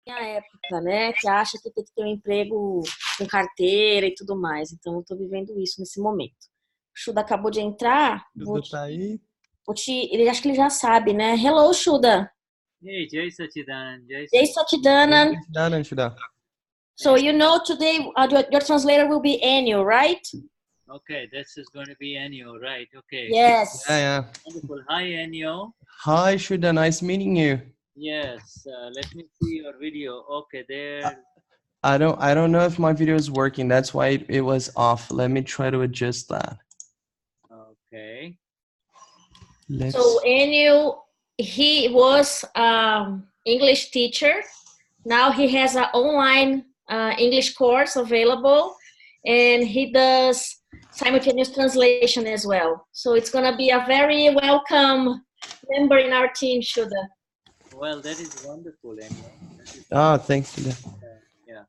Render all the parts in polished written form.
minha época, né? Que acha que tem que ter um emprego com carteira e tudo mais. Então, eu tô vivendo isso nesse momento. O Shuddha acabou de entrar. Shuddha tá aí? Ele acho que ele já sabe, né? Hello, Shuddha. Hey, Jai Sachidanand. Jai Sachidanand. Shuddha. So you know today your translator will be Enio, right? Okay, this is going to be Enio, right? Okay. Yes. Yeah. Wonderful. Hi, Enio. Hi, Shuddha. Nice meeting you. Yes. Let me see your video. Okay, there. I don't know if my video is working. That's why it was off. Let me try to adjust that. Okay. So Enio, he was English teacher. Now he has an online English course available, and he does simultaneous translation as well. So it's going to be a very welcome member in our team, Shuddha. Well, that is wonderful, Enio. Thanks, Shuddha. Yeah.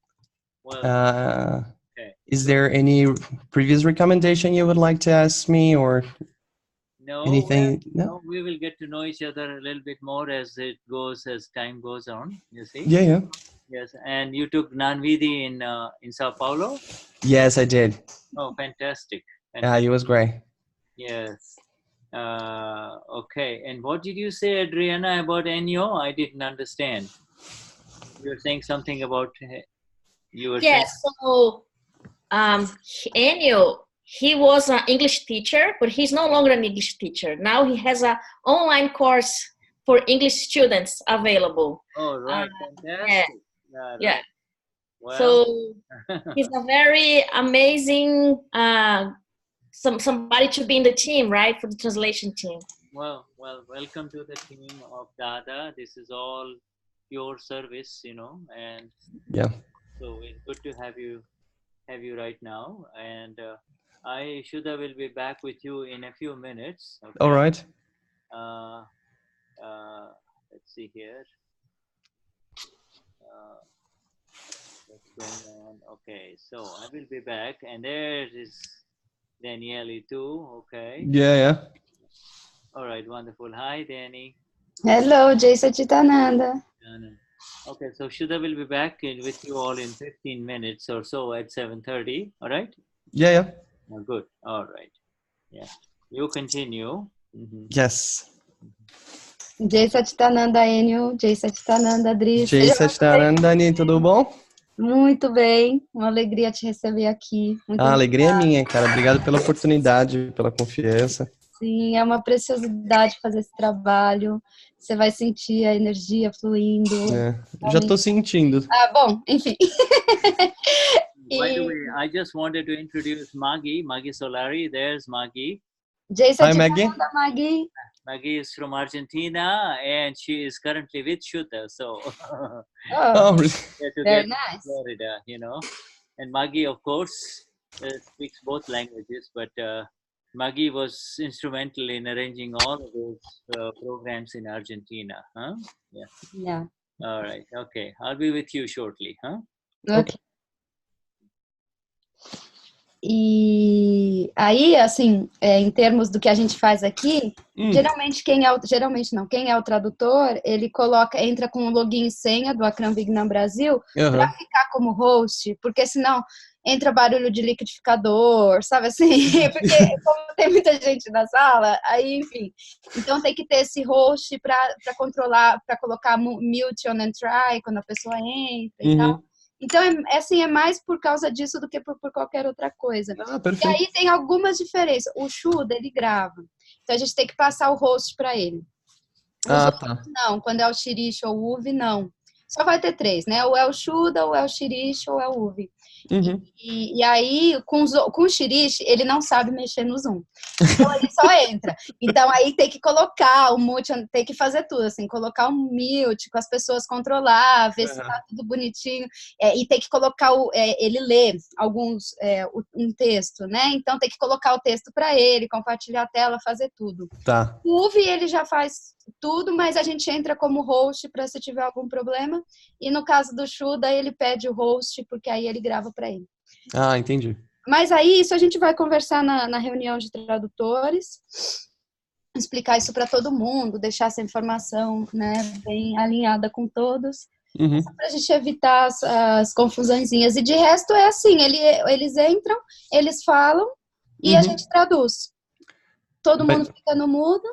Well. Okay. Is there any previous recommendation you would like to ask me, or no? Anything? No, we will get to know each other a little bit more as time goes on. You see? Yeah. Yes, and you took Gnan Vidhi in Sao Paulo? Yes, I did. Oh, fantastic. Yeah, it was great. Yes. Okay. And what did you say, Adriana, about Enio? I didn't understand. You were saying something about So Enio, he was an English teacher, but he's no longer an English teacher. Now he has an online course for English students available. Oh, right. Fantastic. Yeah. Right. Well, so he's a very amazing somebody to be in the team, right? For the translation team. Well, welcome to the team of Dada. This is all pure service, and yeah. So it's good to have you right now. And Shuddha will be back with you in a few minutes. Okay? All right. Let's see here. What's going on? Okay, so I will be back, and there is Daniele too. Okay. Yeah. All right, wonderful. Hi, Danny. Hello, Jai Sachidananda. Okay, so Shuddha will be back with you all in 15 minutes or so at 7:30. All right? Yeah. Oh, good. All right. Yeah. You continue. Yes. Jai Sachidananda, Enio. Jai Sachidananda, Adri. Jai Sachidananda, Dani. Tudo bom? Muito bem. Uma alegria te receber aqui. Muito a alegria é minha, cara. Obrigado pela oportunidade, pela confiança. Sim, é uma preciosidade fazer esse trabalho. Você vai sentir a energia fluindo. Eu já estou sentindo. Bom, enfim. By the way, I just wanted to introduce Maggie Solari. There's Maggie. Hi, Maggie. Maggie. Maggie is from Argentina, and she is currently with Shuddha. So, really? Very nice. Florida, And Maggie, of course, speaks both languages, but Maggie was instrumental in arranging all of those programs in Argentina. Huh? Yeah. All right. Okay. I'll be with you shortly. Huh? Okay. E aí, assim, em termos do que a gente faz aqui, geralmente quem é o tradutor, ele entra com o login e senha do Akram Vignan Brasil para ficar como host, porque senão entra barulho de liquidificador, sabe assim? Porque como tem muita gente na sala, aí, enfim. Então tem que ter esse host para controlar, para colocar mute on and try quando a pessoa entra e tal. Então, é mais por causa disso do que por qualquer outra coisa. E aí tem algumas diferenças. O Shuddha, ele grava. Então, a gente tem que passar o host para ele. Tá. Não, quando é o Shirish ou o Uvi, não. Só vai ter 3, né? Ou é o Shuddha, ou é o Shirish, ou é o Uvi. E aí, com o Shirish, ele não sabe mexer no Zoom. Então, ele só entra. Então, aí tem que colocar o mute, tem que fazer tudo, assim, colocar o mute, com as pessoas controlar, ver se tá tudo bonitinho. E tem que colocar, ele lê um texto, né? Então, tem que colocar o texto para ele, compartilhar a tela, fazer tudo. Tá. O Uvi, ele já faz tudo, mas a gente entra como host para se tiver algum problema. E no caso do Shuddha, ele pede o host, porque aí ele grava para ele. Entendi. Mas aí, isso a gente vai conversar na reunião de tradutores, explicar isso para todo mundo, deixar essa informação, né, bem alinhada com todos. Só pra gente evitar as confusõezinhas. E de resto é assim, eles entram, eles falam e a gente traduz. Todo mundo fica no mudo.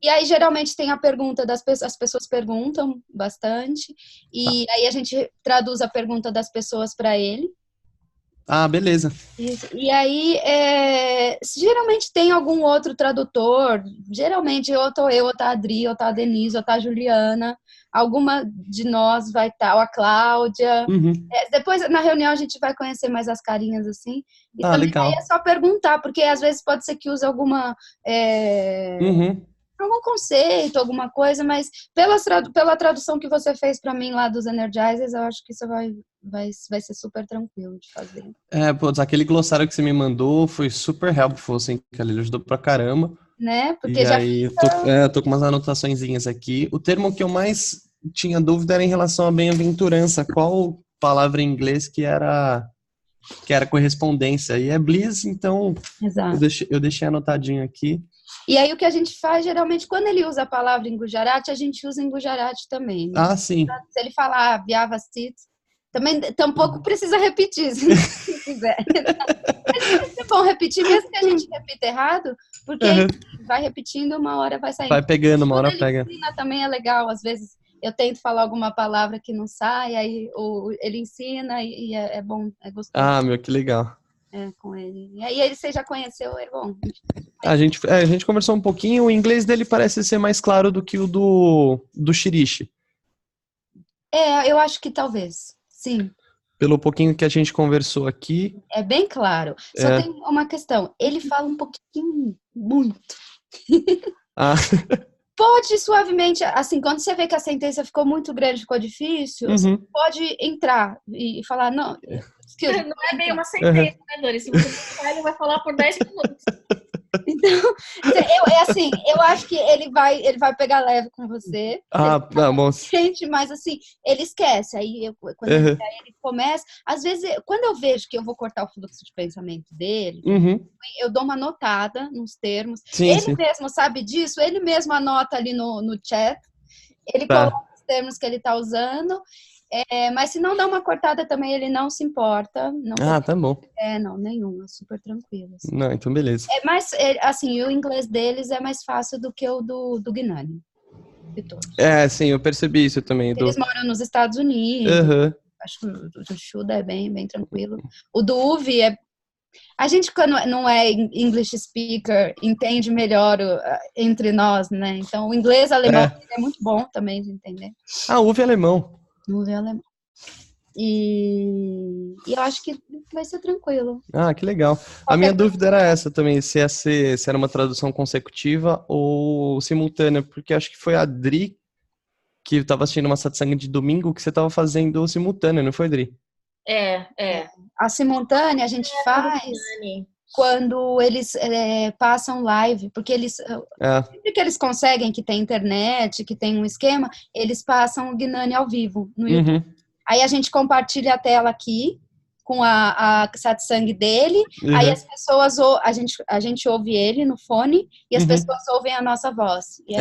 E aí, geralmente, tem a pergunta as pessoas perguntam bastante. E aí a gente traduz a pergunta das pessoas para ele. Ah, beleza. Isso. E aí, geralmente tem algum outro tradutor. Geralmente, ou tá a Adri, ou tá a Denise, ou tá a Juliana. Alguma de nós vai estar, ou a Cláudia. Depois, na reunião, a gente vai conhecer mais as carinhas, assim. E também legal. aí é só perguntar, porque às vezes pode ser que use alguma... algum conceito, alguma coisa, mas pela tradução que você fez para mim lá dos Energizers, eu acho que isso vai ser super tranquilo de fazer. Putz, aquele glossário que você me mandou foi super helpful, assim, que ele ajudou pra caramba. Né? Porque e já aí, tô com umas anotaçõezinhas aqui. O termo que eu mais tinha dúvida era em relação à bem-aventurança. Qual palavra em inglês que era correspondência? E é bliss, então eu deixei anotadinho aqui. E aí o que a gente faz, geralmente, quando ele usa a palavra em Gujarati, a gente usa em Gujarati também. Né? Sim. Se ele falar Vyavastit, também tampouco precisa repetir, se quiser. É bom repetir, mesmo que a gente repita errado, porque vai repetindo, uma hora vai saindo. Vai pegando, uma hora pega. Ensina também é legal, às vezes eu tento falar alguma palavra que não sai, aí ele ensina e é bom, é gostoso. Meu, que legal. Com ele. E aí você já conheceu, é bom. A gente conversou um pouquinho, o inglês dele parece ser mais claro do que o do Shirishi. Eu acho que talvez, sim. Pelo pouquinho que a gente conversou aqui. É bem claro. Só tem uma questão, ele fala um pouquinho, muito. Pode suavemente, assim, quando você vê que a sentença ficou muito grande, ficou difícil, você pode entrar e falar, não... Não é bem uma sentença, né, Dani? Se você falar, ele vai falar por 10 minutos. Então, assim, eu acho que ele vai pegar leve com você. Bom. Mas assim, ele esquece. Aí, quando ele começa... Às vezes, quando eu vejo que eu vou cortar o fluxo de pensamento dele, eu dou uma notada nos termos. Ele mesmo sabe disso, ele mesmo anota ali no chat. Ele coloca os termos que ele está usando. Mas se não dá uma cortada também, ele não se importa. Não tá bom. Não, nenhum, é super tranquilo. Assim. Não, então beleza. Mas, assim, o inglês deles é mais fácil do que o do Gnani. De todos. Sim, eu percebi isso também. Eles moram nos Estados Unidos. Acho que o do Shuddha é bem, bem tranquilo. O do Uvi a gente, quando não é English speaker, entende melhor entre nós, né? Então, o inglês alemão é muito bom também de entender. O Uvi é alemão. Nuvem alemão. E eu acho que vai ser tranquilo. Que legal. A minha dúvida era essa também, se era uma tradução consecutiva ou simultânea, porque acho que foi a Adri que estava assistindo uma satsang de domingo que você estava fazendo simultânea, não foi, Adri? A simultânea a gente faz quando eles passam live, porque sempre que eles conseguem, que tem internet, que tem um esquema, eles passam o Gnani ao vivo no YouTube. Aí a gente compartilha a tela aqui com a satsang dele, aí as pessoas, a gente ouve ele no fone e as pessoas ouvem a nossa voz. E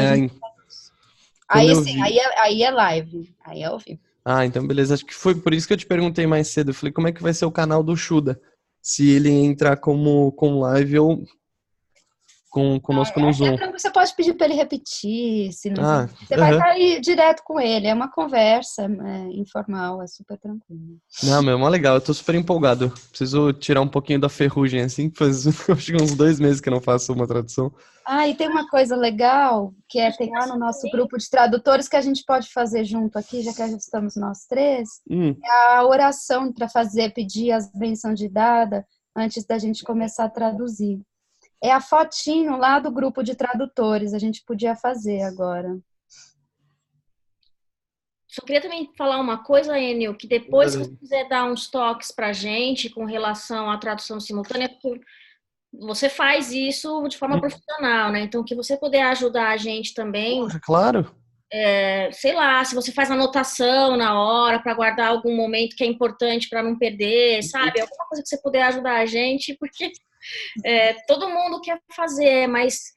aí sim, aí é live, aí é ao vivo. Então beleza, acho que foi por isso que eu te perguntei mais cedo, eu falei, como é que vai ser o canal do Shuddha? Se ele entrar com live ou conosco no Zoom. Você pode pedir para ele repetir, se não você vai estar aí direto com ele, é uma conversa informal, é super tranquilo. Não, meu, é mó legal, eu tô super empolgado. Preciso tirar um pouquinho da ferrugem, assim, faz acho que uns 2 meses que eu não faço uma tradução. E tem uma coisa legal, que tem lá no nosso grupo de tradutores que a gente pode fazer junto aqui, já que estamos nós 3, é a oração para pedir as bênçãos de dada antes da gente começar a traduzir. É a fotinho lá do grupo de tradutores, a gente podia fazer agora. Só queria também falar uma coisa, Enio, que depois, se você quiser dar uns toques pra gente com relação à tradução simultânea, porque você faz isso de forma profissional, né? Então, que você puder ajudar a gente também. Poxa, claro. Sei lá, se você faz anotação na hora para guardar algum momento que é importante para não perder, sabe? Alguma coisa que você puder ajudar a gente, porque todo mundo quer fazer, mas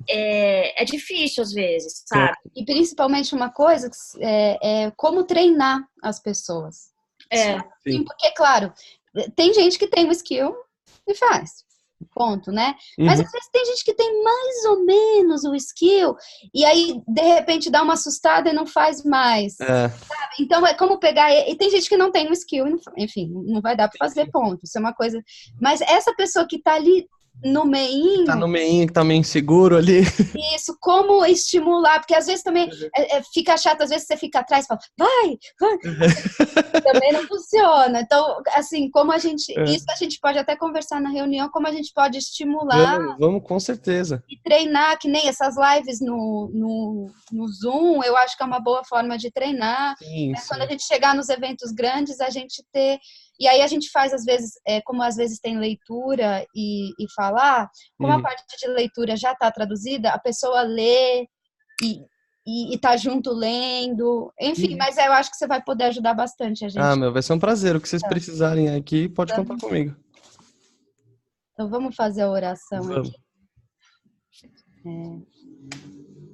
é difícil às vezes, sabe? E principalmente uma coisa é como treinar as pessoas. Sim, porque, claro, tem gente que tem o skill e faz. Ponto, né? Mas às vezes tem gente que tem mais ou menos o skill e aí, de repente, dá uma assustada e não faz mais. Sabe? Então, é como pegar... E tem gente que não tem o skill, enfim, não vai dar para fazer, ponto. Isso é uma coisa... Mas essa pessoa que tá ali no meinho... Tá no meinho, que tá meio inseguro ali. Isso, como estimular, porque às vezes também fica chato, às vezes você fica atrás e fala, vai. Também não funciona. Então, assim, como a gente... Isso a gente pode até conversar na reunião, como a gente pode estimular... Vamos, com certeza. E treinar, que nem essas lives no Zoom, eu acho que é uma boa forma de treinar. Sim. Quando a gente chegar nos eventos grandes, a gente ter... E aí a gente faz, às vezes, como às vezes tem leitura e falar, como a parte de leitura já está traduzida, a pessoa lê e tá junto lendo. Enfim, mas eu acho que você vai poder ajudar bastante a gente. Vai ser um prazer. O que vocês precisarem aqui, pode contar comigo. Então vamos fazer a oração aqui.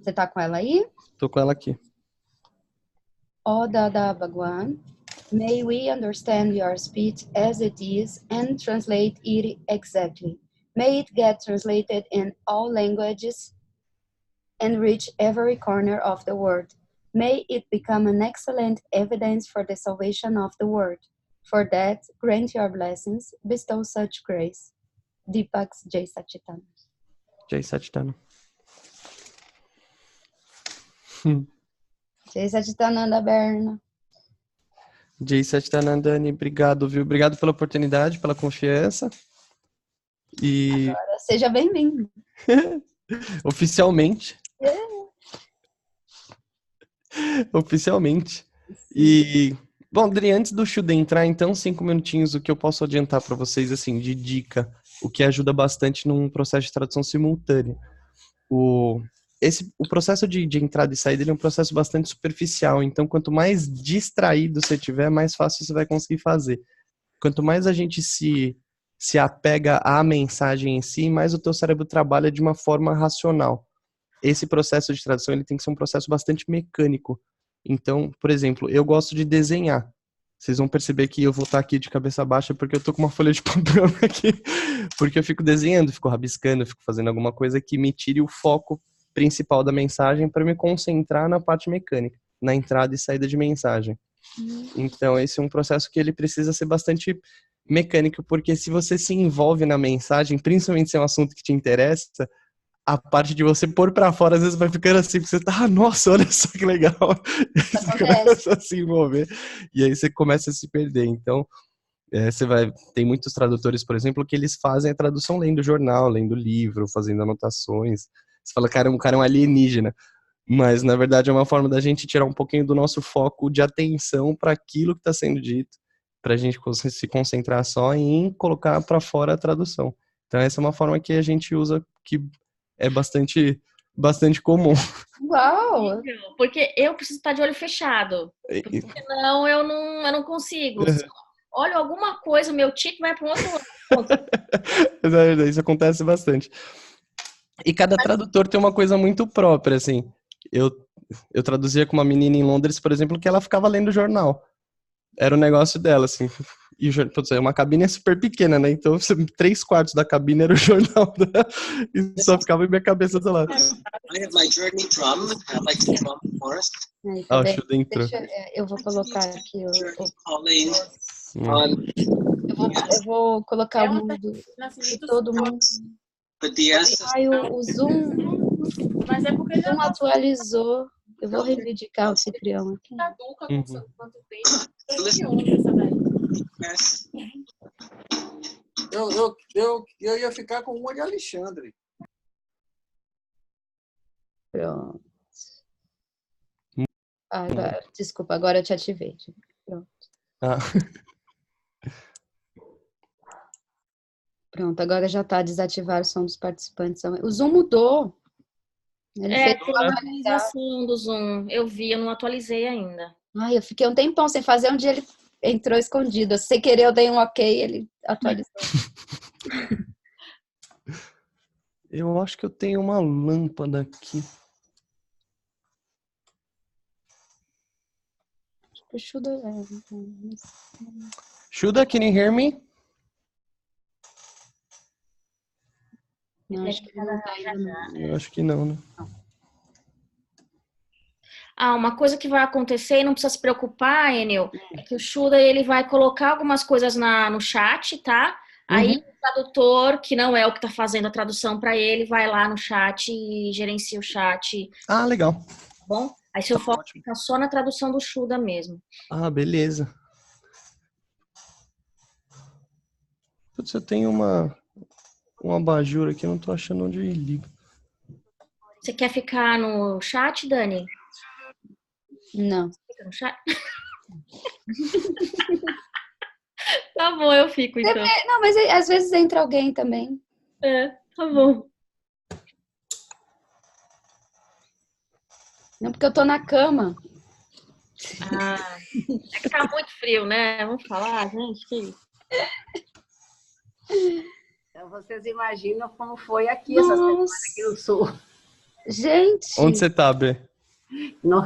Você tá com ela aí? Tô com ela aqui. Ó Dada Bhagwan, may we understand your speech as it is and translate it exactly. May it get translated in all languages and reach every corner of the world. May it become an excellent evidence for the salvation of the world. For that, grant your blessings, bestow such grace. Deepak's Jai Satchitana. Jai Satchitana. Jai Satchitananda Berna. Jai Satchitananda, Dani, obrigado, viu? Obrigado pela oportunidade, pela confiança. E... Agora, seja bem-vindo. Oficialmente. Oficialmente. E, bom, Adri, antes do Shuddha entrar, então, 5 minutinhos, o que eu posso adiantar para vocês, assim, de dica, o que ajuda bastante num processo de tradução simultânea. O processo de entrada e saída ele é um processo bastante superficial, então quanto mais distraído você tiver, mais fácil você vai conseguir fazer. Quanto mais a gente se apega à mensagem em si, mais o teu cérebro trabalha de uma forma racional. Esse processo de tradução ele tem que ser um processo bastante mecânico. Então, por exemplo, eu gosto de desenhar. Vocês vão perceber que eu vou estar aqui de cabeça baixa porque eu tô com uma folha de papel aqui. Porque eu fico desenhando, fico rabiscando, fico fazendo alguma coisa que me tire o foco principal da mensagem para me concentrar na parte mecânica, na entrada e saída de mensagem. Então, esse é um processo que ele precisa ser bastante mecânico, porque se você se envolve na mensagem, principalmente se é um assunto que te interessa, a parte de você pôr pra fora, às vezes vai ficando assim, porque você tá, nossa, olha só que legal. Você começa a se envolver, e aí você começa a se perder. Então, tem muitos tradutores, por exemplo, que eles fazem a tradução lendo jornal, lendo livro, fazendo anotações. Você fala, cara, o cara é um alienígena. Mas, na verdade, é uma forma da gente tirar um pouquinho do nosso foco de atenção para aquilo que está sendo dito, para a gente se concentrar só em colocar para fora a tradução. Então, essa é uma forma que a gente usa que é bastante comum. Uau! Porque eu preciso estar de olho fechado, porque senão eu não consigo. Se eu olho alguma coisa, o meu tique vai para um outro lado. Isso acontece bastante. E cada tradutor tem uma coisa muito própria, assim. Eu traduzia com uma menina em Londres, por exemplo, que ela ficava lendo jornal. Era o negócio dela, assim. E uma cabine é super pequena, né? Então, 3/4 da cabine era o jornal dela. E só ficava em minha cabeça do lado. I have my journey drum. I like to drum the forest. O Shuddha entrou. Eu vou colocar aqui Calling. eu vou colocar o mundo de todo mundo. Aí o Zoom, Mas é porque Zoom atualizou. Eu vou reivindicar o Ciprião aqui. caduca com quanto tempo. Eu ia ficar com uma de Alexandre. Pronto. Agora, desculpa, agora eu te ativei. Pronto. Pronto, agora já está desativado o som dos participantes. O Zoom mudou. Ele fez uma atualização do Zoom. Eu vi, eu não atualizei ainda. Eu fiquei um tempão sem fazer. Um dia ele entrou escondido. Sem querer eu dei um ok, ele atualizou. Eu acho que eu tenho uma lâmpada aqui. Shuddha, can you hear me? Não, acho que ele não tá ainda não. Eu acho que não, né? Uma coisa que vai acontecer e não precisa se preocupar, Enio, é que o Shuddha ele vai colocar algumas coisas no chat, tá? Aí o tradutor, que não é o que está fazendo a tradução para ele, vai lá no chat e gerencia o chat. Ah, legal. Tá bom? Aí seu foco fica só na tradução do Shuddha mesmo. Ah, beleza. Putz, eu tenho um abajur aqui, não tô achando onde liga. Você quer ficar no chat, Dani? Não. Fica no chat? Tá bom, eu fico então. Não, mas às vezes entra alguém também. Tá bom. Não, porque eu tô na cama. É que tá muito frio, né? Vamos falar, gente, que... Então, vocês imaginam como foi aqui essa semana aqui no Sul. Gente! Onde você tá, Bê? Não,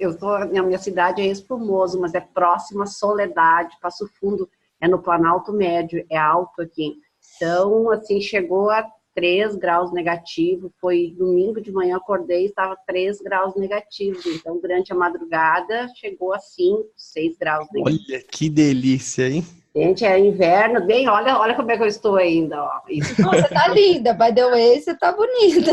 eu tô, a minha cidade é Espumoso, mas é próxima a Soledade, Passo Fundo, é no Planalto Médio, é alto aqui. Então, assim, chegou a 3 graus negativo, foi domingo de manhã, acordei e estava 3 graus negativos. Então, durante a madrugada, chegou a 5, 6 graus negativos. Olha, que delícia, hein? Gente, é inverno, bem, olha como é que eu estou ainda, ó. Isso. Você tá linda, by the way, você tá bonita.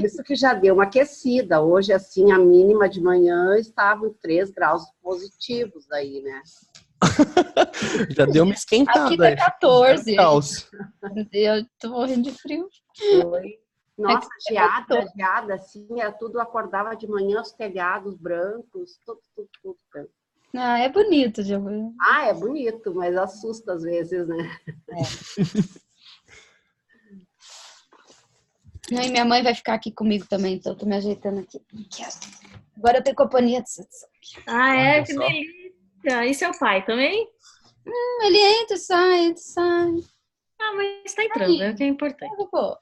Isso que já deu uma aquecida. Hoje, assim, a mínima de manhã estava em 3 graus positivos aí, né? Já deu uma esquentada. Aqui tá 14. Caos. Eu tô morrendo de frio. Foi. Nossa, geada, assim, era tudo, acordava de manhã, os telhados brancos, tudo branco. Ah, é bonito, Giovana. Ah, é bonito, mas assusta às vezes, né? Não, e minha mãe vai ficar aqui comigo também, então eu tô me ajeitando aqui. Agora eu tenho companhia de Satsang. Que delícia! E seu pai também? Ele entra, sai. Mas tá entrando, né? Que é importante. Pô.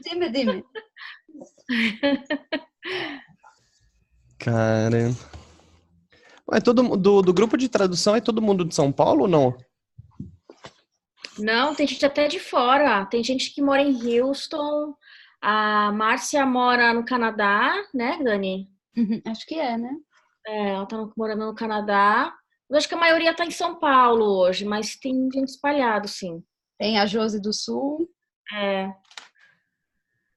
Dime. Caramba. Mas do grupo de tradução é todo mundo de São Paulo ou não? Não, tem gente até de fora. Tem gente que mora em Houston. A Márcia mora no Canadá, né, Dani? Acho que é, né? Ela tá morando no Canadá. Eu acho que a maioria tá em São Paulo hoje, mas tem gente espalhado, sim. Tem a Josi do Sul.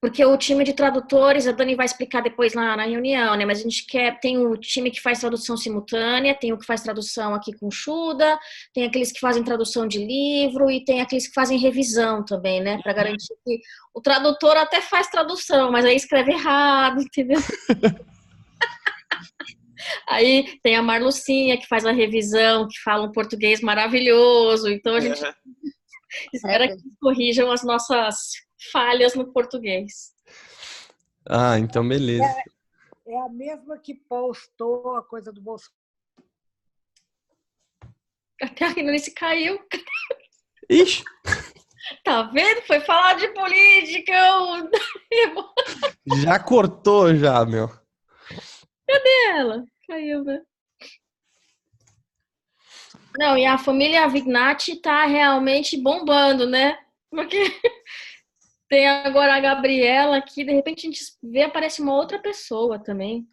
Porque o time de tradutores, a Dani vai explicar depois na reunião, né? Mas a gente tem o time que faz tradução simultânea, tem o que faz tradução aqui com Shuddha, tem aqueles que fazem tradução de livro e tem aqueles que fazem revisão também, né? Para garantir que o tradutor até faz tradução, mas aí escreve errado, entendeu? Aí tem a Marlucinha que faz a revisão, que fala um português maravilhoso, então a gente espera que corrijam as nossas falhas no português. Ah, então beleza. É a mesma que postou a coisa do Bolsonaro. Até a Renanice caiu. Ixi! Tá vendo? Foi falar de política. Já cortou já, meu. Cadê ela? Caiu, né? Não, e a família Vignan tá realmente bombando, né? Porque tem agora a Gabriela aqui, de repente a gente vê, aparece uma outra pessoa também.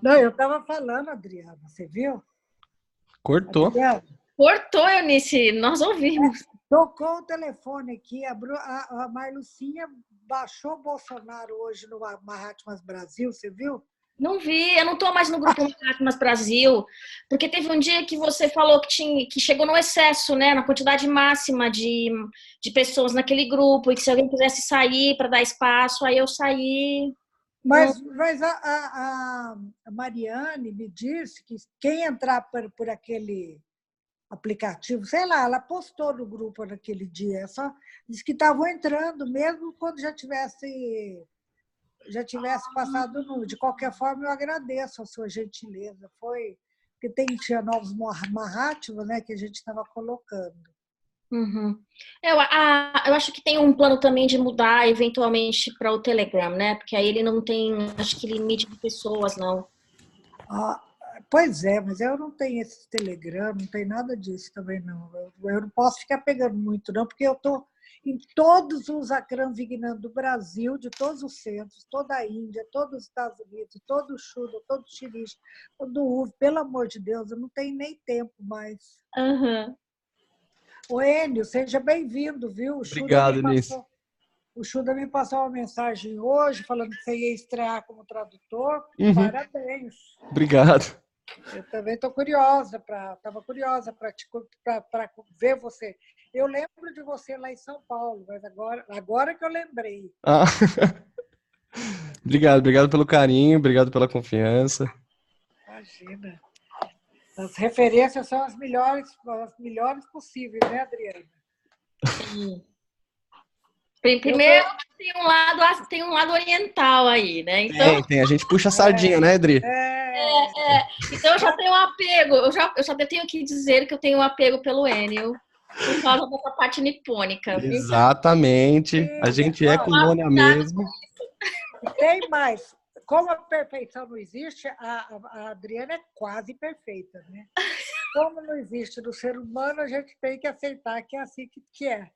Não, eu estava falando, Adriana, você viu? Cortou. Adriana, cortou, Eunice, nós ouvimos. Tocou o telefone aqui, a Marlucinha baixou o Bolsonaro hoje no Mahatmas Brasil, você viu? Não vi, eu não estou mais no grupo Mahatmas Brasil, porque teve um dia que você falou que chegou no excesso, né, na quantidade máxima de pessoas naquele grupo, e que se alguém quisesse sair para dar espaço, aí eu saí. Mas a Mariane me disse que quem entrar por aquele aplicativo, sei lá, ela postou no grupo naquele dia, só disse que estavam entrando, mesmo quando já tivesse passado no. De qualquer forma, eu agradeço a sua gentileza. Foi porque tinha novos Mahatmas, né, que a gente estava colocando. Uhum. Eu acho que tem um plano também de mudar eventualmente para o Telegram, né? Porque aí ele não tem, acho que limite de pessoas, não. Pois é, mas eu não tenho esse Telegram, não tem nada disso também, não. Eu não posso ficar pegando muito, não, porque eu estou em todos os Akram Vignan do Brasil, de todos os centros, toda a Índia, todos os Estados Unidos, todo o Shuddha, todo o Shirish, todo o UV, pelo amor de Deus, eu não tenho nem tempo mais. Uhum. Ô, Enio, seja bem-vindo, viu? Obrigado, Nisso. O Shuddha me passou uma mensagem hoje falando que você ia estrear como tradutor. Uhum. Parabéns. Obrigado. Eu também estou curiosa, estava curiosa para ver você. Eu lembro de você lá em São Paulo, mas agora que eu lembrei. Ah. Obrigado pelo carinho, obrigado pela confiança. Imagina. As referências são as melhores possíveis, né, Adriana? Sim. Primeiro, tem um lado oriental aí, né? Então, tem. A gente puxa a sardinha, né, Adri? Então eu já tenho um apego. Eu já tenho que dizer que eu tenho um apego pelo Enio por causa dessa parte nipônica. Exatamente. A gente é colônia mesmo. Tem mais. Como a perfeição não existe, a Adriana é quase perfeita, né? Como não existe no ser humano, a gente tem que aceitar que é assim que é.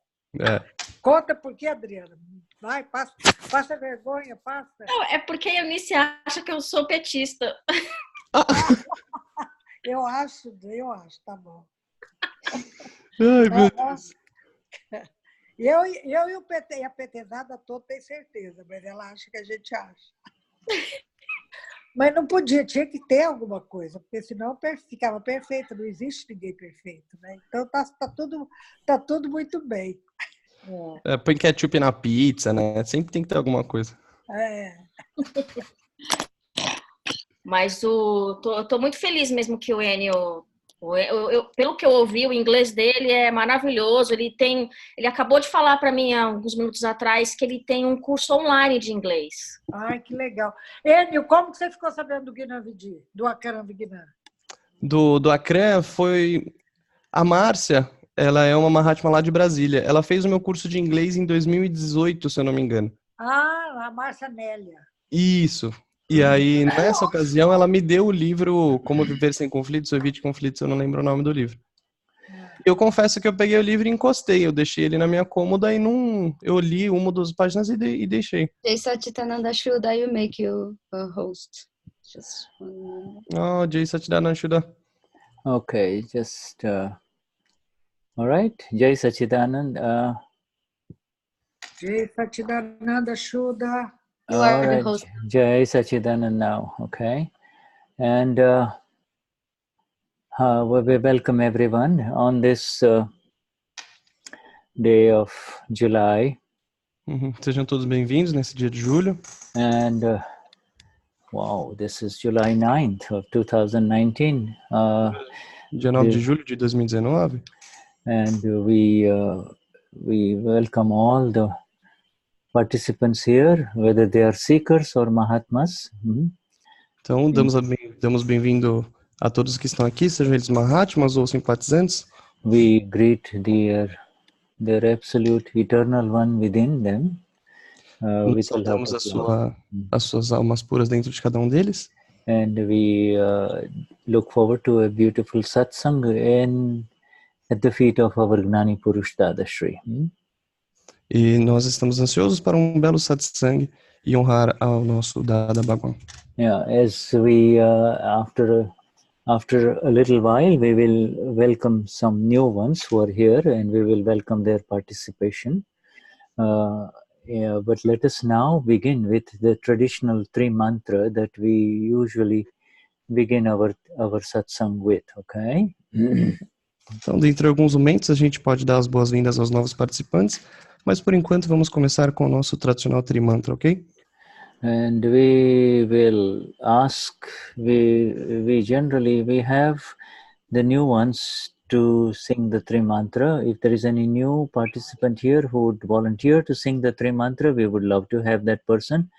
Conta por quê, Adriana? Vai, passa vergonha, passa. Não, é porque a Eunice acha que eu sou petista. Eu acho, tá bom. Ai, meu Deus. Eu e o PT, e a petezada toda tem certeza, mas ela acha que a gente acha. Mas não podia, tinha que ter alguma coisa, porque senão ficava perfeito, não existe ninguém perfeito, né? Então tá tudo muito bem. Põe ketchup na pizza, né? Sempre tem que ter alguma coisa. Mas tô muito feliz mesmo que o Enio, pelo que eu ouvi, o inglês dele é maravilhoso. Ele acabou de falar para mim há alguns minutos atrás que ele tem um curso online de inglês. Ai, que legal. Enio, como que você ficou sabendo do Gnan Vidhi, do Akram Vignan? Do Akram foi a Márcia. Ela é uma Mahatma lá de Brasília. Ela fez o meu curso de inglês em 2018, se eu não me engano. Ah, a Márcia Nélia. Isso. E aí, nessa ocasião, ela me deu o livro Como Viver Sem Conflitos, ou Evite Conflitos, eu não lembro o nome do livro. Eu confesso que eu peguei o livro e encostei, eu deixei ele na minha cômoda e eu li uma ou duas páginas e deixei. Jai Satchitananda Shuddha, you make you a host. Just one minute. Oh, Jai Satchitananda Shuddha. Okay, just all right. Jai Satchitananda. Jai Satchitananda Shuddha. You are the host. Jai Satchitananda now, okay. And we welcome everyone on this day of July. Sejam todos bem-vindos nesse dia de julho. And wow, this is July 9th of 2019. Dia 9 de julho de 2019. And we welcome all the participants here, whether they are seekers or Mahatmas. Então, damos bem-vindo a todos que estão aqui, sejam eles Mahatmas ou simpatizantes. We greet their absolute eternal one within them. Nós saudamos as suas almas puras dentro de cada um deles. And we look forward to a beautiful satsang at the feet of our Gnani Purush Dadashri. E nós estamos ansiosos para um belo satsang e honrar ao nosso Dada Bhagwan. Yeah, as we after a little while, we will welcome some new ones who are here, and we will welcome their participation. But let us now begin with the traditional 3 mantra that we usually begin our satsang with, okay? Então, dentro de alguns momentos, a gente pode dar as boas-vindas aos novos participantes, mas por enquanto vamos começar com o nosso tradicional trimantra, ok? And we will ask, we generally have the new ones to sing the 3 mantra. If there is any new participant here who would volunteer to sing the 3 mantra, we would love to have that person.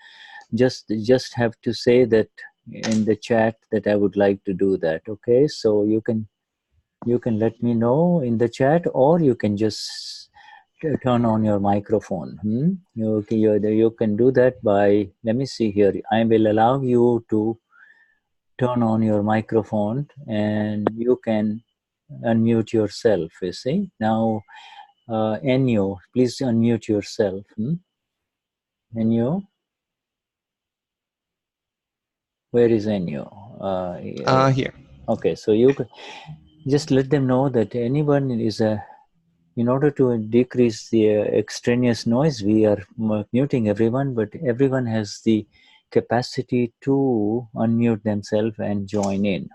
Just have to say that in the chat that I would like to do that, okay? So you can You can let me know in the chat, or you can just turn on your microphone. You can do that by, let me see here. I will allow you to turn on your microphone and you can unmute yourself, you see. Now, Enio, please unmute yourself. Enio? Where is Enio? Here. Okay, so you can just let them know that anyone is in order to decrease the extraneous noise, we are muting everyone, but everyone has the capacity to unmute themselves and join in.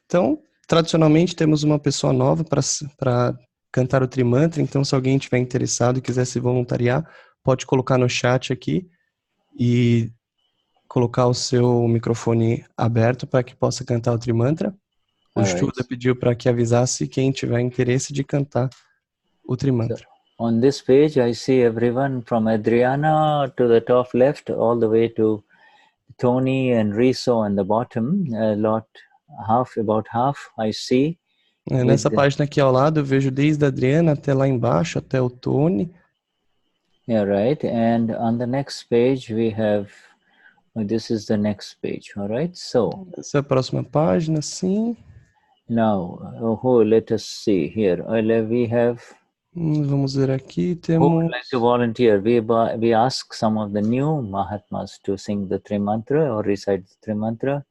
Então, tradicionalmente, temos uma pessoa nova para cantar o Trimantra. Então, se alguém estiver interessado e quiser se voluntariar, pode colocar no chat aqui e colocar o seu microfone aberto para que possa cantar o Trimantra. O Shuddha pediu para que avisasse quem tiver interesse de cantar o Trimantra. So, on this page, I see everyone from Adriana to the top left, all the way to Tony and Riso on the bottom. About half, I see. Nessa página aqui ao lado, eu vejo desde a Adriana até lá embaixo, até o Tony. Yeah, right. And on the next page, we have. This is the next page, all right? So. Essa é a próxima página, sim. Now, let us see here. We have. Vamos ver aqui, temos. Who would like to volunteer? We ask some of the new Mahatmas to sing the Trimantra or recite the Trimantra.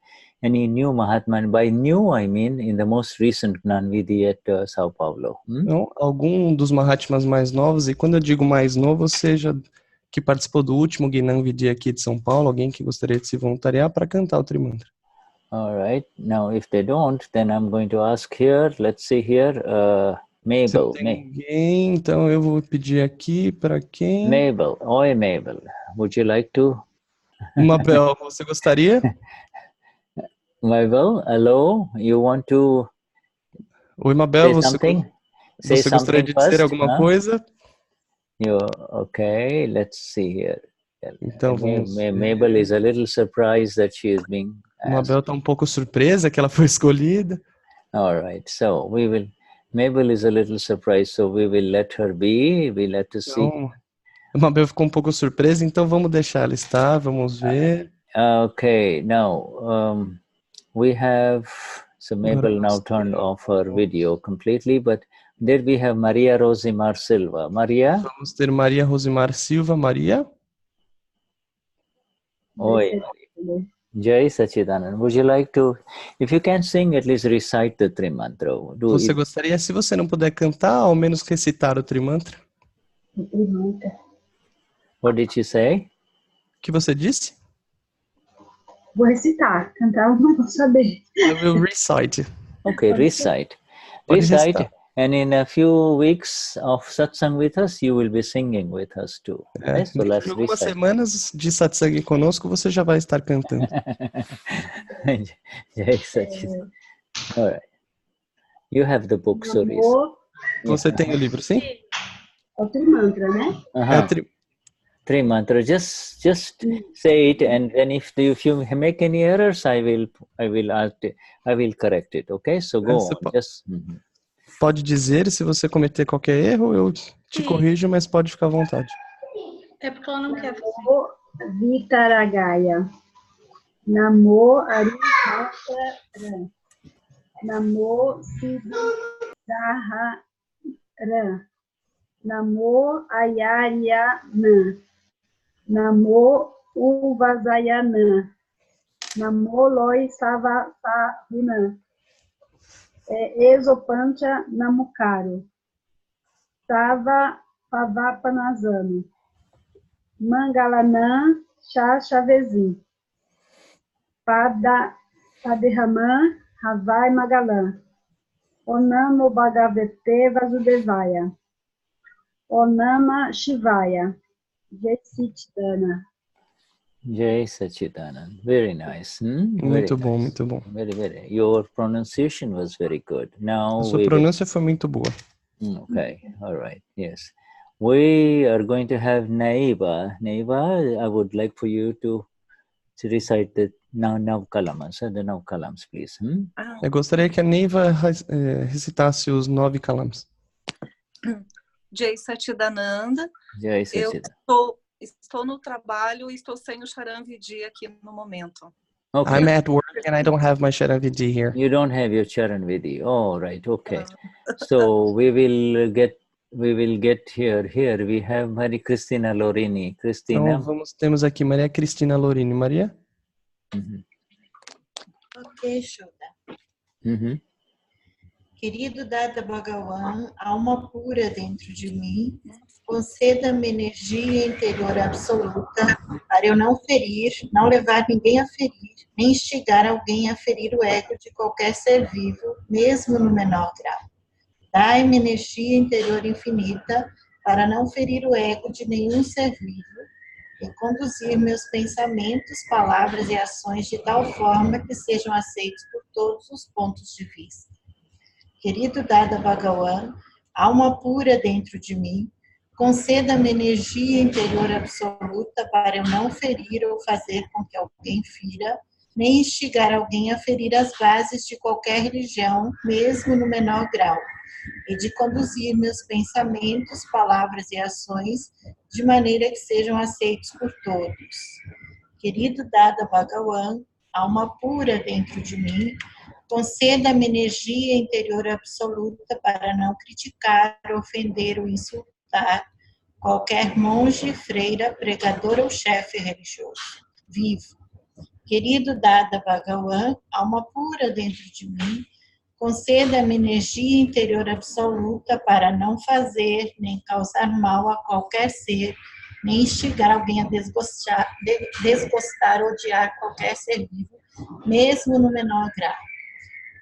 Any new Mahatma? By new, I mean in the most recent Gnan Vidhi at Sao Paulo. Então, algum dos Mahatmas mais novos, e quando eu digo mais novo, seja que participou do último Gnan Vidhi aqui de São Paulo, alguém que gostaria de se voluntariar para cantar o Trimantra. All right. Now, if they don't, then I'm going to ask here. Let's see here. Mabel. Se não tem ninguém, então eu vou pedir aqui para quem? Mabel. Oi, Mabel. Would you like to? Mabel, você gostaria? Mabel, hello. You want to? Oi, Mabel. Você gostaria de dizer alguma coisa? Okay, let's see here. Então vamos. Mabel is a little surprised that she is being asked. Mabel está um pouco surpresa que ela foi escolhida. All right, so we will. Mabel is a little surprised, so we will let her be. We let her see. Mabel ficou um pouco surpresa, então vamos deixar ela estar. Vamos ver. Okay, now we have. So Mabel now turned off her video completely, but there we have Maria Rosimar Silva. Maria? Vamos ter Maria Rosimar Silva. Maria? Oi. Jai Sachidanand. Would you like to, if you can sing, at least recite the Trimantra? Você gostaria, se você não puder cantar, ao menos recitar o Trimantra? What did you say? O que você disse? Vou recitar, cantar eu não vou saber. I will recite. Okay, recite. Recite, and in a few weeks of Satsang with us, you will be singing with us too. Okay? So let's em algumas semanas de Satsang conosco, você já vai estar cantando. Jai Sachidanand. All right. You have the book, Suris. Você tem o livro, sim? É o Trimantra, né? Trimantra. Just say it, and then if you make any errors, I will correct it. Okay, so go on. Pode dizer, se você cometer qualquer erro, eu te corrijo, mas pode ficar à vontade. É porque ela não quer fazer. Vitaragaya. Namo Arishatara. Namo Siddhara. Namo Ayaryana. Namo Uvasayana. Namo Loi Savasahuna. Esopancha Namukaro. Sava Pavapanazano. Mangalanã Chachavezim. Paderaman Havai Magalan. Onamo Bhagavate Vasudevaya. Onama Shivaya. Jai Sachidanand. Jai Sachidanand. Very nice. Muito bom, muito bom. Very. Your pronunciation was very good. Now a sua pronúncia foi muito boa. Okay, all right, yes. We are going to have Naiva. Naiva, I would like for you to recite the Now kalamas, the now kalams, please. Eu gostaria que a Neiva recitasse os 9 kalams. Jai Satchidananda. Jai Eu Satchidananda. estou no trabalho e estou sem o Charan Vidhi aqui no momento. Okay. I'm at work and I don't have my Charan Vidhi here. You don't have your Charan Vidhi. Oh, right. Okay. So we will get here. Here we have Maria Cristina Lorini. Cristina. Então temos aqui Maria Cristina Lorini. Maria? Ok, Shuddha. Querido Dada Bhagavan, alma pura dentro de mim, conceda-me energia interior absoluta para eu não ferir, não levar ninguém a ferir, nem instigar alguém a ferir o ego de qualquer ser vivo, mesmo no menor grau. Dai-me energia interior infinita para não ferir o ego de nenhum ser vivo e conduzir meus pensamentos, palavras e ações de tal forma que sejam aceitos por todos os pontos de vista. Querido Dada Bhagavan, alma pura dentro de mim, conceda-me energia interior absoluta para eu não ferir ou fazer com que alguém fira, nem instigar alguém a ferir as bases de qualquer religião, mesmo no menor grau, e de conduzir meus pensamentos, palavras e ações de maneira que sejam aceitos por todos. Querido Dada Bhagavan, alma pura dentro de mim, conceda-me energia interior absoluta para não criticar, ofender ou insultar qualquer monge, freira, pregador ou chefe religioso vivo. Querido Dada Bhagavan, alma pura dentro de mim, conceda-me energia interior absoluta para não fazer nem causar mal a qualquer ser, nem instigar alguém a desgostar ou odiar qualquer ser vivo, mesmo no menor grau.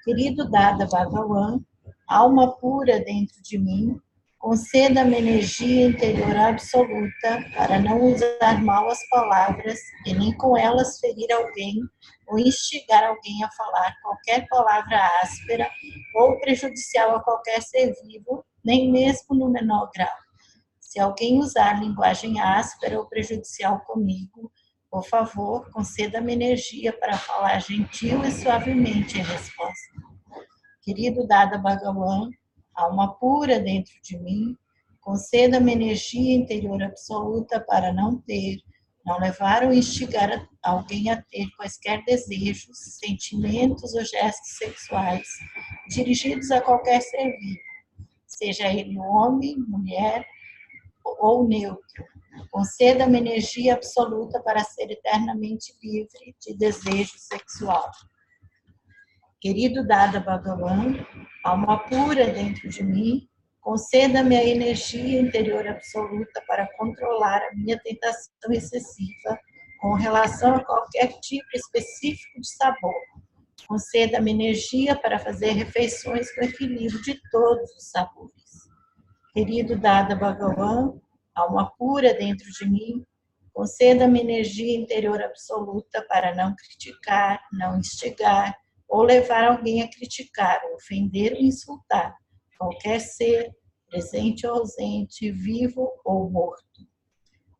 Querido Dada Bhagavan, alma pura dentro de mim, conceda-me energia interior absoluta para não usar mal as palavras e nem com elas ferir alguém ou instigar alguém a falar qualquer palavra áspera ou prejudicial a qualquer ser vivo, nem mesmo no menor grau. Se alguém usar linguagem áspera ou prejudicial comigo, por favor, conceda-me energia para falar gentil e suavemente em resposta. Querido Dada Bhagavan, alma pura dentro de mim, conceda-me energia interior absoluta para não levar ou instigar alguém a ter quaisquer desejos, sentimentos ou gestos sexuais dirigidos a qualquer ser vivo, seja ele homem, mulher ou neutro. Conceda-me energia absoluta para ser eternamente livre de desejo sexual. Querido Dada Bhagavan, alma pura dentro de mim, conceda-me a energia interior absoluta para controlar a minha tentação excessiva com relação a qualquer tipo específico de sabor. Conceda-me energia para fazer refeições com equilíbrio de todos os sabores. Querido Dada Bhagavan, alma pura dentro de mim, conceda-me energia interior absoluta para não criticar, não instigar, ou levar alguém a criticar, ofender ou insultar qualquer ser, presente ou ausente, vivo ou morto.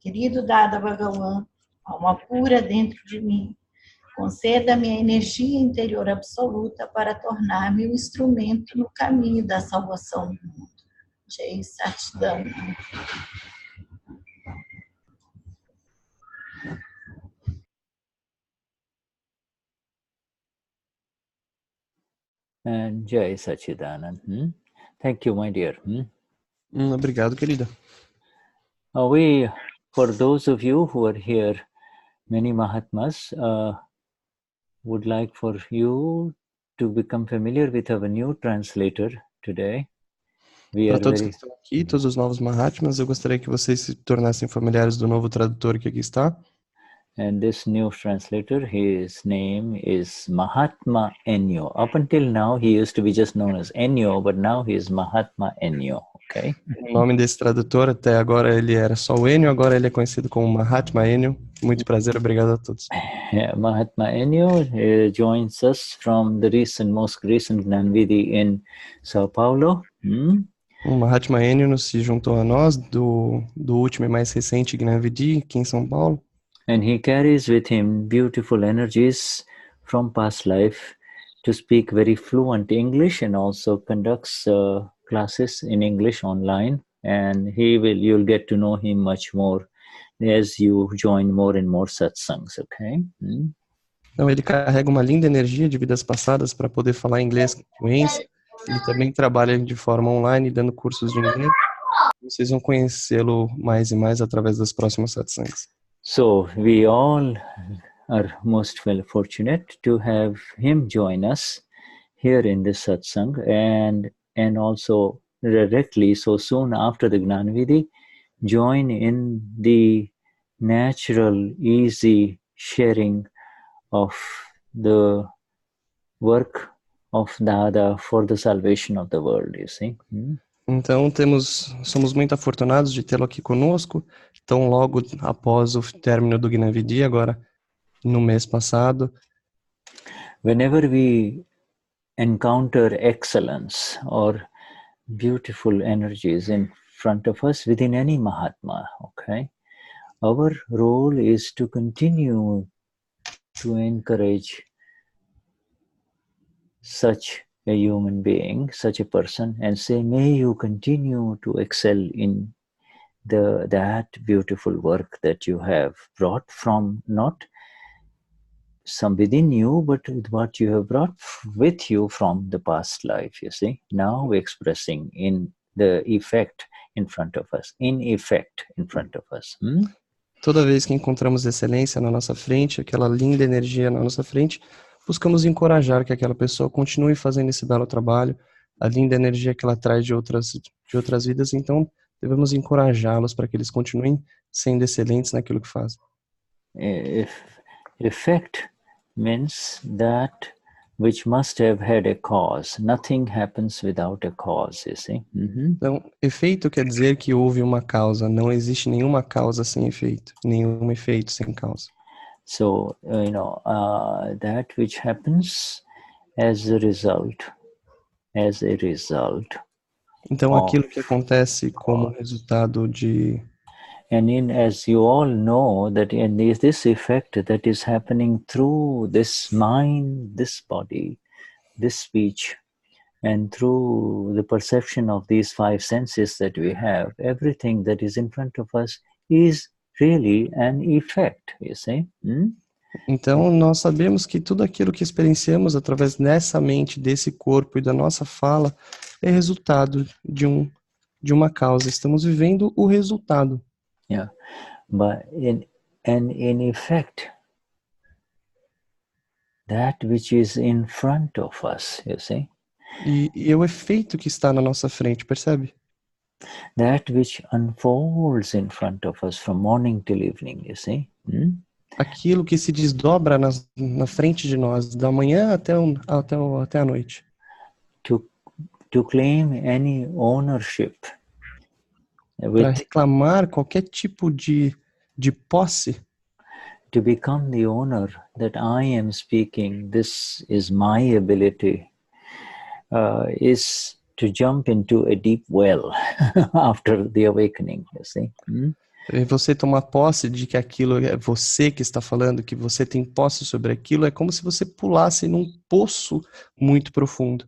Querido Dada Bhagavan, alma pura dentro de mim, conceda-me a energia interior absoluta para tornar-me um instrumento no caminho da salvação do mundo. Jai Satchidananda. And Jai Satchidananda. Thank you, my dear. Obrigado, querida. For those of you who are here, many Mahatmas, would like for you to become familiar with our new translator today. Para todos que estão aqui, todos os novos Mahatmas, eu gostaria que vocês se tornassem familiares do novo tradutor que aqui está. And this new translator, his name is Mahatma Enio. Up until now, he used to be just known as Enio, but now he is Mahatma Enio. Okay? O nome desse tradutor, até agora ele era só o Enio, agora ele é conhecido como Mahatma Enio. Muito prazer, obrigado a todos. Yeah, Mahatma Enio joins us from the most recent Gnan Vidhi in Sao Paulo. O Mahatma Enio nos se juntou a nós do último e mais recente Gnan Vidhi aqui em São Paulo. And he carries with him beautiful energies from past life to speak very fluent English and also conducts classes in English online. And you'll get to know him much more as you join more and more satsangs, okay? Então, ele carrega uma linda energia de vidas passadas para poder falar inglês com fluência. Ele também trabalha de forma online, dando cursos de inglês. Vocês vão conhecê-lo mais e mais através das próximas satsangs. So, we all are most fortunate to have him join us here in this satsang, and also directly, so soon after the Gnan Vidhi, join in the natural, easy sharing of the work of Dada for the salvation of the world, you see. Então, somos muito afortunados de tê-lo aqui conosco, tão logo após o término do Gnan Vidhi, agora no mês passado. Whenever we encounter excellence or beautiful energies in front of us within any Mahatma, okay, our role is to continue to encourage such a human being, such a person, and say, may you continue to excel in that beautiful work that you have brought from not some within you, but what you have brought with you from the past life, you see, now expressing in the effect in front of us, in effect in front of us. Toda vez que encontramos excelência na nossa frente, aquela linda energia na nossa frente, buscamos encorajar que aquela pessoa continue fazendo esse belo trabalho, a linda energia que ela traz de outras vidas, então devemos encorajá-los para que eles continuem sendo excelentes naquilo que fazem. Effect means that which must have had a cause. Nothing happens without a cause, you see. Então, efeito quer dizer que houve uma causa. Não existe nenhuma causa sem efeito, nenhum efeito sem causa. So, that which happens as a result. Então, aquilo que acontece como resultado de... And as you all know, that in this effect that is happening through this mind, this body, this speech, and through the perception of these five senses that we have, everything that is in front of us is really an effect, you see. Então, nós sabemos que tudo aquilo que experienciamos através dessa mente, desse corpo e da nossa fala é resultado de uma causa. Estamos vivendo o resultado. Yeah, but in effect, that which is in front of us, you see. E é o efeito que está na nossa frente, percebe? That which unfolds in front of us from morning till evening, you see. Aquilo que se desdobra na frente de nós, da manhã até a noite. To claim any ownership. Para reclamar qualquer tipo de posse. To become the owner that I am speaking, this is my ability, is to jump into a deep well after the awakening, you see. E você tomar posse de que aquilo é você que está falando, que você tem posse sobre aquilo, é como se você pulasse num poço muito profundo.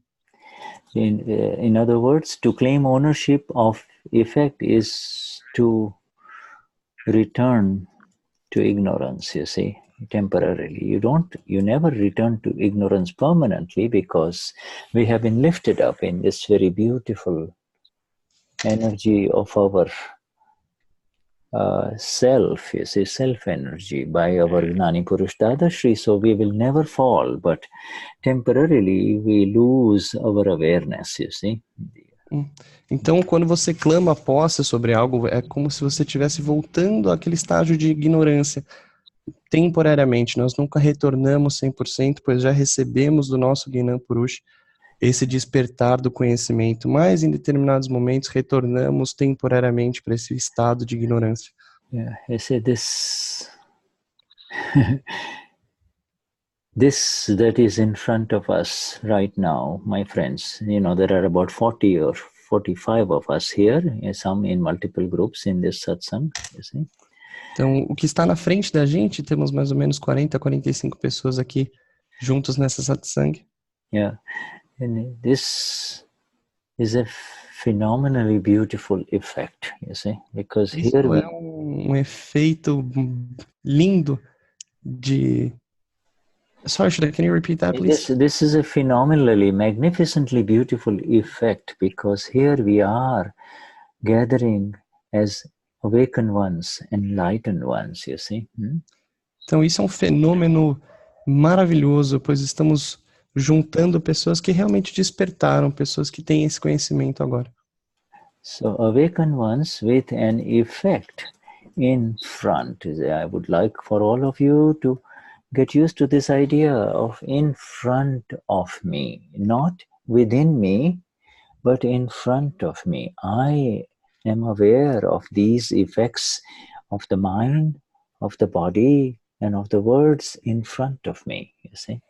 In other words, to claim ownership of effect is to return to ignorance, you see, temporarily. You never return to ignorance permanently, because we have been lifted up in this very beautiful energy of our self, you see, self-energy by our Gnani Purush Dadashri. So we will never fall, but temporarily we lose our awareness, you see. Então, quando você clama posse sobre algo, é como se você estivesse voltando àquele estágio de ignorância. Temporariamente, nós nunca retornamos 100%, pois já recebemos do nosso Gnan Purush esse despertar do conhecimento, mas em determinados momentos retornamos temporariamente para esse estado de ignorância. Yeah, I say this this that is in front of us right now, my friends, there are about 40 or 45 of us here, some in multiple groups in this satsang, you see. Então, o que está na frente da gente, temos mais ou menos 40, 45 pessoas aqui juntos nessa satsang. Yeah, and this is a phenomenally beautiful effect, you see, because Isso here we... é efeito lindo de... Sorry, Shuddha, can you repeat that, please? This is a phenomenally, magnificently beautiful effect, because here we are gathering as awakened ones, enlightened ones, you see. Então isso é fenômeno maravilhoso, pois estamos juntando pessoas que realmente despertaram, pessoas que têm esse conhecimento agora. So awakened ones with an effect in front. I would like for all of you to get used to this idea of in front of me, not within me, but in front of me. I am aware of these effects of the mind, of the body, and of the words in front of me, you see.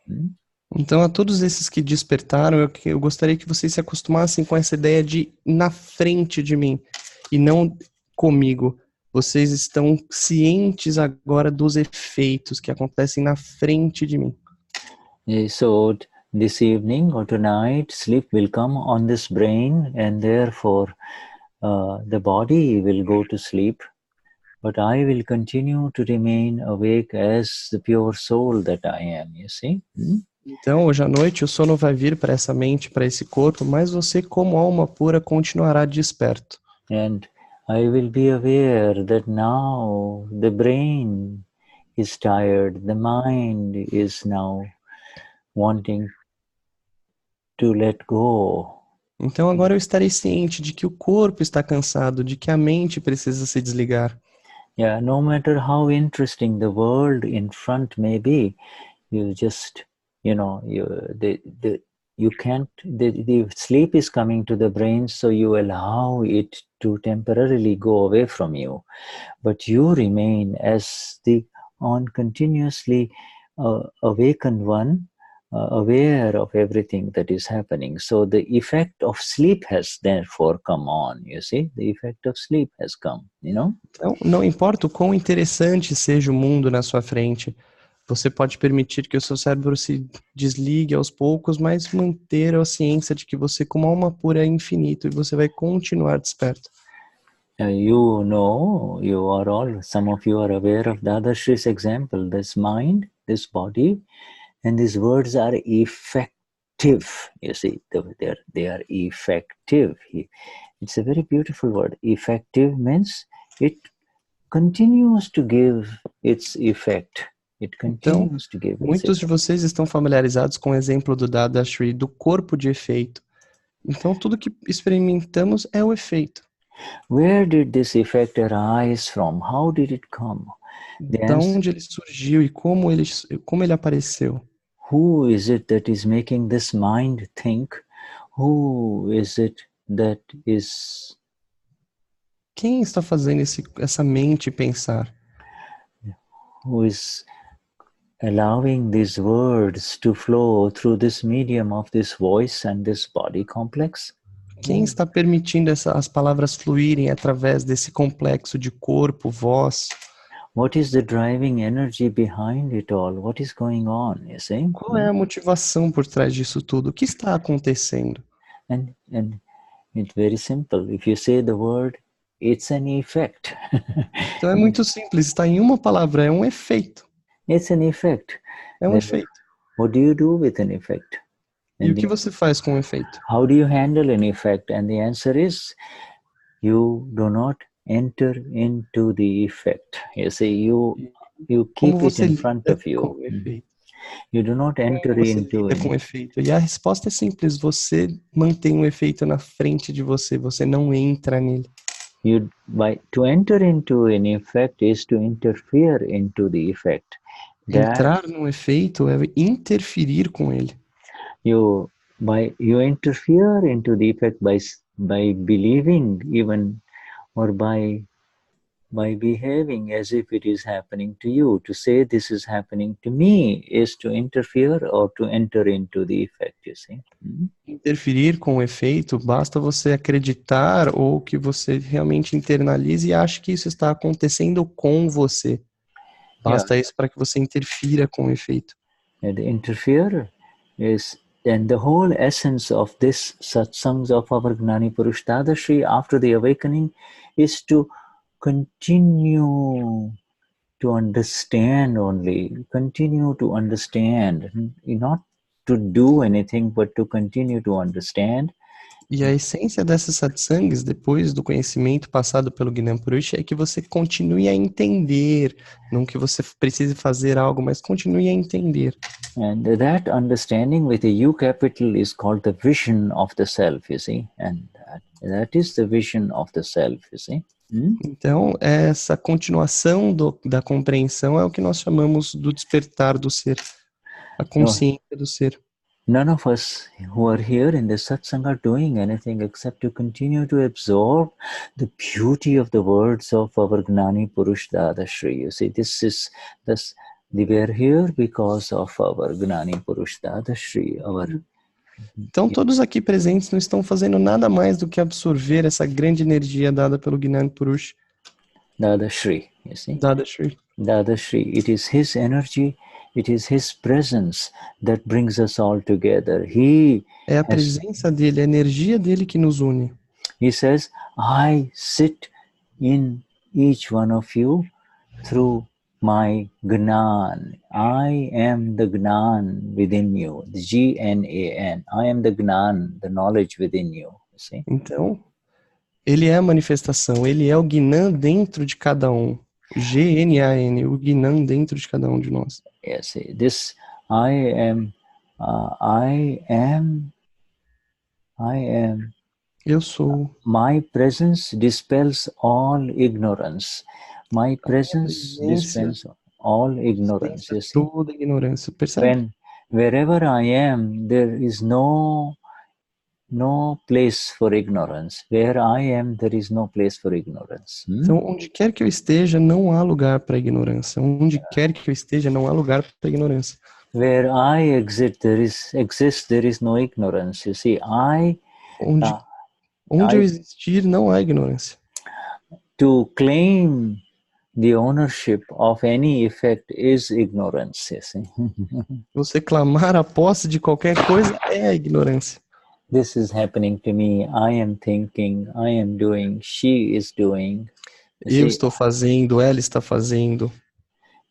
Então, a todos esses que despertaram, eu gostaria que vocês se acostumassem com essa ideia de na frente de mim e não comigo. Vocês estão cientes agora dos efeitos que acontecem na frente de mim. So this evening or tonight, sleep will come on this brain, and therefore the body will go to sleep. But I will continue to remain awake as the pure soul that I am, you see? Então, hoje à noite, o sono vai vir para essa mente, para esse corpo, mas você, como alma pura, continuará desperto. And I will be aware that now the brain is tired, the mind is now wanting to let go. Então, agora eu estarei ciente de que o corpo está cansado, de que a mente precisa se desligar. Yeah, no matter how interesting the world in front may be, you just... You know, you can't, the sleep is coming to the brain, so you allow it to temporarily go away from you. But you remain as the continuously awakened one, aware of everything that is happening. So the effect of sleep has therefore come on, you see? The effect of sleep has come, you know? Então, não importa o quão interessante seja o mundo na sua frente, você pode permitir que o seu cérebro se desligue aos poucos, mas manter a ciência de que você, como alma pura, é infinito e você vai continuar desperto. You know, some of you are aware of Dadashri's example. This mind, this body, and these words are effective. You see, they are effective. It's a very beautiful word. Effective means it continues to give its effect. Então, muitos de vocês estão familiarizados com o exemplo do Dadashri, do corpo de efeito. Então, tudo que experimentamos é o efeito. Where did this effect arise from? How did it come? De onde ele surgiu e como ele apareceu? Who is it that is making this mind think? Who is it that is... Quem está fazendo essa mente pensar? Who is allowing these words to flow through this medium of this voice and this body complex? Quem está permitindo as palavras fluírem através desse complexo de corpo, voz? What is the driving energy behind it all? What is going on, you see? Qual é a motivação por trás disso tudo? O que está acontecendo? And it's very simple. If you say the word, it's an effect. Então é muito simples, está em uma palavra, é um efeito. It's an effect. É um efeito. What do you do with an effect? E o que você faz com o efeito? How do you handle an effect? And the answer is, you do not enter into the effect. You see, you keep it in front of you. You do not enter into it. Com o efeito. E a resposta é simples, você mantém o efeito na frente de você, você não entra nele. To enter into an effect is to interfere into the effect. Entrar no efeito é interferir com ele. You interfere into the effect by believing even, or by behaving as if it is happening to you. To say this is happening to me is to interfere or to enter into the effect, you see. Interferir com o efeito, basta você acreditar ou que você realmente internalize e ache que isso está acontecendo com você. Basta isso para que você interfira com o efeito. and interfere is, and the whole essence of this satsangs of our Gnani Purush Dadashri after the awakening is to continue to understand only, continue to understand, not to do anything, but to continue to understand. E a essência dessas satsangs, depois do conhecimento passado pelo Gnan Purush, é que você continue a entender, não que você precise fazer algo, mas continue a entender. And that understanding with a U capital is called the vision of the self, you see, and that is the vision of the self, you see. Então, essa continuação da compreensão é o que nós chamamos do despertar do ser, a consciência do ser. None of us who are here in the satsang are doing anything except to continue to absorb the beauty of the words of our Gnani Purush Dadashri. You see, we are here because of our Gnani Purush Dadashri. Então, todos aqui presentes não estão fazendo nada mais do que absorver essa grande energia dada pelo Gnani Purush Dadashri, you see? Dadashri. Dadashri, it is his energy, it is his presence that brings us all together. É a presença dele, a energia dele que nos une. He says, I sit in each one of you through my Gnan. I am the Gnan within you, the G-N-A-N. I am the Gnan, the knowledge within you. See? Então, ele é a manifestação, ele é o Gnan dentro de cada um. G-N-A-N, o Gnan dentro de cada um de nós. Yes, this I am. Eu sou. My presence dispels all ignorance. My presence dispels all ignorance. You see? Toda ignorância, percebe? Wherever I am, there is no place for ignorance. Where I am, there is no place for ignorance. Então, onde quer que eu esteja, não há lugar para ignorância. Onde quer que eu esteja, não há lugar para ignorância. Where I exist, there is no ignorance. You see, onde eu existir, não há ignorância. To claim the ownership of any effect is ignorance. You see? Você clamar a posse de qualquer coisa é a ignorância. This is happening to me. I am thinking, I am doing, she is doing. Eu estou fazendo, ela está fazendo.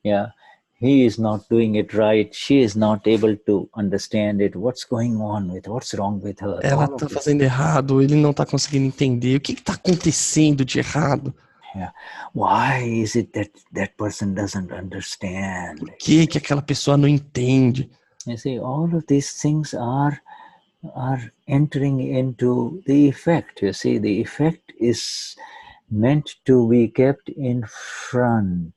Yeah. He is not doing it right. She is not able to understand it. What's going on with? What's wrong with her? Ela está fazendo errado. Ele não está conseguindo entender. O que está acontecendo de errado? Yeah. Why is it that person doesn't understand? Por que aquela pessoa não entende? You see, all of these things are entering into the effect. You see, the effect is meant to be kept in front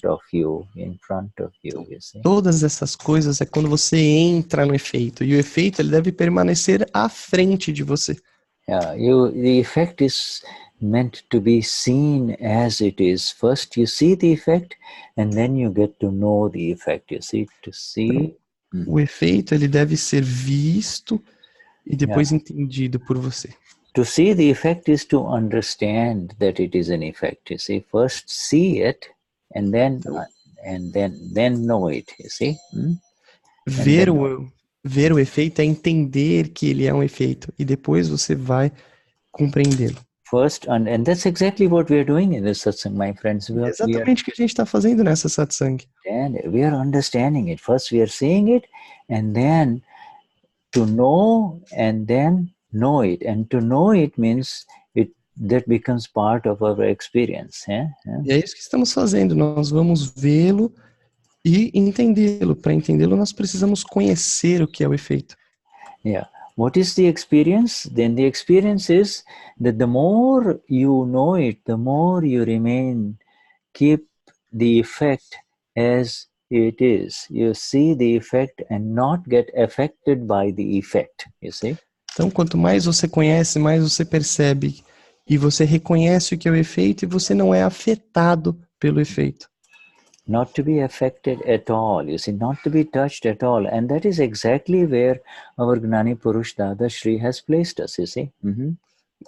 of you, you see. Todas essas coisas é quando você entra no efeito, e o efeito ele deve permanecer à frente de você. Yeah, the effect is meant to be seen as it is. First you see the effect and then you get to know the effect, you see, to see. O efeito ele deve ser visto e depois entendido por você. To see the effect is to understand that it is an effect. You see, first see it, and then know it. You see. Ver o efeito é entender que ele é um efeito e depois você vai compreendê-lo. First, and that's exactly what we are doing in this satsang, my friends. Exatamente o que a gente está fazendo nessa satsang. And we are understanding it. First, we are seeing it, and then to know, and then know it. And to know it means that becomes part of our experience. E é isso que estamos fazendo. Nós vamos vê-lo e entendê-lo. Para entendê-lo, nós precisamos conhecer o que é o efeito. Yeah. What is the experience? Then the experience is that the more you know it, the more you keep the effect as it is. You see the effect and not get affected by the effect, you see? Então, quanto mais você conhece, mais você percebe e você reconhece o que é o efeito e você não é afetado pelo efeito. Not to be affected at all, you see, not to be touched at all. And that is exactly where our Gnani Purush Dadashri has placed us, you see.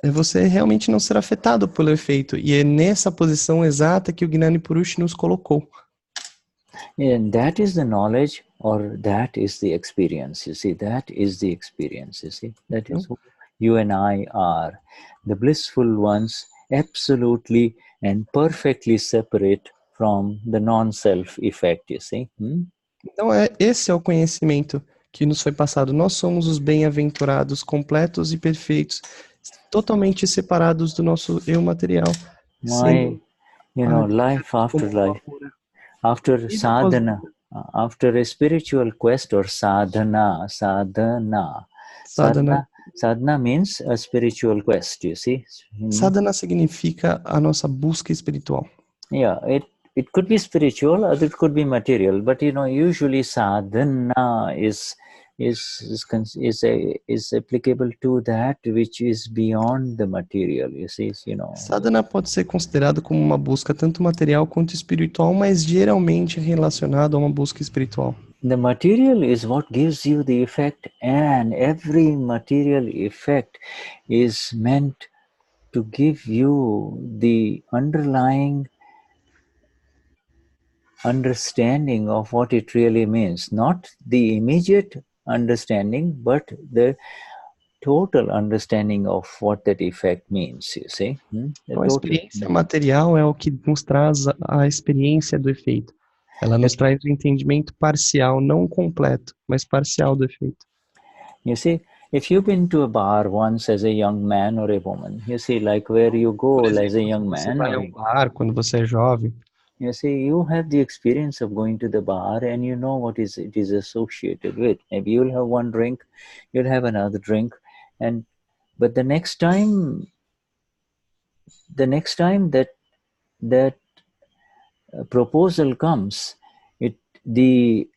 É você realmente não ser afetado pelo efeito. E é nessa posição exata que o Gnani Purush nos colocou. And that is the knowledge, or that is the experience. You see, that is the experience. You see, that is who you and I are, the blissful ones, absolutely and perfectly separate from the non-self effect. You see. Então, esse é o conhecimento que nos foi passado. Nós somos os bem-aventurados, completos e perfeitos, totalmente separados do nosso eu material. Life after life, after sadhana, after a spiritual quest, or sadhana. Sadhana means a spiritual quest, you see. Sadhana significa a nossa busca espiritual. Yeah, it could be spiritual, or it could be material, but usually sadhana is applicable to that which is beyond the material. You see, Sadhana pode ser considerado como uma busca tanto material quanto espiritual, mas geralmente relacionado a uma busca espiritual. The material is what gives you the effect, and every material effect is meant to give you the underlying understanding of what it really means. Not the immediate understanding, but the total understanding of what that effect means, you see. Então, a experiência material é o que nos traz a experiência do efeito. Ela nos traz o entendimento parcial, não completo, mas parcial do efeito. You see, if you've been to a bar once as a young man or a woman, you see, like where you go as a young man. Você vai ao bar quando você é jovem. You see, you have the experience of going to the bar, and you know what it is associated with. Maybe you'll have one drink, you'll have another drink, but the next time that proposal comes, the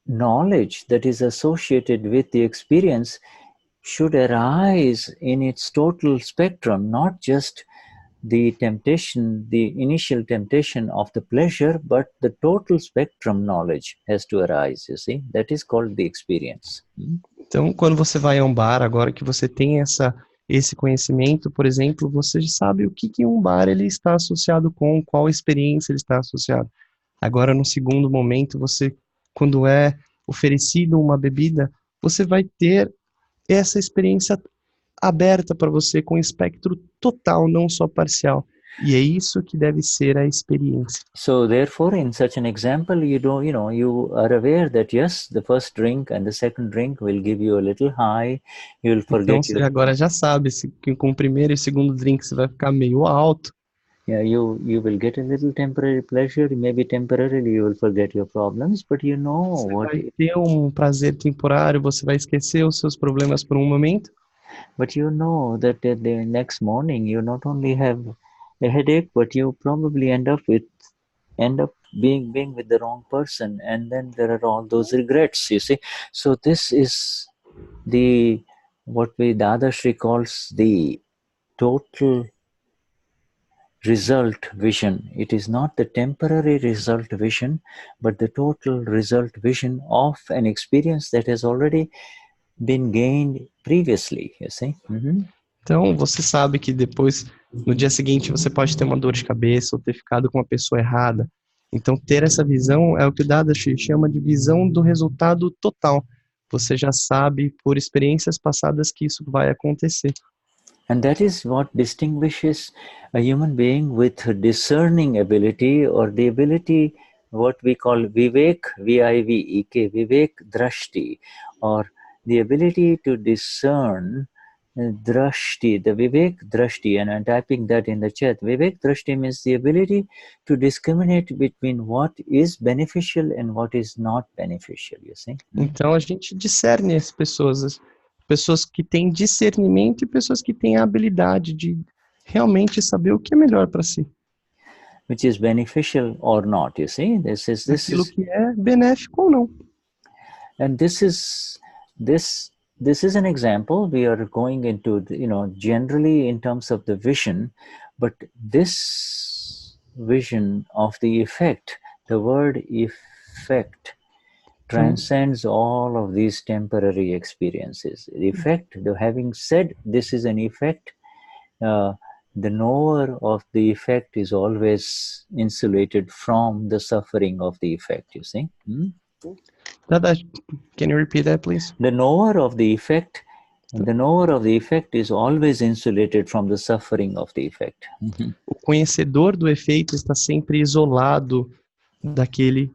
knowledge that is associated with the experience should arise in its total spectrum, not just the temptation, the initial temptation of the pleasure, but the total spectrum knowledge has to arise, you see. That is called the experience. Então, quando você vai a um bar, agora que você tem esse conhecimento, por exemplo, você já sabe o que um bar ele está associado com, qual experiência ele está associado. Agora, no segundo momento, você, quando é oferecido uma bebida, você vai ter essa experiência aberta para você com espectro total, não só parcial. E é isso que deve ser a experiência. So therefore, in such an example, you are aware that yes, the first drink and the second drink will give you a little high. You'll forget. Então você agora já sabe que com o primeiro e o segundo drink você vai ficar meio alto. Yeah, you will get a little temporary pleasure. Maybe temporarily you will forget your problems, but you know você vai ter um prazer temporário. Você vai esquecer os seus problemas por um momento. But you know that the next morning you not only have a headache, but you probably end up being with the wrong person, and then there are all those regrets, you see. So this is what Dadashri calls the total result vision. It is not the temporary result vision, but the total result vision of an experience that has already been gained previously, you see. Então, você sabe que depois, no dia seguinte, você pode ter uma dor de cabeça ou ter ficado com a pessoa errada. Então, ter essa visão é o que o Dadashri chama de visão do resultado total. Você já sabe, por experiências passadas, que isso vai acontecer. And that is what distinguishes a human being with discerning ability, or the ability, what we call Vivek, V-I-V-E-K, Vivek Drashti, or the ability to discern Drashti, the Vivek Drashti, and I'm typing that in the chat. Vivek Drashti means the ability to discriminate between what is beneficial and what is not beneficial, you see. Então a gente discerne as pessoas que têm discernimento e pessoas que têm a habilidade de realmente saber o que é melhor para si. Which is beneficial or not, you see. Aquilo que é benéfico ou não. And this is an example. We are going into, generally in terms of the vision, but this vision of the effect, the word effect, transcends all of these temporary experiences. The effect, having said this is an effect, the knower of the effect is always insulated from the suffering of the effect, you see. Can you repeat that, please? The knower of the effect is always insulated from the suffering of the effect. O conhecedor do efeito está sempre isolado daquele.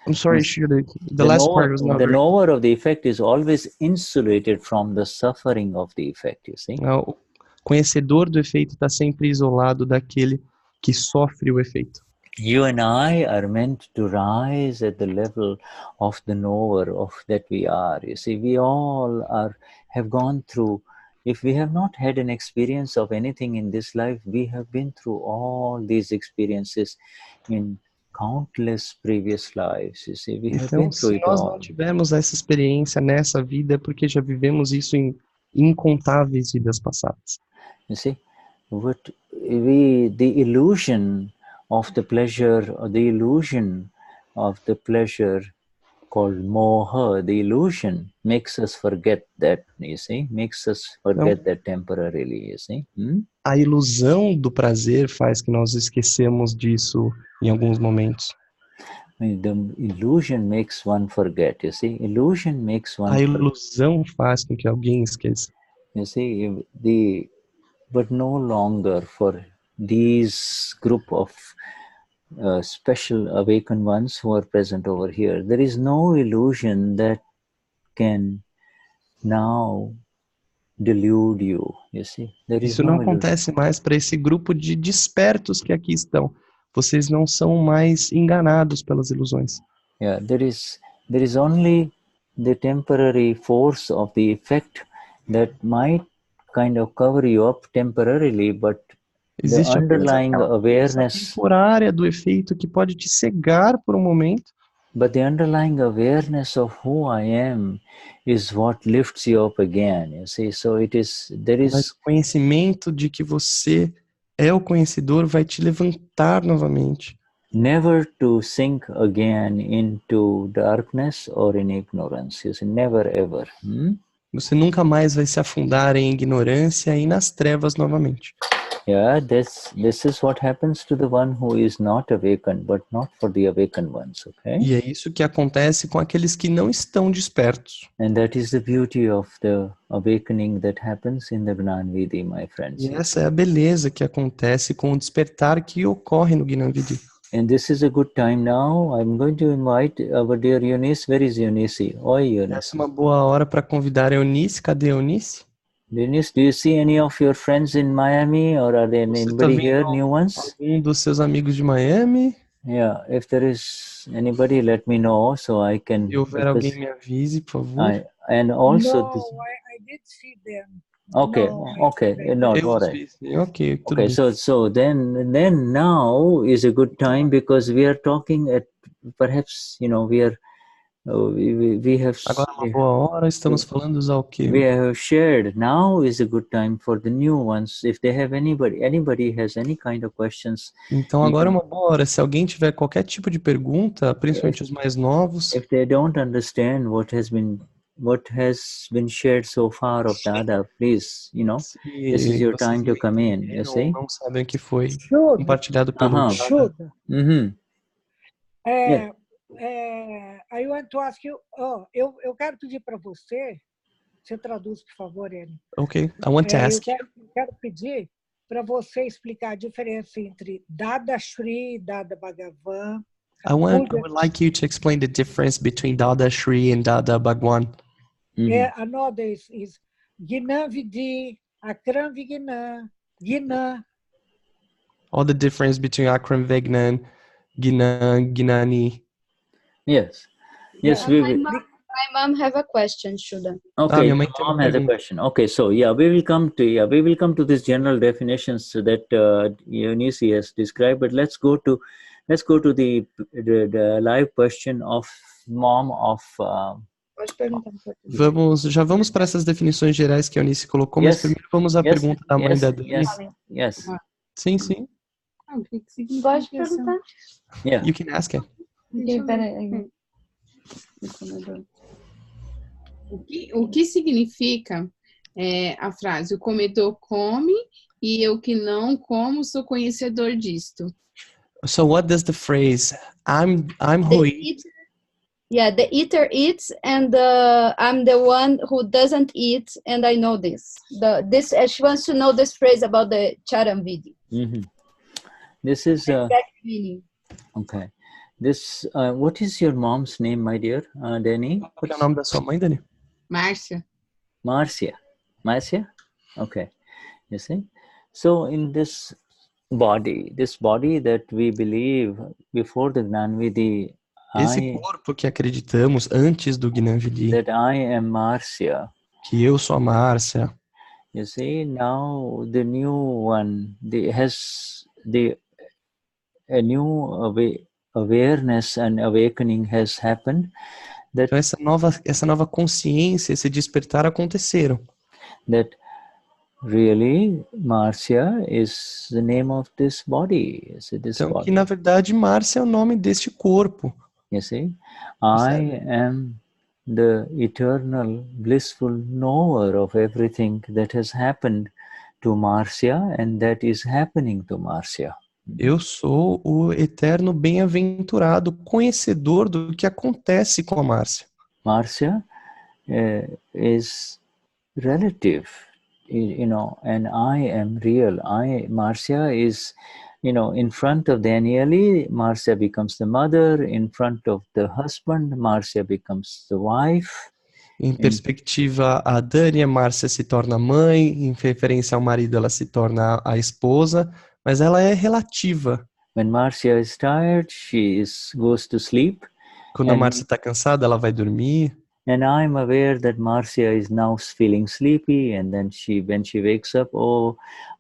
I'm sorry, Shuddha. The last part was not The very... knower of the effect is always insulated from the suffering of the effect, you see. O conhecedor do efeito está sempre isolado daquele que sofre o efeito. You and I are meant to rise at the level of the knower of that we are. You see, we all have gone through. If we have not had an experience of anything in this life, we have been through all these experiences in countless previous lives. You see, we have been through it nós all. não tivemos essa experiência nessa vida, é porque já vivemos isso em incontáveis vidas passadas. You see, the illusion of the pleasure, or the illusion of the pleasure called moha, the illusion makes us forget that, you see, makes us forget that temporarily, you see. A ilusão do prazer faz que nós esquecemos disso em alguns momentos. The illusion makes one forget, you see. Illusion makes one A ilusão faz com que alguém esqueça. You see, but no longer for these group of special awakened ones who are present over here. There is no illusion that can now delude you, you see. Isso não acontece mais para esse grupo de despertos que aqui estão. Vocês não são mais enganados pelas ilusões. Yeah, there is only the temporary force of the effect that might kind of cover you up temporarily, but Existe the underlying awareness temporária do efeito que pode te cegar por um momento. But the underlying awareness of who I am is what lifts you up again. You see, so Mas o conhecimento de que você é o conhecedor vai te levantar novamente. Never to sink again into darkness or in ignorance. You see, never ever. Você nunca mais vai se afundar em ignorância e nas trevas novamente. Yeah, this is what happens to the one who is not awakened, but not for the awakened ones, okay? E é isso que acontece com aqueles que não estão despertos. And that is the beauty of the awakening that happens in the Gnan Vidhi, my friends. E essa é a beleza que acontece com o despertar que ocorre no Gnan Vidhi. And this is a good time now. I'm going to invite our dear Eunice. Where is Eunice? Oi, Eunice. Essa é uma boa hora para convidar a Eunice. Cadê a Eunice? Eunice, do you see any of your friends in Miami, or are there anybody here, new ones? Algum dos seus amigos de Miami? Yeah, if there is anybody, let me know so I can. Se houver alguém, me avise, por favor. And also. No, I did see them. Okay, No, okay, no, all right. Okay, okay. So then now is a good time because we are talking at perhaps we are. We have. Agora é uma boa hora, estamos falando ao que? We have shared. Now is a good time for the new ones. If they have anybody has any kind of questions. Então agora é uma boa hora. Se alguém tiver qualquer tipo de pergunta, principalmente os mais novos. If they don't understand what has been shared so far of Dada, please, this is your time to come in. You see? Não sabem o que foi compartilhado pelo Shuddha. Yeah. I want to ask you, eu quero pedir para você traduz, por favor, Enio. Okay, I want to ask you. Eu quero pedir para você explicar a diferença entre Dadashri e Dada Bhagavan. I would like you to explain the difference between Dadashri and Dada Bhagwan. Another is Gnan Vidhi, Akram Vignan, Gnan. All the difference between Akram Vignan, Gnan, Gnani. Yes. Yes, my mom have a question, Shuddha. Okay, your mom has a question. Okay, so we will come to this general definitions that Eunice has described, but let's go to the live question of mom of Já vamos para essas definições gerais que a Eunice colocou, mas primeiro vamos à pergunta da mãe da Dani. Yes. Sim. Pode perguntar. Yeah. You can ask it. O que significa a frase: o comedor come e eu que não como sou conhecedor disto. So what does the phrase I'm who eats? Yeah, the eater eats, and I'm the one who doesn't eat, and I know this. She wants to know this phrase about the Charan Vidhi. This is exact meaning. Okay. This what is your mom's name, my dear, Danny? Qual é o nome da sua mãe, Dani? Márcia. Marcia. Marcia? Okay. You see? So in this body that we believe before the Gnan Vidhi, Esse corpo que acreditamos antes do Gnan Vidhi, that I am Marcia. Que eu sou a Márcia. You see, now the new one, a new awareness and awakening has happened. That então essa nova consciência, esse despertar aconteceram. That really Marcia is the name of this body. Então que na verdade Márcia é o nome deste corpo. You see, I am the eternal blissful knower of everything that has happened to Marcia and that is happening to Marcia. Eu sou o eterno bem-aventurado conhecedor do que acontece com a Márcia. Marcia is relative, you know, and I am real. Marcia is, you know, in front of Daniele, Marcia becomes the mother. In front of the husband, Marcia becomes the wife. Em perspectiva a Dani, a Márcia se torna mãe. Em referência ao marido, ela se torna a esposa. Mas ela é relativa. When Marcia is tired, goes to sleep. Quando a Márcia está cansada, ela vai dormir. And I'm aware that Marcia is now feeling sleepy, and then when she wakes up,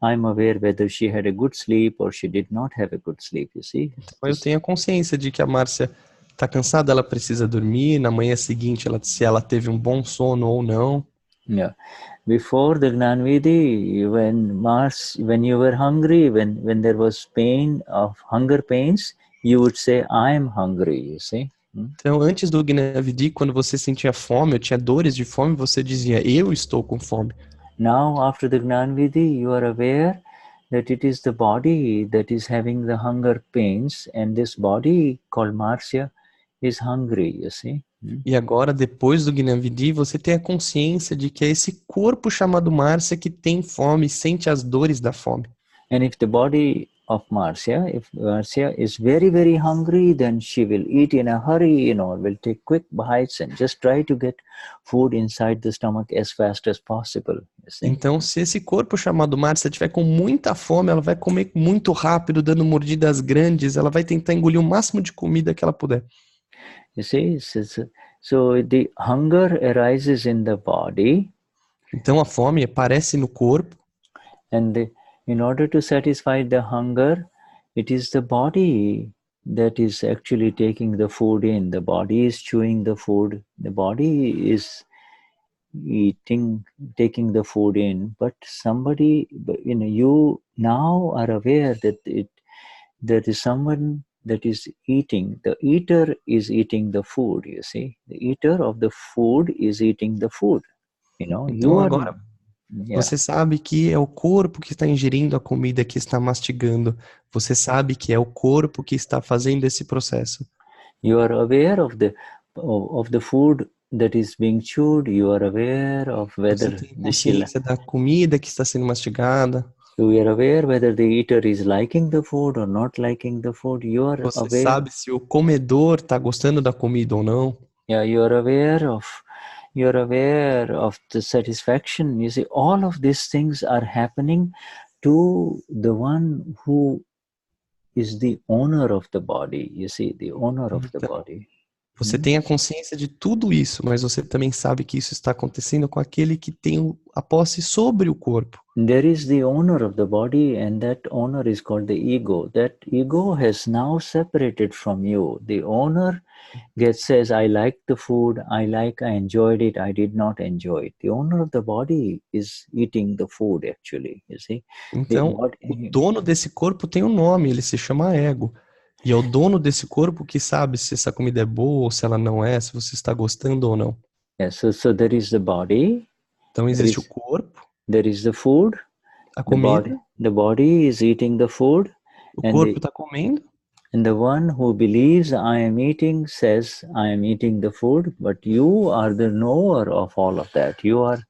I'm aware whether she had a good sleep or she did not have a good sleep, you see? Então eu tenho a consciência de que a Márcia está cansada, ela precisa dormir. Na manhã seguinte, se ela teve um bom sono ou não. Yeah. Before the Gnan Vidhi, when you were hungry, when there was pain of hunger pains, you would say, I'm hungry, you see? Então, antes do Gnani Vidhi, quando você sentia fome, ou tinha dores de fome, você dizia, eu estou com fome. Now, after the Gnani Vidhi, you are aware that it is the body that is having the hunger pains, and this body called Marcia is hungry, you see? E agora, depois do Gnani Vidhi, você tem a consciência de que é esse corpo chamado Márcia que tem fome, sente as dores da fome. And if the body of Marcia, if Marcia is very, very hungry, then she will eat in a hurry, you know, will take quick bites and just try to get food inside the stomach as fast as possible. Então, se esse corpo chamado Márcia tiver com muita fome, ela vai comer muito rápido, dando mordidas grandes, ela vai tentar engolir o máximo de comida que ela puder. You see, so the hunger arises in the body. Então a fome aparece no corpo. And in order to satisfy the hunger, it is the body that is actually taking the food in. The body is chewing the food. The body is taking the food in. But somebody, you know, you now are aware that there is someone that is eating. The eater is eating the food, you see. The eater of the food is eating the food. You know, então agora você sabe que é o corpo que está ingerindo a comida, que está mastigando. Você sabe que é o corpo que está fazendo esse processo. You are aware of the food that is being chewed. You are aware of whether você tem consciência da comida que está sendo mastigada. You are aware whether the eater is liking the food or not liking the food. You are você aware. Sabe se o comedor está gostando da comida ou não. Yeah, you are aware of the satisfaction. You see, all of these things are happening to the one who is the owner of the body. You see, the owner of the body. Você tem a consciência de tudo isso, mas você também sabe que isso está acontecendo com aquele que tem a posse sobre o corpo. There is the owner of the body, and that owner is called the ego. That ego has now separated from you. The owner says, I like the food, I enjoyed it, I did not enjoy it. The owner of the body is eating the food, actually, you see. Então, o dono desse corpo tem um nome, ele se chama ego. E é o dono desse corpo que sabe se essa comida é boa ou se ela não é, se você está gostando ou não. Yeah, so there is the body. Então existe o corpo. There is the food. A comida. The body is eating the food. O corpo está comendo. And the one who believes I am eating says I am eating the food, but you are the knower of all of that. You are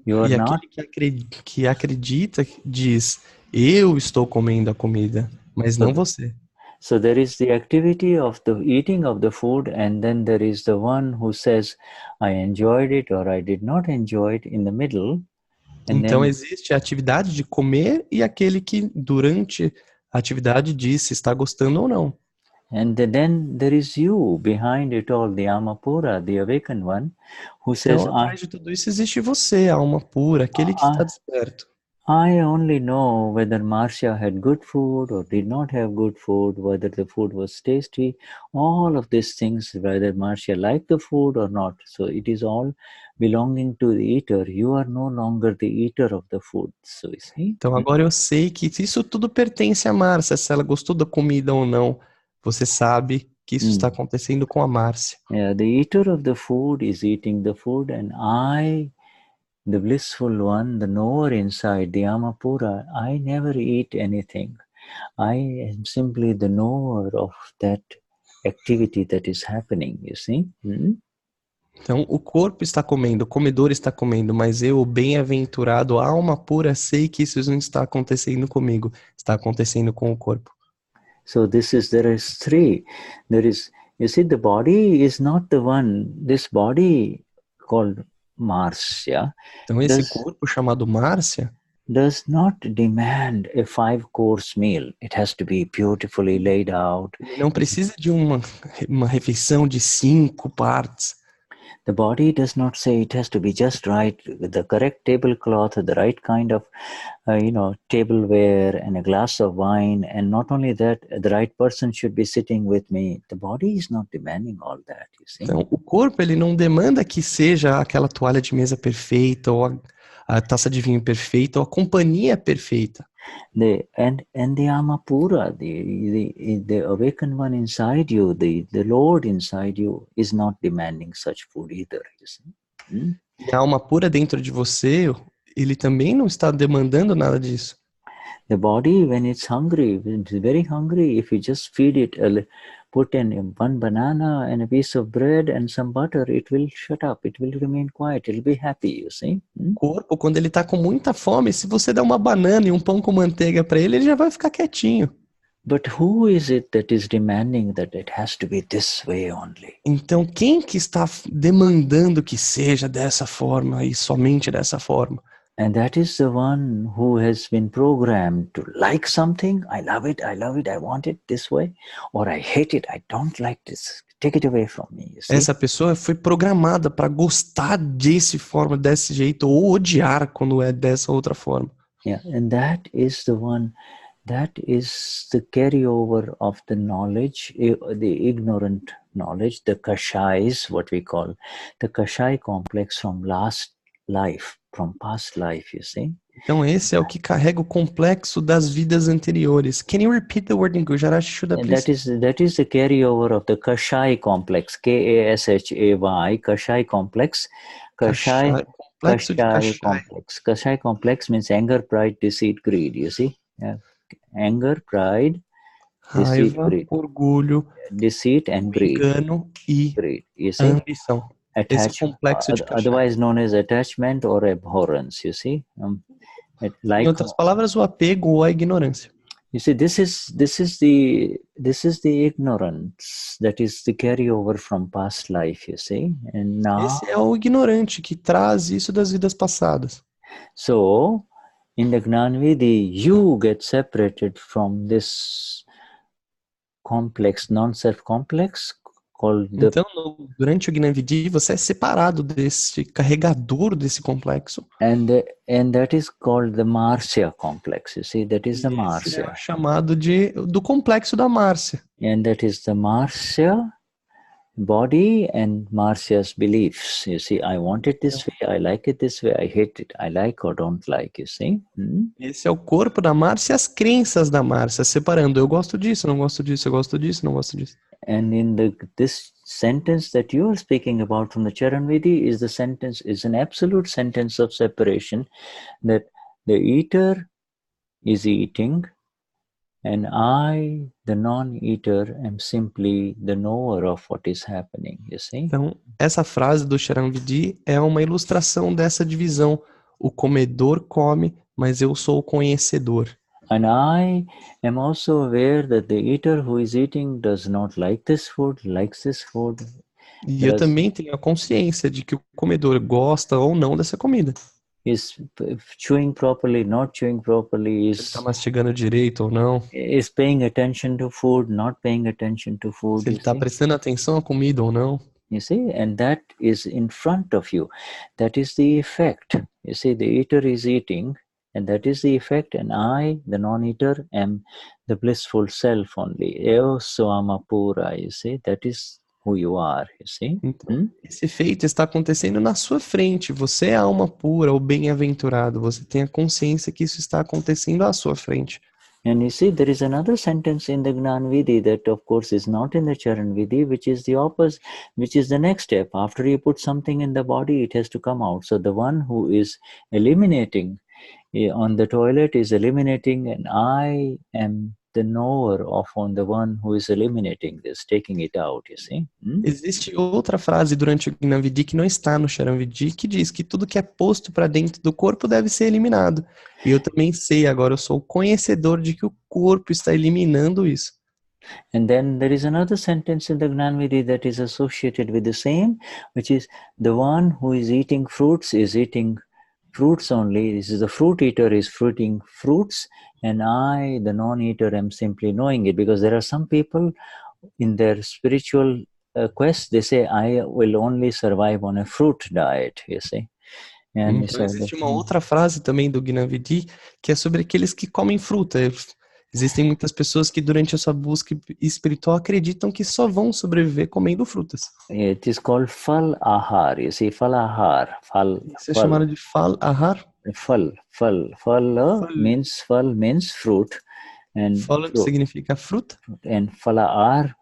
not. Aquele que acredita diz, eu estou comendo a comida, mas não você. So there is the activity of the eating of the food, and then there is the one who says, I enjoyed it or I did not enjoy it in the middle. Então existe a atividade de comer e aquele que durante a atividade diz se está gostando ou não. And then there is you behind it all, the Amapura, the awakened one, who says, então, atrás de tudo isso existe você, a alma pura, aquele que está desperto. I only know whether Marcia had good food or did not have good food, whether the food was tasty, all of these things, whether Marcia liked the food or not. So it is all belonging to the eater. You are no longer the eater of the food. So you see? Então agora eu sei que isso tudo pertence a Márcia, se ela gostou da comida ou não. Você sabe que isso está acontecendo com a Márcia. Yeah, the eater of the food is eating the food, and I, the blissful one, the knower inside, the Amapura, I never eat anything. I am simply the knower of that activity that is happening, you see? Então, o corpo está comendo, o comedor está comendo, mas eu, o bem-aventurado, a alma pura, sei que isso não está acontecendo comigo, está acontecendo com o corpo. So there is three. There is, you see, the body is not the one, this body called Marcia. Então esse corpo chamado Márcia does not demand a 5-course meal. It has to be beautifully laid out. Não precisa de uma refeição de 5 partes. The body does not say it has to be just right, with the correct tablecloth, the right kind of, tableware and a glass of wine. And not only that, the right person should be sitting with me. The body is not demanding all that, you see. Então, o corpo, ele não demanda que seja aquela toalha de mesa perfeita, ou a taça de vinho perfeita, ou a companhia perfeita. And the Amapura, the awakened one inside you, the Lord inside you, is not demanding such food either, you see. E a alma pura dentro de você, ele também não está demandando nada disso. The body, when it's hungry, when it's very hungry, if you just feed it, put in one banana and a piece of bread and some butter, it will shut up, it will remain quiet, it will be happy, you see. O corpo, quando ele está com muita fome, se você der uma banana e um pão com manteiga para ele já vai ficar quietinho. But who is it that is demanding that it has to be this way only? Então, quem que está demandando que seja dessa forma e somente dessa forma? And that is the one who has been programmed to like something. I love it, I want it this way. Or I hate it, I don't like this. Take it away from me. You see? Essa pessoa foi programada para gostar desse jeito ou odiar quando é dessa outra forma. Yeah, and that is the one, that is the carryover of the knowledge, the ignorant knowledge, the kashais, what we call the kashai complex from last life. From past life, you see. Então esse é o que carrega o complexo das vidas anteriores. Can you repeat the word in Gujarati, Shuddha, please? That is the carryover of the Kashai complex, K-A-S-H-A-Y, Kashai complex. Kashai complex. Kashai complex means anger, pride, deceit, greed, you see. Yeah. Anger, pride, deceit, raiva, greed. Orgulho, deceit and greed. Engano e greed, you see? Ambição. Esse complexo de otherwise known as attachment or abhorrence, you see. Em outras palavras, o apego ou a ignorância. You see, this is the ignorance that is the carryover from past life, you see. And now, esse é o ignorante que traz isso das vidas passadas. So, in the Gnan Vidhi, you get separated from this complex, non-self complex. Então, durante o Gnan Vidhi, você é separado desse carregador desse complexo. And that is called the Marcia complex. You see, that is the Marcia. É chamado do complexo da Márcia. And that is the Marcia body and Marcia's beliefs. You see, I want it this way, I like it this way, I hate it, I like or don't like, you see. Esse é o corpo da Márcia e as crenças da Márcia, separando. Eu gosto disso, não gosto disso, eu gosto disso, não gosto disso. And in this sentence that you are speaking about from the Charan Vidhi is an absolute sentence of separation, that the eater is eating, and I, the non-eater, am simply the knower of what is happening, you see? Então, essa frase do Charan Vidhi é uma ilustração dessa divisão. O comedor come, mas eu sou o conhecedor. And I am also aware that the eater who is eating does not like this food, likes this food. E eu também tenho a consciência de que o comedor gosta ou não dessa comida. Is chewing properly, not chewing properly, Ele está mastigando direito ou não. is paying attention to food, not paying attention to food. Se ele está prestando atenção à comida ou não. You see, and that is in front of you. That is the effect. You see, the eater is eating, and that is the effect, and I, the non-eater, am the blissful self only. Eo soama pura, you see, that is who you are, you see. Então, esse efeito está acontecendo na sua frente. Você é a alma pura, o bem-aventurado. Você tem a consciência que isso está acontecendo à sua frente. And you see, there is another sentence in the Gnan Vidhi that, of course, is not in the Charan Vidhi, which is the opposite, which is the next step. After you put something in the body, it has to come out. So the one who is eliminating on the toilet is eliminating, and I am the knower of on the one who is eliminating this, taking it out, you see. Existe outra frase durante o Gnan Vidhi que não está no Charan Vidhi, que diz que tudo que é posto para dentro do corpo deve ser eliminado. E eu também sei, agora eu sou o conhecedor de que o corpo está eliminando isso. And then there is another sentence in the Gnan Vidhi that is associated with the same, which is the one who is eating fruits is eating fruits only. This is the fruit eater is fruiting fruits, and I, the non-eater, am simply knowing it, because there are some people in their spiritual quest, they say, I will only survive on a fruit diet, you see. And então existe uma outra frase também do Gnan Vidhi que é sobre aqueles que comem fruta. Existem muitas pessoas que durante a sua busca espiritual acreditam que só vão sobreviver comendo frutas. It is called fal ahar. You see, fal ahar. Isso é chamado de fal ahar? Fal means fruit. And fal significa fruta. And fal ahar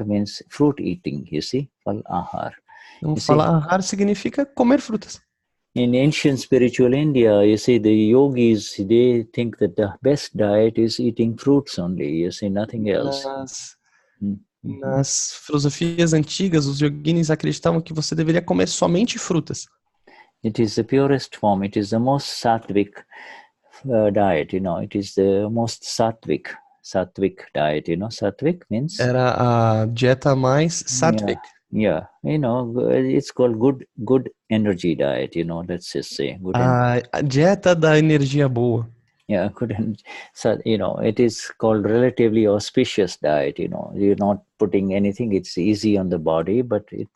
means fruit eating. You see, fal ahar. Então, fal ahar significa comer frutas. In ancient spiritual India, you see, the yogis, they think that the best diet is eating fruits only, you see, nothing else. Nas filosofias antigas, os yoginis acreditavam que você deveria comer somente frutas. It is the purest form. It is the most sattvic diet, you know. It is the most sattvic diet, you know. Sattvic means... Era a dieta mais sattvic. Yeah, you know, it's called good energy diet, you know, let's just say. A dieta da energia boa. Yeah, good energy. So, you know, it is called relatively auspicious diet, you know. You're not putting anything, it's easy on the body, but it,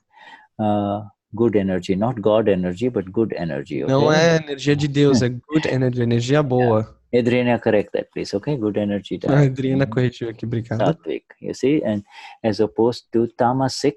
good energy, not God energy, but good energy. Okay? Não é energia de Deus, é good energy, energia boa. Adriana, correct that, please. Okay, good energy diet. Adriana corrigiu aqui, obrigado. Sattvic, you see, and as opposed to tamasic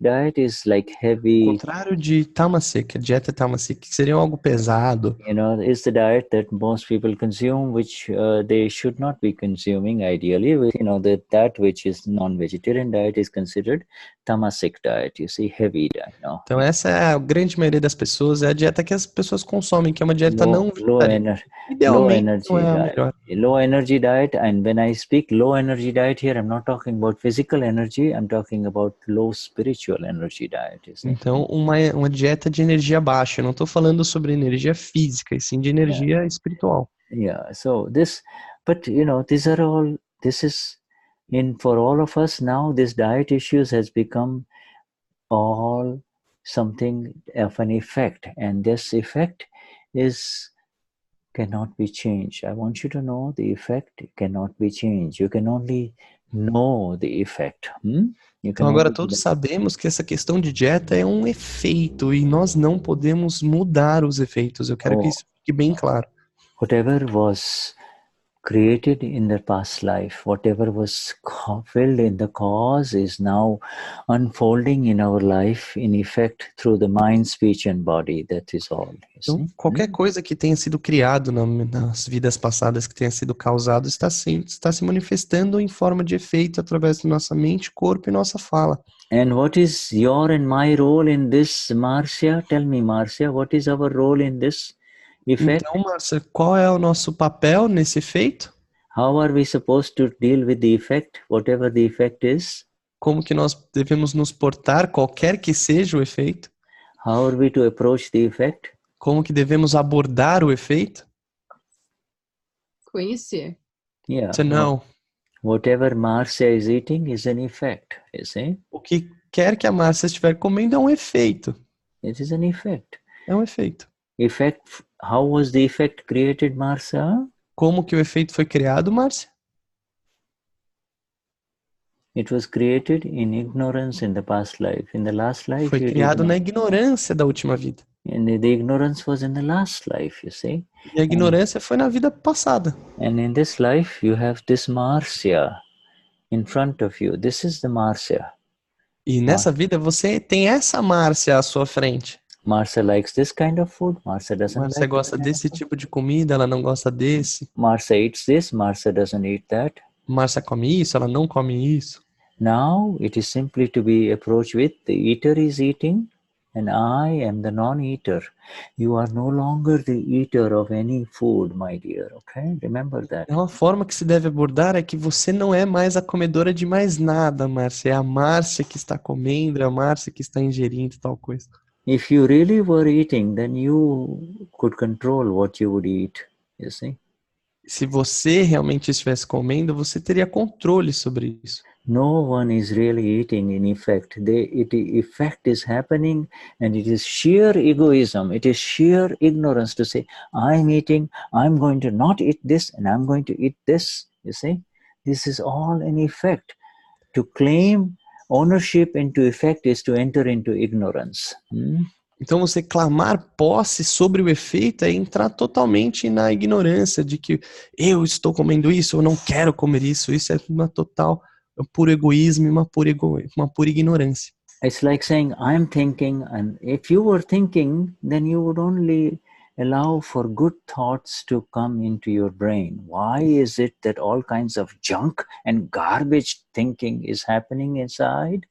diet is like heavy. O contrário de tamasic, a dieta tamasic, que seria algo pesado. You know, is the diet that most people consume, which they should not be consuming ideally. You know, that which is non-vegetarian diet is considered tamasic diet. You see, heavy diet. You know? Então essa é a grande maioria das pessoas, é a dieta que as pessoas consomem, que é uma dieta não vegetariana. Idealmente não é a melhor. Low energy diet, and when I speak low energy diet here, I'm not talking about physical energy, I'm talking about low spiritual energy diet. Então, uma dieta de energia baixa. Eu não estou falando sobre energia física, e sim de energia espiritual. Yeah, so but you know, this is for all of us now, this diet issues has become all something of an effect, and this effect cannot be changed. I want you to know the effect cannot be changed. You can only know the effect. Então agora todos sabemos que essa questão de dieta é um efeito e nós não podemos mudar os efeitos. Eu quero que isso fique bem claro. Whatever was created in the past life, whatever was filled in the cause is now unfolding in our life in effect through the mind, speech and body. That is all. Então, qualquer coisa que tenha sido criado nas vidas passadas, que tenha sido causado, está se manifestando em forma de efeito através da nossa mente, corpo e nossa fala. And what is your and my role in this, Marcia? Tell me, Marcia, what is our role in this? Effect. Então, Márcia, qual é o nosso papel nesse efeito? How are we supposed to deal with the effect, whatever the effect is? Como que nós devemos nos portar, qualquer que seja o efeito? How are we to approach the effect? Como que devemos abordar o efeito? Conhecer. Yeah. To know. Whatever Marcia is eating is an effect, you see? O que quer que a Márcia estiver comendo é um efeito. It is an effect. É um efeito. Effect. How was the effect created, Marcia? Como que o efeito foi criado, Márcia? It was created in ignorance in the past life. In the last life, Foi criado na ignorância da última vida. And the ignorance was in the last life, you see. E a ignorância foi na vida passada. And in this life, you have this Marcia in front of you. This is the Marcia. E nessa vida você tem essa Márcia à sua frente. Marcia likes this kind of food. Marcia doesn't Márcia like gosta desse tipo de comida, ela não gosta desse. Marcia eats this, Marcia doesn't eat that. Márcia come isso, ela não come isso. Now it is simply to be approached with the eater is eating and I am the non-eater. You are no longer the eater of any food, my dear. Okay? Remember that. Uma forma que se deve abordar é que você não é mais a comedora de mais nada, Márcia. É a Márcia que está comendo, é a Márcia que está ingerindo tal coisa. If you really were eating, then you could control what you would eat, you see? Se você realmente estivesse comendo, você teria controle sobre isso. No one is really eating in effect. The effect is happening and it is sheer egoism. It is sheer ignorance to say, I'm eating, I'm going to not eat this and I'm going to eat this, you see? This is all an effect. To claim ownership into effect is to enter into ignorance. Então você clamar posse sobre o efeito é entrar totalmente na ignorância de que eu estou comendo isso, eu não quero comer isso. Isso é uma total, um puro egoísmo e uma pura ignorância. It's like saying, I'm thinking, and if you were thinking, then you would only allow for good thoughts to come into your brain. Why is it that all kinds of junk and garbage thinking is happening inside?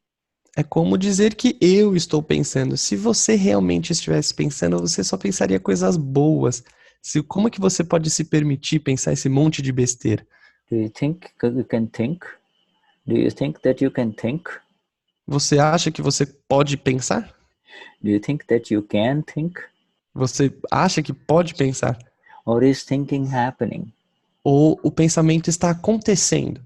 É como dizer que eu estou pensando. Se você realmente estivesse pensando, você só pensaria coisas boas. Como é que você pode se permitir pensar esse monte de besteira? Do you think you can think? Do you think that you can think? Você acha que você pode pensar? Do you think that you can think? Você acha que pode pensar? Or is thinking happening? Ou o pensamento está acontecendo?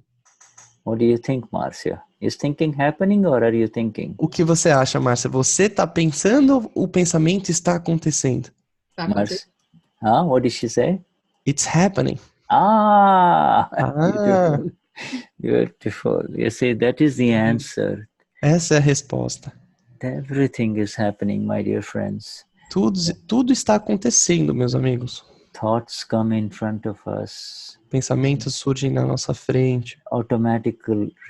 What do you think, Marcia? Is thinking happening or are you thinking? O que você acha, Márcia? Você está pensando ou o pensamento está acontecendo? Marcia? What did she say? It's happening. Beautiful. Beautiful. You see, that is the answer. Essa é a resposta. Everything is happening, my dear friends. Tudo está acontecendo, meus amigos. Thoughts come in front of us. Pensamentos surgem na nossa frente. Automatic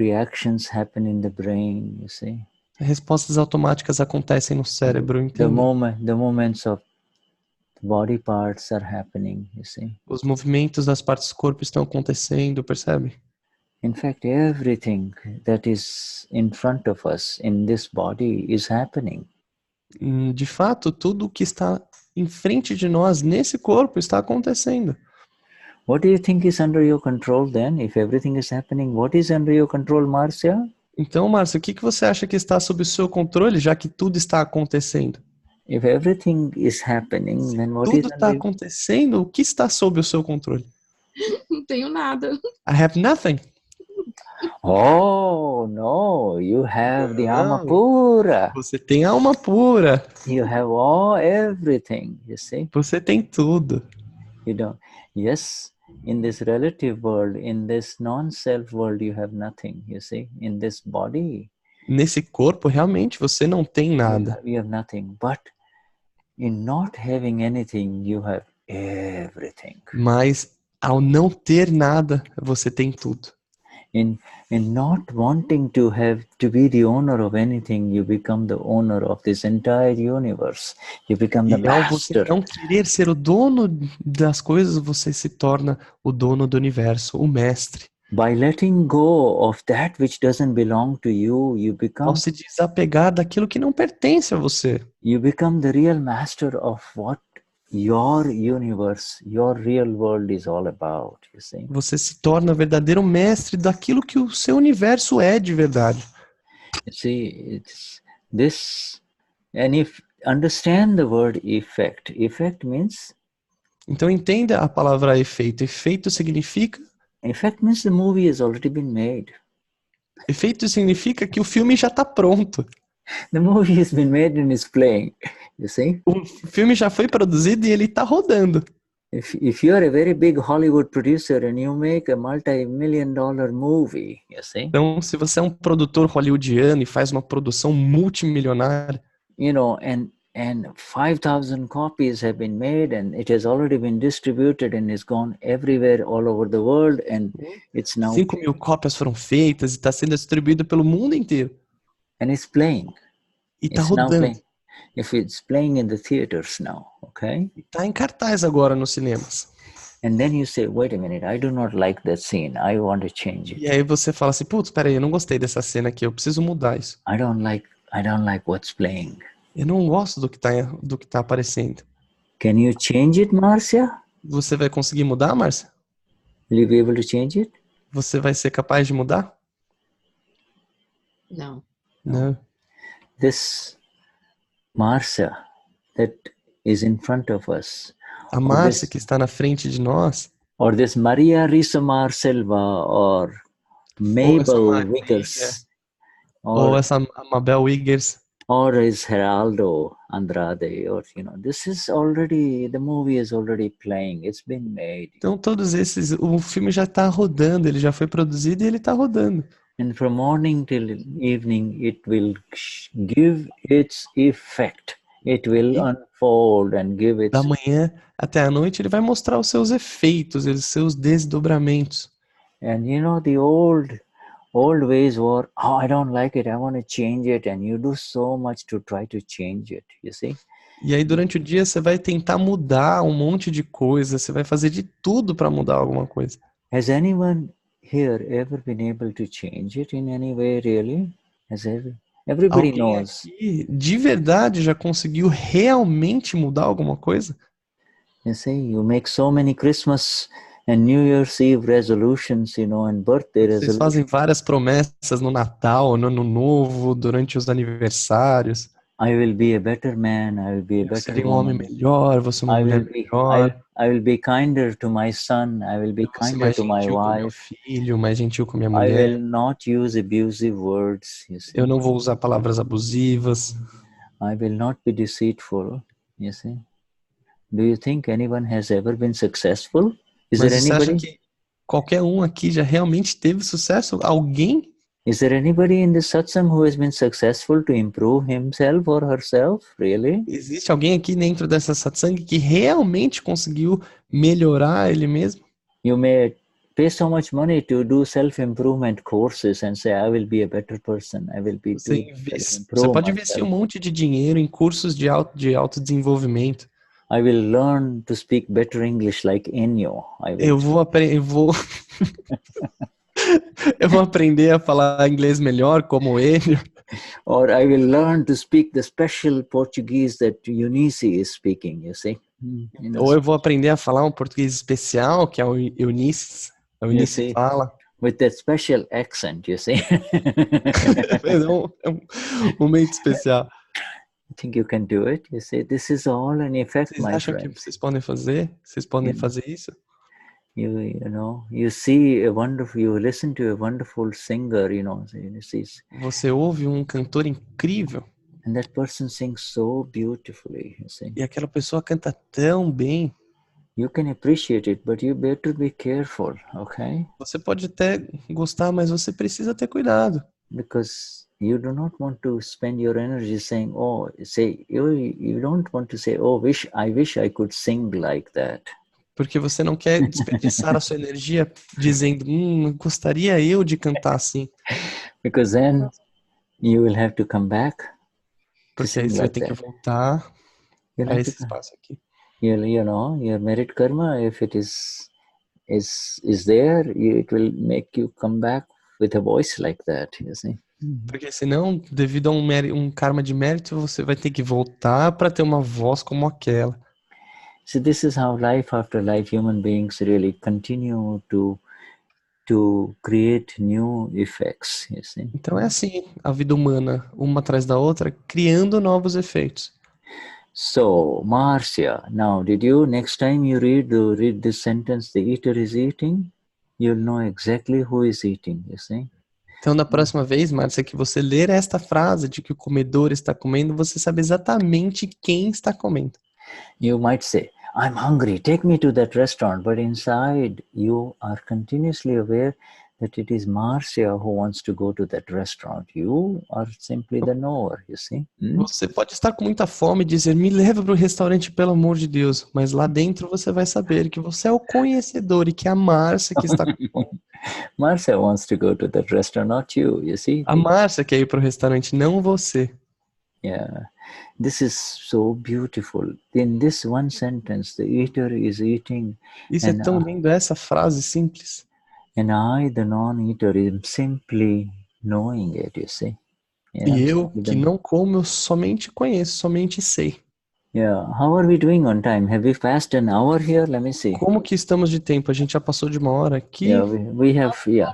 reactions happen in the brain, you see. Respostas automáticas acontecem no cérebro, entende? The moments of body parts are happening, you see. Os movimentos das partes do corpo estão acontecendo, percebe? In fact, everything that is in front of us in this body is happening. De fato, tudo que está em frente de nós nesse corpo está acontecendo. What do you think is under your control then? If everything is happening, what is under your control, Marcia? Então, Márcia, o que você acha que está sob o seu controle, já que tudo está acontecendo? If everything is happening, then what tudo está acontecendo, o que está sob o seu controle? Não tenho nada. I have nothing. Oh, no, you have the alma pura. Você tem alma pura. You have everything, you see. Você tem tudo. You don't. Yes, in this relative world, in this non-self world, you have nothing, you see. In this body. Nesse corpo, realmente, você não tem nada. You have nothing, but in not having anything, you have everything. Mas, ao não ter nada, você tem tudo. In not wanting to be the owner of anything, you become the owner of this entire universe. You become the master. Ao você não querer ser o dono das coisas, você se torna o dono do universo, o mestre. By letting go of that which doesn't belong to you, you become. Ao se desapegar daquilo que não pertence a você. You become the real master of what your universe, your real world is all about, you see. Você se torna verdadeiro mestre daquilo que o seu universo é de verdade. You see, it's this, and if understand the word effect. Effect means. Então entenda a palavra efeito. Efeito significa. Effect means the movie has already been made. Efeito significa que o filme já está pronto. The movie has been made and is playing. You see? O filme já foi produzido e ele está rodando. If you are a very big Hollywood producer and you make a multi-million-dollar movie, you see? Então, se você é um produtor hollywoodiano e faz uma produção multimilionária, you know, and 5,000 copies have been made and it has already been distributed and is gone everywhere all over the world and it's now 5.000 cópias foram feitas e está sendo distribuído pelo mundo inteiro. And it's playing. E está rodando. If it's playing in the theaters now, okay? Está em cartaz agora nos cinemas. And then you say, wait a minute, I do not like that scene. I want to change it. E aí você fala assim, putz, peraí, eu não gostei dessa cena aqui, eu preciso mudar isso. I don't like what's playing. Eu não gosto do que tá aparecendo. Can you change it, Marcia? Você vai conseguir mudar, Márcia? Will you be able to change it? Você vai ser capaz de mudar? Não. Não. This Marcia that is in front of us. A Márcia que está na frente de nós. Or this Maria Risa Silva or Mabel Wiggers. Ou essa Mabel Wiggers. Or is Geraldo Andrade, or this is already, the movie is already playing, it's been made. Então todos esses, o filme já está rodando, ele já foi produzido e ele está rodando. And from morning till evening, it will give its effect. It will unfold and give its. Da manhã até a noite ele vai mostrar os seus efeitos, os seus desdobramentos. And the old ways were, oh, I don't like it, I want to change it, and you do so much to try to change it, you see? E aí durante o dia você vai tentar mudar um monte de coisa, você vai fazer de tudo para mudar alguma coisa. Has anyone here ever been able to change it in any way, really? Everybody Alguém knows. Aqui, de verdade, já conseguiu realmente mudar alguma coisa? You see, you make so many Christmas and New Year's Eve resolutions, and birthday resolutions. Vocês fazem várias promessas no Natal, no Ano Novo, durante os aniversários. I will be a better man, I will be a better serei um woman. homem melhor, vou ser uma mulher melhor. I will be kinder to my son, I will be kinder to my wife. Filho, mais gentil com minha I mulher. will not use abusive words, you see. Eu não vou usar palavras abusivas. I will not be deceitful, you see. Do you think anyone has ever been successful? Is Mas there você acha anybody? que qualquer um aqui já realmente teve sucesso? Alguém? Is there anybody in the satsang who has been successful to improve himself or herself? Really? Existe alguém aqui dentro dessa satsang que realmente conseguiu melhorar ele mesmo? You may pay so much money to do self-improvement courses and say, I will be a better person. I will be Você pode investir um monte de dinheiro em cursos de autodesenvolvimento. I will learn to speak better English like Enio. Eu vou aprender a falar inglês melhor como Enio. Or I will learn to speak the special Portuguese that Eunice is speaking, you see? Ou eu vou aprender a falar um português especial que a Eunice fala. With that special accent, you see? um meio especial. I think you can do it. You see, this is all an effect, Vocês acham my friend. que vocês podem fazer? Vocês podem fazer isso? You see a wonderful, you listen to a wonderful singer, Você ouve um cantor incrível. And that person sings so beautifully, you see. E aquela pessoa canta tão bem. You can appreciate it, but you better be careful, okay? Você pode até gostar, mas você precisa ter cuidado. Because you do not want to spend your energy saying, you don't want to say, I wish I could sing like that. Porque você não quer desperdiçar a sua energia dizendo, gostaria eu de cantar assim. Because then you will have to come back. Porque aí você vai ter que voltar a esse espaço aqui. Your merit karma, if it is there, it will make you come back with a voice like that, you see. Porque senão, devido a um karma de mérito, você vai ter que voltar para ter uma voz como aquela. So this is how life after life, human beings really continue to create new effects, you see. Então é assim, a vida humana, uma atrás da outra, criando novos efeitos. So, Marcia, now next time you read this sentence, the eater is eating, you'll know exactly who is eating, you see. Então, da próxima vez, Márcia, que você ler esta frase de que o comedor está comendo, você sabe exatamente quem está comendo. You might say, I'm hungry, take me to that restaurant, but inside you are continuously aware that it is Marcia who wants to go to that restaurant. You are simply the knower, you see. Você pode estar com muita fome e dizer, me leva para o restaurante, pelo amor de Deus. Mas lá dentro você vai saber que você é o conhecedor e que é a Márcia que está com fome. Marcia wants to go to that restaurant, not you, you see. A Márcia quer ir para o restaurante, não você. Yeah, this is so beautiful. In this one sentence, the eater is eating. Isso é tão lindo, essa frase simples. And I, the non-eater, am simply knowing it, you see. E eu, que não como, eu somente conheço, somente sei. Yeah. How are we doing on time? Have we passed an hour here? Let me see. Como que estamos de tempo? A gente já passou de 1 hora aqui. Yeah, we have, yeah.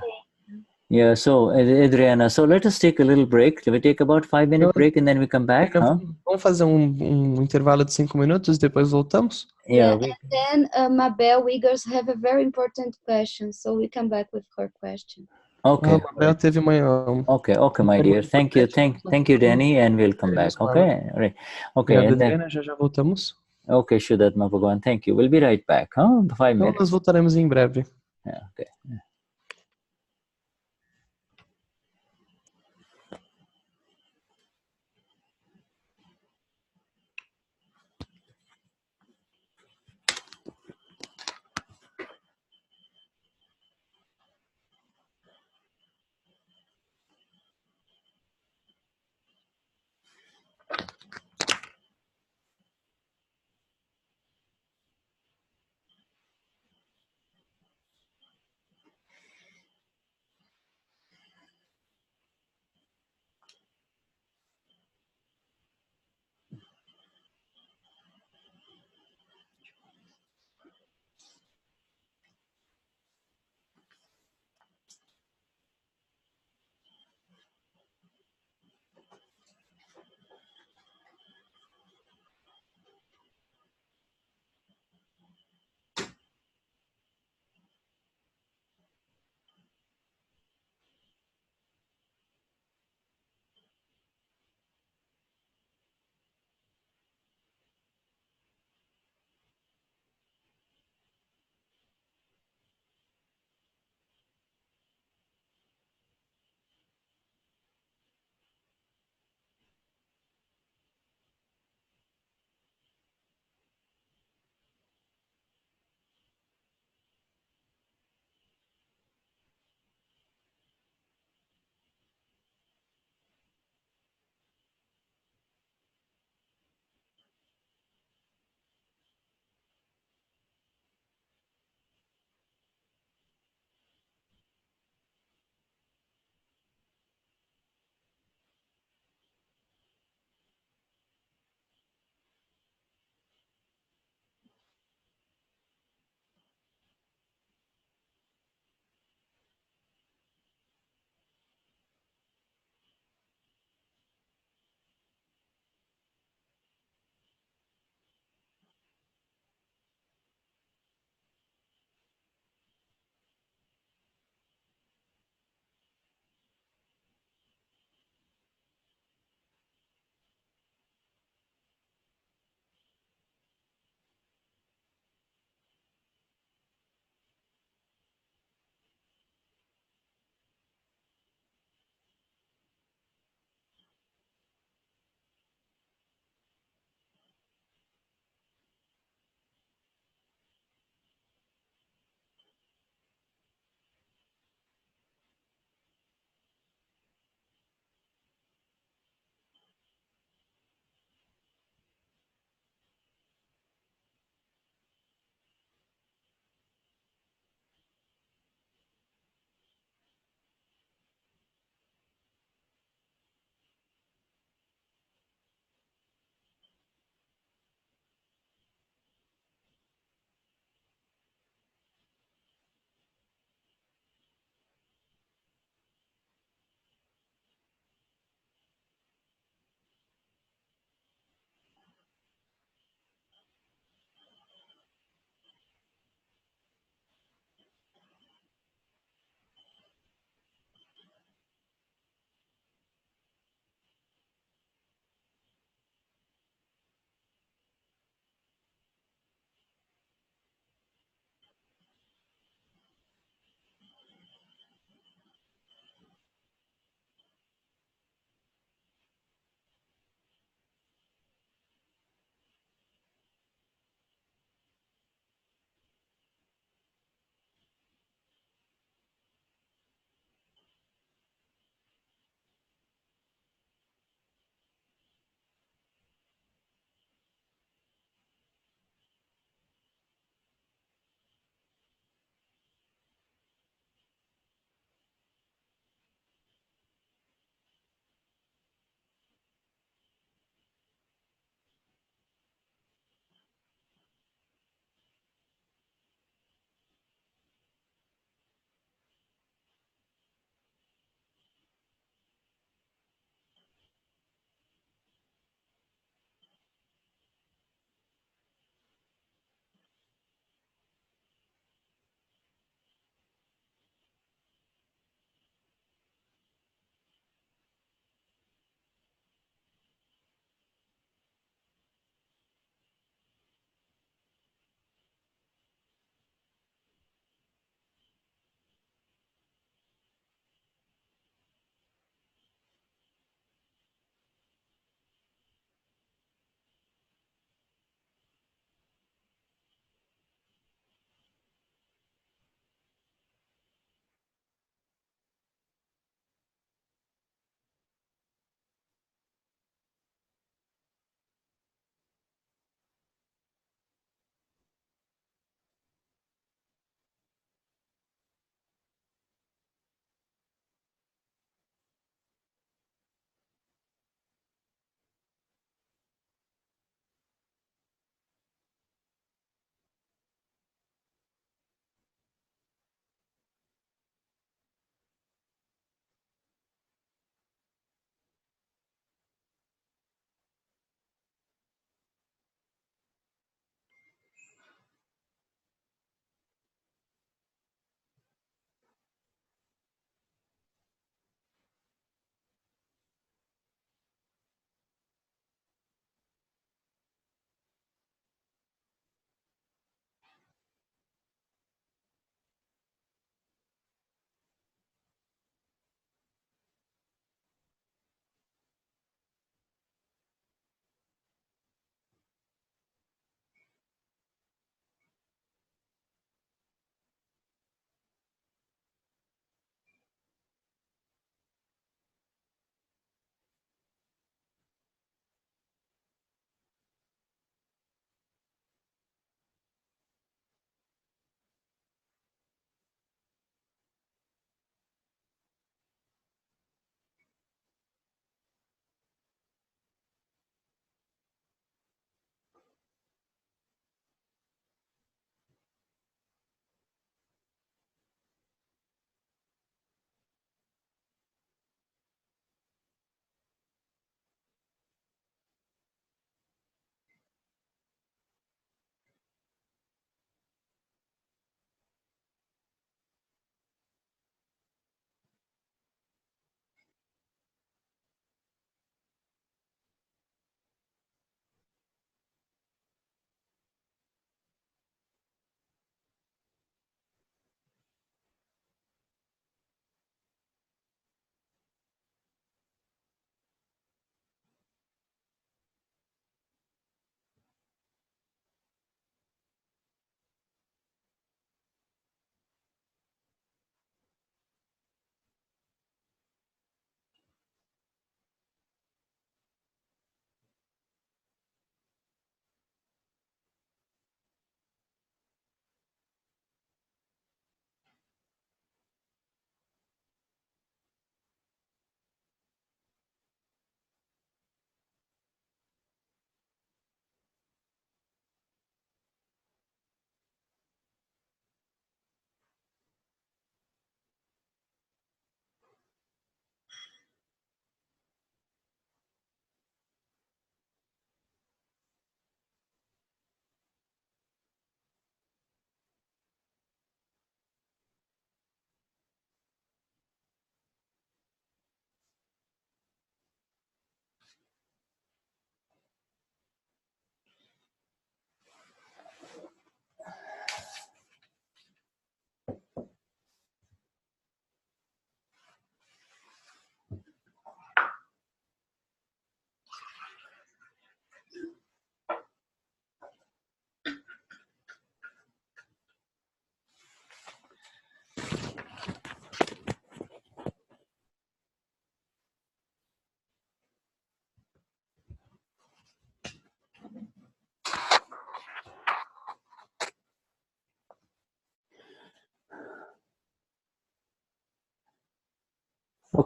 Yeah, so Adriana, so let us take a little break. We take about 5-minute break and then we come back, huh? Vamos fazer um intervalo de 5 minutos, depois voltamos? Yeah. And then Mabel Wiggers have a very important question, so we come back with her question. Okay. Mabel teve Okay, my dear. Thank you, Danny, and we'll come back. Okay, right. Okay, Obrigado, and then, Adriana, já voltamos. okay, Shuddhatma Bhagavan, thank you. We'll be right back, huh? 5 Então, minutes. nós voltaremos em breve. Yeah, okay.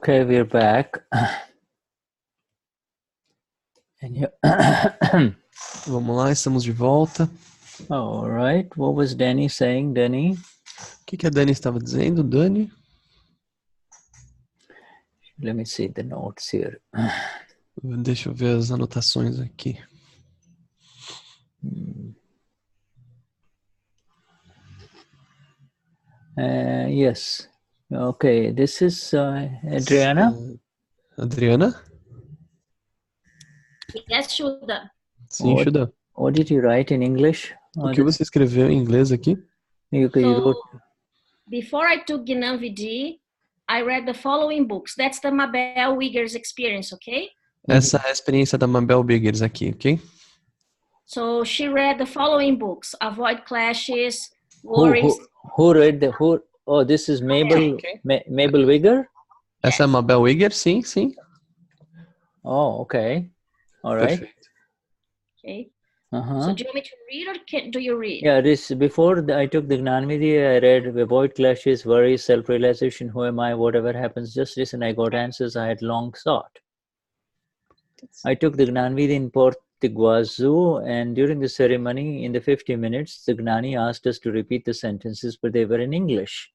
Okay, we're back. Vamos lá, estamos de volta. All right. What was Danny saying, Danny? O que a Dani estava dizendo, Dani? Let me see the notes here. Deixa eu ver as anotações aqui. Yes. Okay, this is Adriana. Adriana? Yes, Shuddha. Sim, Shuddha. What did you write in English? O que você escreveu em inglês aqui? You wrote... Before I took Gnan Vidhi, I read the following books. That's the Mabel Wiggers experience, okay? Essa é a experiência da Mabel Wiggers aqui, ok? So she read the following books: Avoid Clashes, Worries. Who read the who? Oh, this is Mabel. Okay. Mabel Wigger. Essa é a Mabel Wiggers, sim, sim. Oh, okay. All right. Perfeito. Okay. Uh-huh. So do you want me to read or do you read? Yeah, this before I took the Gnan Vidhi, I read Avoid Clashes, Worries, Self-Realization, Who Am I, Whatever Happens, Just Listen. I got answers I had long sought. I took the Gnan Vidhi in Portuguese, and during the ceremony, in the 50 minutes, the Gnani asked us to repeat the sentences, but they were in English.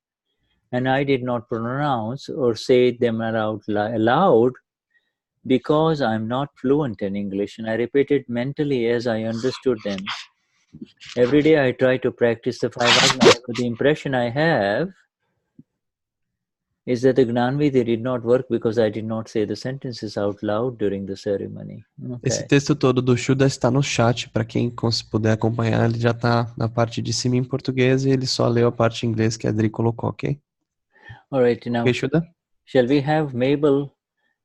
And I did not pronounce or say them aloud because I'm not fluent in English, and I repeated mentally as I understood them. Every day I try to practice the 5 ajnas, but the impression I have is that the Gnan Vidhi did not work because I did not say the sentences out loud during the ceremony. Okay. Esse texto todo do Shuddha está no chat, para quem puder acompanhar, ele já está na parte de cima em português e ele só leu a parte em inglês que a Adri colocou, ok? All right, now, Okay, Shuddha? shall we have Mabel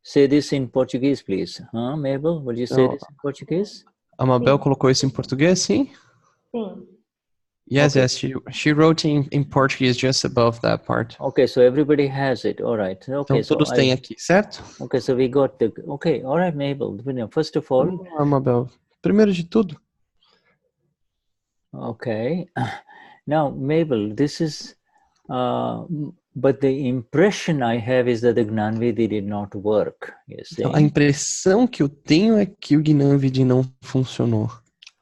say this in Portuguese, please? Mabel, will you say this in Portuguese? A Mabel colocou isso em português, sim? Sim. Yes, Okay. yes, she wrote in Portuguese just above that part. Okay, so everybody has it. All right. Okay, Então todos têm aqui, certo? Okay, so we got the... Okay, all right, Mabel. First of all... Vamos lá, Mabel. Primeiro de tudo. Okay. Now, Mabel, this is... but the impression I have is that the Gnan Vidhi did not work. You see? Então, a impressão que eu tenho é que o Gnan Vidhi não funcionou.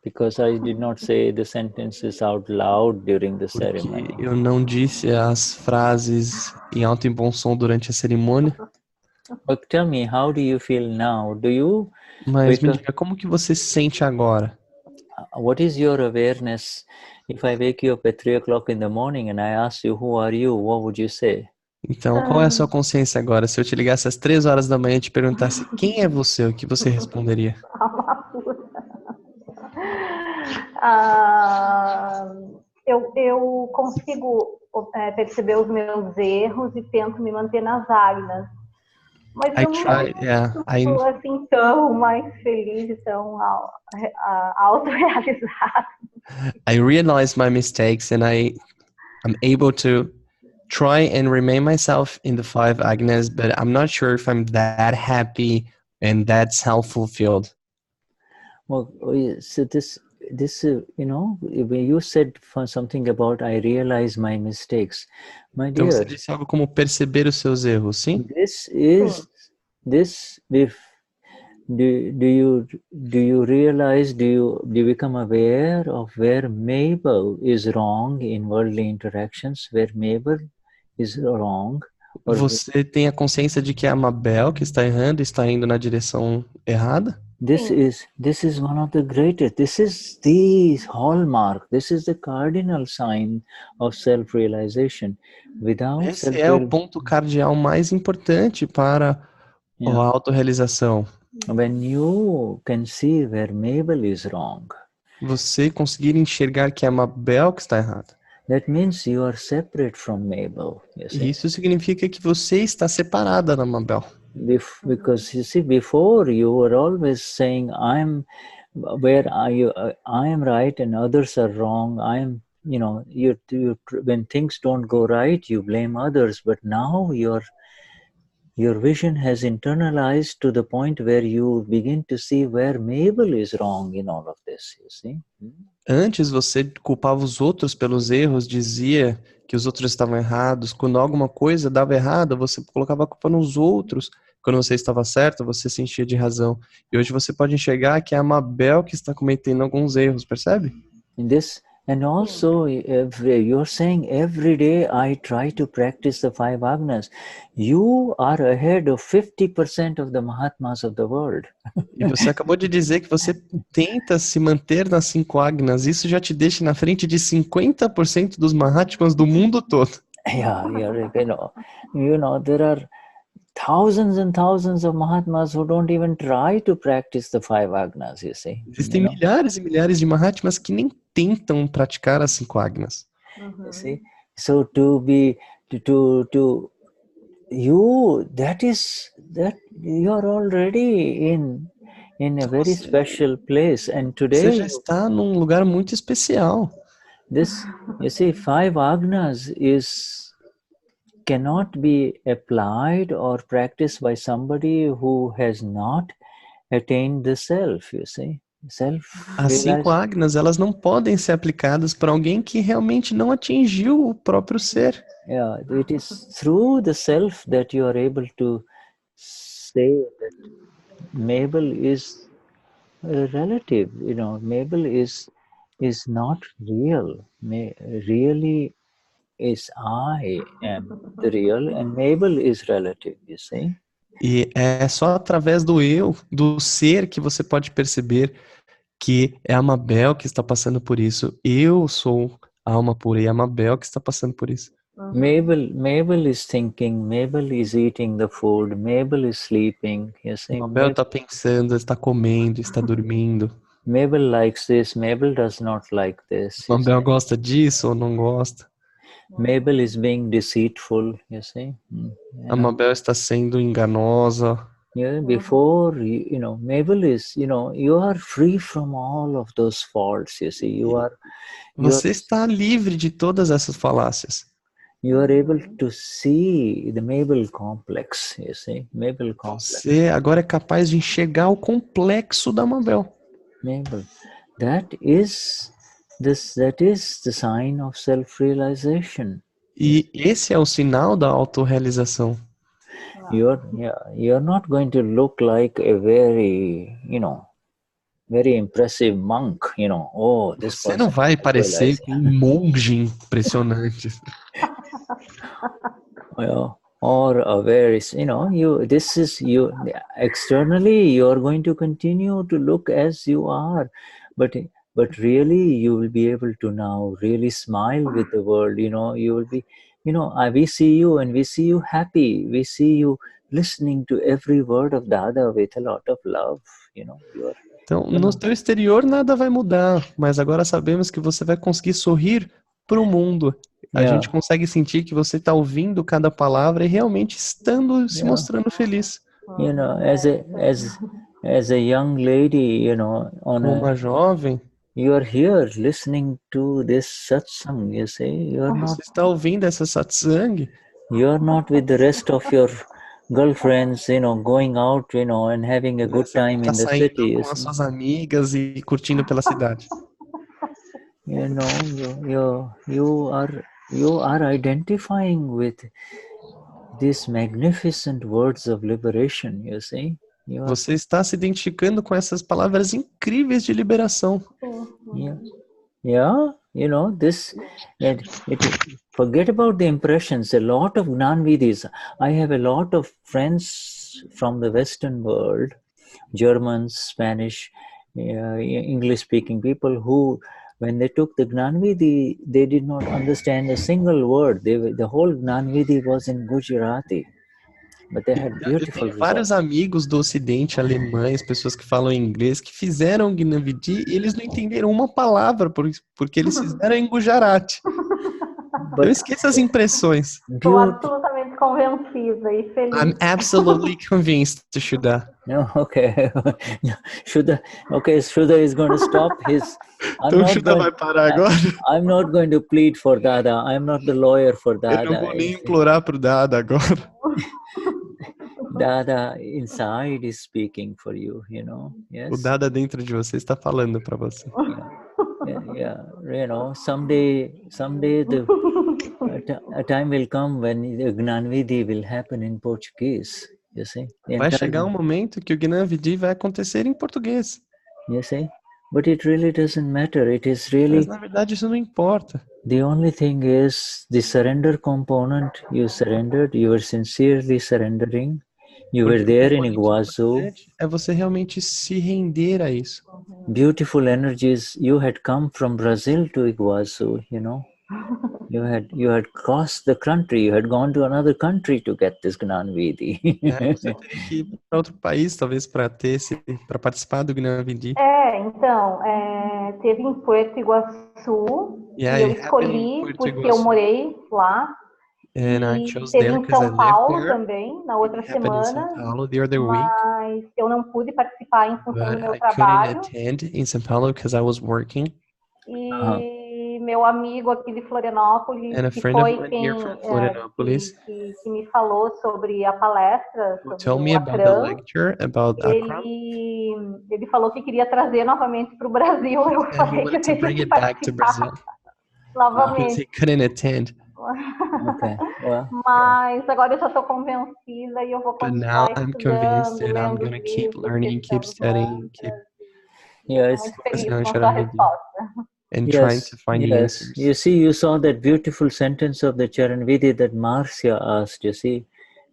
Because I did not say the sentences out loud during the Porque ceremony. eu não disse as frases em alto e bom som durante a cerimônia. But tell me, how do you feel now? Do you... Mas me diga, como que você se sente agora? What is your awareness? If I wake you up at 3 o'clock in the morning and I ask you, who are you? What would you say? Então, qual é a sua consciência agora? Se eu te ligasse às 3 horas da manhã e te perguntasse quem é você, o que você responderia? Eu consigo perceber os meus erros e tento me manter nas águias. Mas eu não estou assim tão mais feliz e tão autorrealizada. I realize my mistakes and I'm able to try and remain myself in the 5 ajnas, but I'm not sure if I'm that happy and that self-fulfilled. Well, so this you know, when you said something about I realize my mistakes, my dear. Então você disse algo como perceber os seus erros, sim? Do you realize, do you become aware of where Mabel is wrong in worldly interactions, where Mabel is wrong? Você tem a consciência de que é a Mabel que está errando, está indo na direção errada? This is one of the greatest. This is the hallmark. This is the cardinal sign of self-realization. Without Esse é o ponto cardeal mais importante para a autorrealização. When you can see where Mabel is wrong, você conseguir enxergar que é a Mabel que está errada. That means you are separate from Mabel. Isso significa que você está separada da Mabel. Because you see, before you were always saying, I'm right and others are wrong. When things don't go right, you blame others. But now your vision has internalized to the point where you begin to see where Mabel is wrong in all of this, you see. Antes você culpava os outros pelos erros, dizia que os outros estavam errados. Quando alguma coisa dava errado, você colocava a culpa nos outros. Quando você estava certo, você se enchia de razão. E hoje você pode enxergar que é a Mabel que está cometendo alguns erros, percebe? In this, and also you're saying every day I try to practice the 5 agnas. You are ahead of 50% of the Mahatmas of the world. E você acabou de dizer que você tenta se manter nas 5 agnas. Isso já te deixa na frente de 50% dos Mahatmas do mundo todo. Yeah, you know, there are thousands and thousands of Mahatmas who don't even try to practice the 5 agnas, you see. Existem milhares e milhares de Mahatmas que nem tentam praticar as 5 agnas. You see, so you that you're already in a very special place, and today você já está num lugar muito especial. This, you see, 5 agnas cannot be applied or practiced by somebody who has not attained the self, you see. As 5 agnas, elas não podem ser aplicadas para alguém que realmente não atingiu o próprio ser. Yeah, it is through the self that you are able to say that Mabel is relative, you know, Mabel is not real. Really is I am the real, and Mabel is relative, you see. E é só através do eu, do ser, que você pode perceber que é a Mabel que está passando por isso. Eu sou a alma pura e é a Mabel que está passando por isso. Mabel is thinking, Mabel is eating the food, Mabel is sleeping, you see. Mabel está pensando, está comendo, está dormindo. Mabel likes this, Mabel does not like this. Mabel gosta disso ou não gosta. Mabel is being deceitful, you see. A Mabel está sendo enganosa. Yeah, before, you know, Mabel is, you know, you are free from all of those faults, you see. Você está livre de todas essas falácias. You are able to see the Mabel complex, you see. Mabel complex. Você agora é capaz de enxergar o complexo da Mabel. Mabel, that is the sign of self-realization. E esse é o sinal da autorrealização. You're not going to look like a very, you know, very impressive monk, you know. Oh, this Você não vai parecer um monge impressionante. Well, or a very, you know, externally you're going to continue to look as you are, but really you will be able to now really smile with the world, you know. You will be, you know, we see you and we see you happy, we see you listening to every word of Dada with a lot of love, you know. Então, no teu exterior nada vai mudar, mas agora sabemos que você vai conseguir sorrir para o mundo. A gente consegue sentir que você está ouvindo cada palavra e realmente se mostrando feliz. You know, as a young lady, you know, como uma jovem, you are here listening to this satsang, you see. Você está ouvindo essa satsang. You are not with the rest of your girlfriends, you know, going out, you know, and having a good time in the city. Com as suas amigas e curtindo pela cidade. You know, you are identifying with these magnificent words of liberation, you see. Você está se identificando com essas palavras incríveis de liberação. Yeah, you know, forget about the impressions. A lot of Gnan Vidhis. I have a lot of friends from the Western world, Germans, Spanish, English-speaking people who, when they took the Gnan Vidhi, they did not understand a single word. The whole Gnan Vidhi was in Gujarati. But they had beautiful results. Vários amigos do Ocidente, alemães, pessoas que falam inglês, que fizeram o Gnan Vidhi e eles não entenderam uma palavra, porque eles fizeram em Gujarati. Eu esqueço as impressões. Estou absolutamente convencida e feliz. I'm absolutely convinced, Shuddha. No, okay. Shuddha is going to stop his... Então Shuddha vai parar agora. I'm not going to plead for Dada. I'm not the lawyer for Dada. Eu não vou nem implorar pro Dada agora. Dada inside is speaking for you, you know. Yes. O Dada dentro de você está falando para você. Someday a time will come when the Gnan Vidhi will happen in Portuguese. You see, vai chegar momento que o Gnan Vidhi vai acontecer em português. You see, but it really doesn't matter. It is really. Mas na verdade isso não importa. The only thing is the surrender component. You surrendered. You were sincerely surrendering. You were there in Iguazu. É você realmente se render a isso. Beautiful energies. You had come from Brazil to Iguazu. You had crossed the country. You had gone to another country to get this Gnan Vidhi. Você teria que ir para outro país, talvez, para participar do Gnan Vidhi. Então, teve em Puerto Iguaçu. E eu escolhi porque eu morei lá. E teve em São Paulo também, na outra semana. Mas eu não pude participar em função do meu trabalho. In São Paulo because I was working. E meu amigo aqui de Florianópolis, que foi quem que me falou sobre a palestra, sobre o Akram, ele falou que queria trazer novamente para o Brasil. Eu falei que eu teria que participar novamente. He couldn't attend. Mas agora eu já estou convencida e eu vou continuar estudando, lendo os livros, keep studying, muito feliz com a sua resposta. And trying to find the answers. You see, you saw that beautiful sentence of the Charan Vidhi that Marcia asked, you see.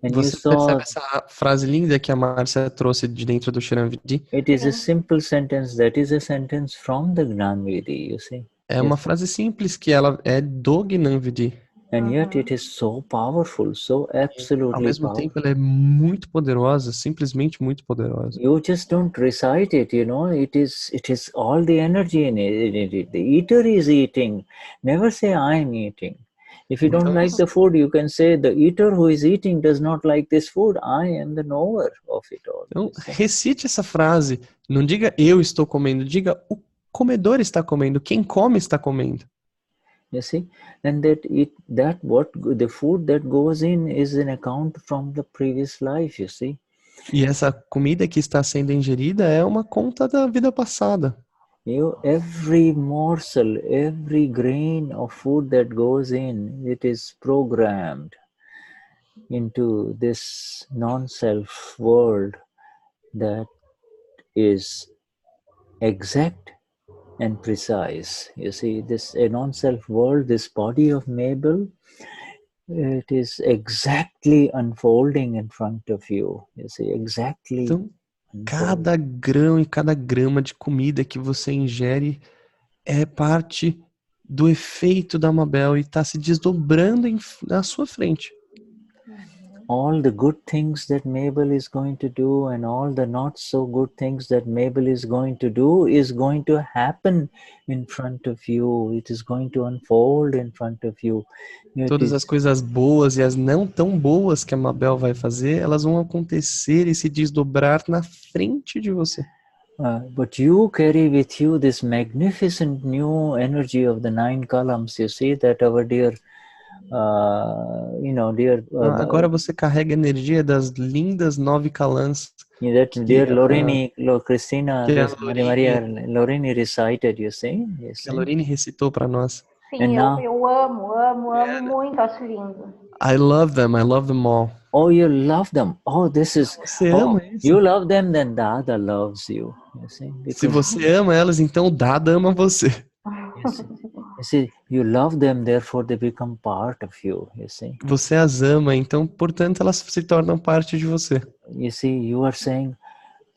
And você percebe essa frase linda que a Márcia trouxe de dentro do Charan Vidhi? It is a simple sentence that is a sentence from the Gnan Vidhi, you see. É uma frase simples que ela é do Gnan Vidhi. And yet it is so powerful, so absolutely Ao mesmo tempo ela é muito poderosa, simplesmente muito poderosa. You just don't recite it, it is all the energy in it. The eater is eating. Never say I'm eating. If you don't like the food, you can say the eater who is eating does not like this food. I am the knower of it all. Então, recite essa frase. Não diga eu estou comendo, diga o comedor está comendo, quem come está comendo. You see, and the food that goes in is an account from the previous life, you see. E essa comida que está sendo ingerida é uma conta da vida passada. Every morsel, every grain of food that goes in, it is programmed into this non-self world that is exact and precise. You see, this a non-self world, this body of Mabel, it is exactly unfolding in front of you. You see, exactly. Então, cada grão e cada grama de comida que você ingere é parte do efeito da Mabel e está se desdobrando na sua frente. All the good things that Mabel is going to do and all the not so good things that Mabel is going to do is going to happen in front of you. It is going to unfold in front of you. Todas as coisas boas e as não tão boas que a Mabel vai fazer, elas vão acontecer e se desdobrar na frente de você. But you carry with you this magnificent new energy of the 9 columns. You see that our dear agora você carrega a energia das lindas 9 calãs. Dear Lorene, Cristina, Maria Lorene recited, you see? Que a Lorene recitou para nós. Sim, eu amo muito, acho lindo. I love them all. Oh, you love them. Oh, this is. Você ama isso? You love them, then Dada loves you. You see? Se você ama elas, então o Dada ama você. You see, you love them, therefore they become part of you. You see. Você as ama, então, portanto, elas se tornam parte de você. You see, you are saying,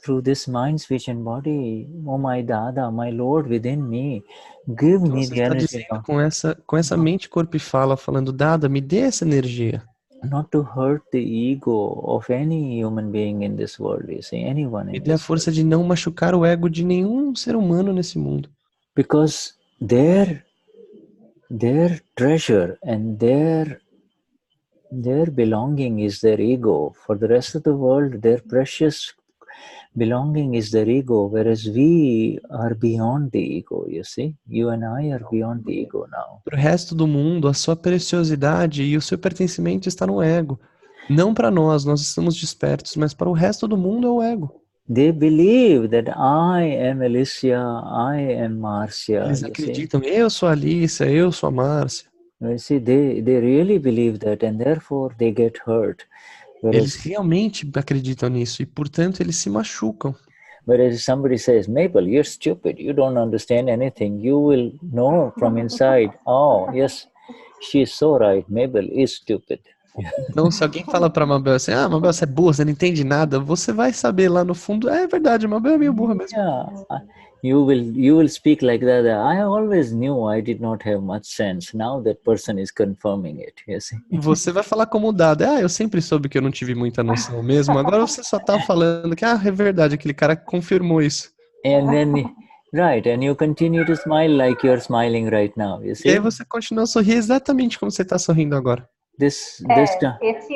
through this mind, speech and body, oh my Dada, my Lord within me, give então, me você the está energy. Dizendo com essa mente, corpo e fala, falando, Dada, me dê essa energia. Not to hurt the ego of any human being in this world. You see, anyone. Me dê a força de não machucar o ego de nenhum ser humano nesse mundo. Because their treasure and their belonging is their ego. For the rest of the world, their precious belonging is their ego, whereas we are beyond the ego, you see. You and I are beyond the ego now. Para o resto do mundo, a sua preciosidade e o seu pertencimento está no ego. Não para nós estamos despertos, mas para o resto do mundo é o ego. They believe that I am Alicia, I am Marcia. Eles acreditam, eu sou a Alicia, eu sou a Márcia. You see, they really believe that, and therefore they get hurt. Eles realmente acreditam nisso e, portanto, eles se machucam. But if somebody says, Mabel, you're stupid, you don't understand anything, you will know from inside, oh, yes, she's so right, Mabel is stupid. Então, se alguém fala pra Mabel assim, Mabel, você é burra, você não entende nada, você vai saber lá no fundo, é verdade, Mabel é meio burra mesmo. Yeah. You will speak like that. I always knew I did not have much sense. Now that person is confirming it. You see? Você vai falar como dado. Eu sempre soube que eu não tive muita noção mesmo. Agora você só tá falando que é verdade, aquele cara confirmou isso. And then, right, and you continue to smile like you're smiling right now. You see? E aí você continua a sorrir exatamente como você tá sorrindo agora. Esse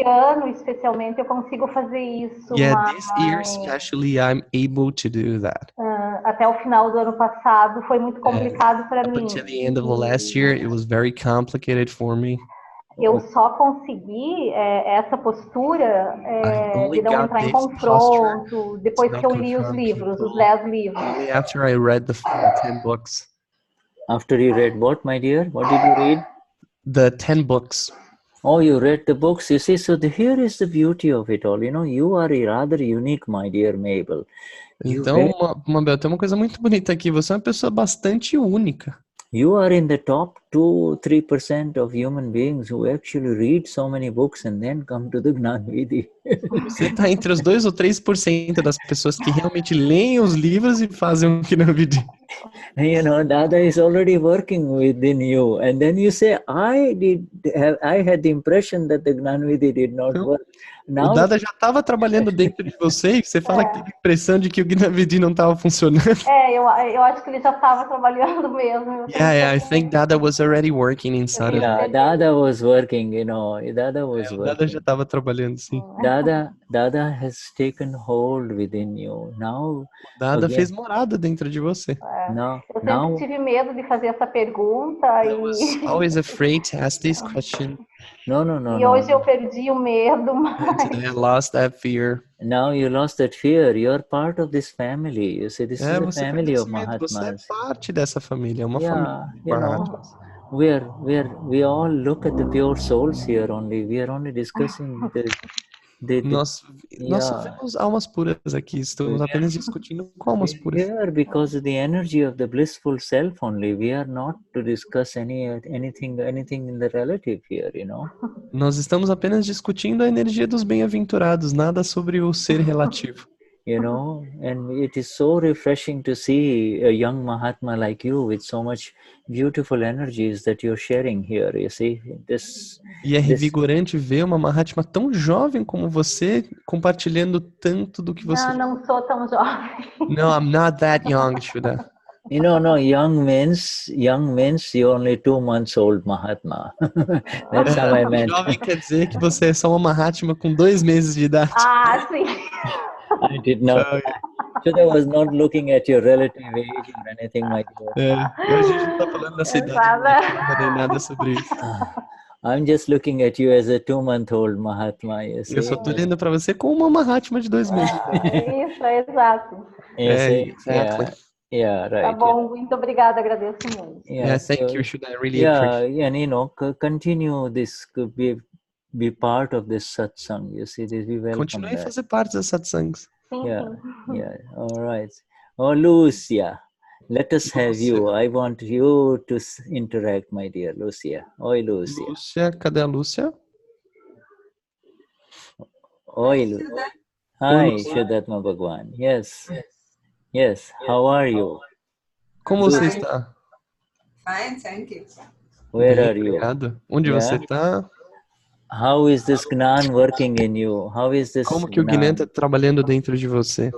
ano, especialmente, eu consigo fazer isso. Yeah, this year especially I'm able to do that. Até o final do ano passado foi muito complicado para mim. Up until the end of the last year, it was very complicated for me. Eu só consegui essa postura de não entrar em confronto depois que eu li os livros, os 10 livros. Only after I read the 10 books. After you read what, my dear? What did you read? The 10 books. Oh, you read the books. You see, so here is the beauty of it all. You know, you are rather unique, my dear Mabel. Então, Mabel, tem uma coisa muito bonita aqui. Você é uma pessoa bastante única. You are in the top 2-3% of human beings who actually read so many books and then come to the Gnan Vidhi. Você está entre os 2 ou 3% das pessoas que realmente leem os livros e fazem um Gnan Vidhi. You know, Dada is already working within you, and then you say, I had the impression that the Gnan Vidhi did not work. Now, o Dada já estava trabalhando dentro de você e você fala que tem a impressão de que o Gnan Vidhi não estava funcionando. Eu acho que ele já estava trabalhando mesmo. Yeah, I think Dada was already working inside of me. Dada was working, you know. Dada was working. Dada já estava trabalhando, sim. Dada has taken hold within you. Now, Dada fez morada dentro de você. Eu sempre tive medo de fazer essa pergunta. I was always afraid to ask this question. No. E hoje eu perdi o medo, mas... I lost that fear. Now you lost that fear. You're part of this family. You see, this is a family of Mahatmas. Você é parte dessa família, é uma família de Mahatmas. We all look at the pure souls here only. We are only discussing Nós só vemos almas puras aqui, estamos apenas discutindo com almas puras. Here because of the energy of the blissful self only. We are not to discuss anything in the relative here, you know. Nós estamos apenas discutindo a energia dos bem-aventurados, nada sobre o ser relativo. You know, and it is so refreshing to see a young Mahatma like you with so much beautiful energies that you're sharing here. You see, E é revigorante ver uma Mahatma tão jovem como você compartilhando tanto do que você. Não sou tão jovem. No, I'm not that young, Shuddha. You know, no, young means you're only 2 months old Mahatma. That's how I meant. Jovem quer dizer que você é só uma Mahatma com 2 meses de idade. Sim. I did not. Shuddha was not looking at your relative age or anything like that. A gente não está falando dessa idade, nem nada sobre isso. I'm just looking at you as a 2-month-old Mahatma. Eu só estou olhando para você como uma Mahatma de 2 meses. Isso, é exato. Exactly. Yeah, right. Tá bom, muito obrigada, agradeço muito. Thank you, Shuddha. I really appreciate. And you know, continue this, be part of this satsang. You see, this we welcome. Continue a fazer parte das satsangs. Yeah. All right. Oh, Lucia, let us have you. I want you to interact, my dear Lucia. Oi, Lucia. Lucia, cadê a Lúcia? Oi, Lucia. Hi, Vishuddhatma Bhagwan. Yes. How are you? Como você está? Fine, thank you. Where are you? Obrigado. Onde você está? How is this Gnan working in you? How is this? Como que o Gnan está trabalhando dentro de você?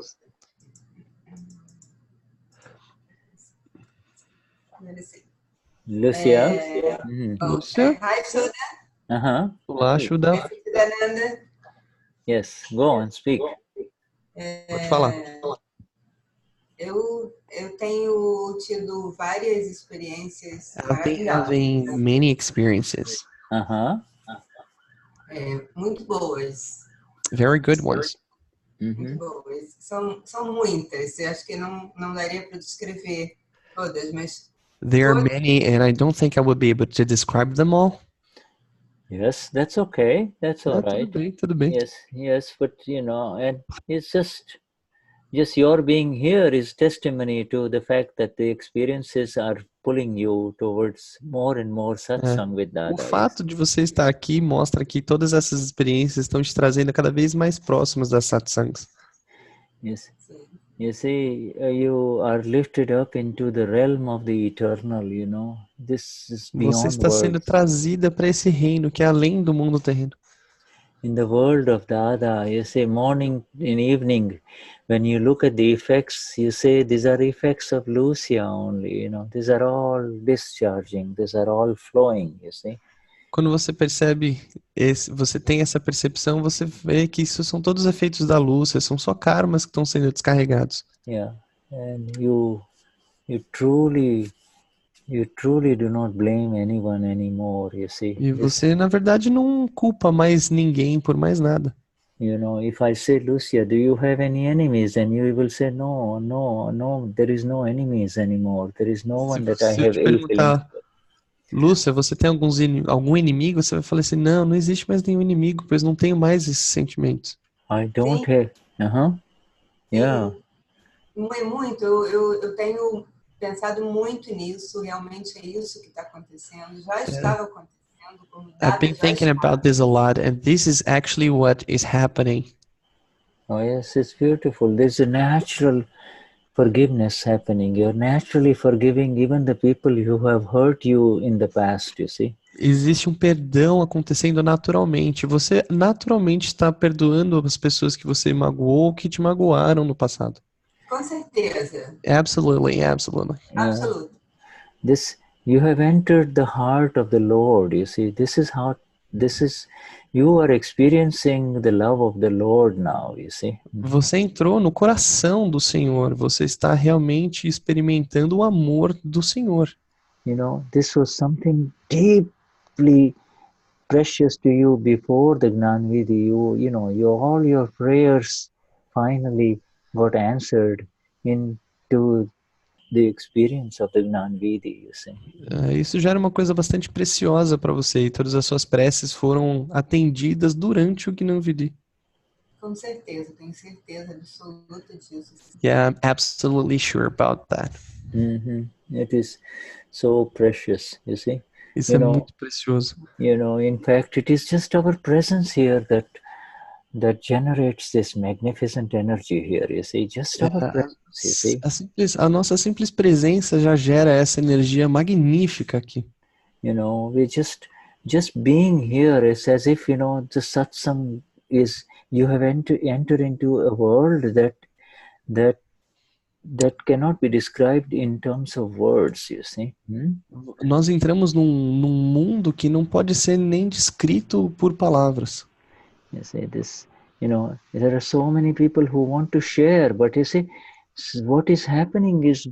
Lucia? Lucia? Hi, Shuddha. Olá, Shuddha. Yes, go on, speak. Pode falar. Eu tenho tido várias experiências. I've been having many experiences. Muito boas. Very good ones. Muito boas. São muitas. Eu acho que não daria para descrever todas, mas There are many, and I don't think I would be able to describe them all. Yes, that's okay. That's all right. Tudo bem. Yes, but and it's just your being here is testimony to the fact that the experiences are pulling you towards more and more satsang with Dada. O fato de você estar aqui mostra que todas essas experiências estão te trazendo cada vez mais próximos das satsangs. Yes. You see, you are lifted up into the realm of the eternal, This is beyond Você está sendo trazida para esse reino que é além do mundo terreno. In the world of Dada, you say morning and evening, when you look at the effects, you say these are effects of Lucia only, These are all discharging, these are all flowing, you see. Quando você percebe, você tem essa percepção, você vê que isso são todos efeitos da Lúcia, são só karmas que estão sendo descarregados. Yeah, and you truly do not blame anyone anymore, you see. E você, na verdade, não culpa mais ninguém por mais nada. If I say, Lucia, do you have any enemies? And you will say, no, there is no enemies anymore. There is no one that I have ill feelings. Lúcia, você tem algum inimigo? Você vai falar assim, não existe mais nenhum inimigo, pois não tenho mais esses sentimentos. I don't have. Yeah. Muito. Eu tenho pensado muito nisso. Realmente é isso que está acontecendo. Já estava acontecendo. I've been thinking about this a lot, and this is actually what is happening. Oh yes, it's beautiful. There's a natural forgiveness happening. You're naturally forgiving even the people who have hurt you in the past, you see. Existe perdão acontecendo naturalmente. Você naturalmente está perdoando as pessoas que você magoou ou que te magoaram no passado. Com certeza. Absolutely. Yeah. Absolutely. You have entered the heart of the Lord, you see. You are experiencing the love of the Lord now, you see. Você entrou no coração do Senhor. Você está realmente experimentando o amor do Senhor. This was something deeply precious to you before the Gnan Vidhi. All your prayers finally got answered into the experience of the Gnan Vidhi, you see. Isso já era uma coisa bastante preciosa para você, e todas as suas preces foram atendidas durante o Gnan Vidhi. Com certeza, tenho certeza absoluta disso. Yeah, I'm absolutely sure about that. It is so precious, you see. Isso é muito precioso. In fact, it is just our presence here that generates this magnificent energy here, you see. Just our presence, you see. A nossa simples presença já gera essa energia magnífica aqui. We just being here is as if, the satsang is, you have entered into a world that cannot be described in terms of words, you see. Nós entramos num mundo que não pode ser nem descrito por palavras. You see this, there are so many people who want to share, but you see, what is happening is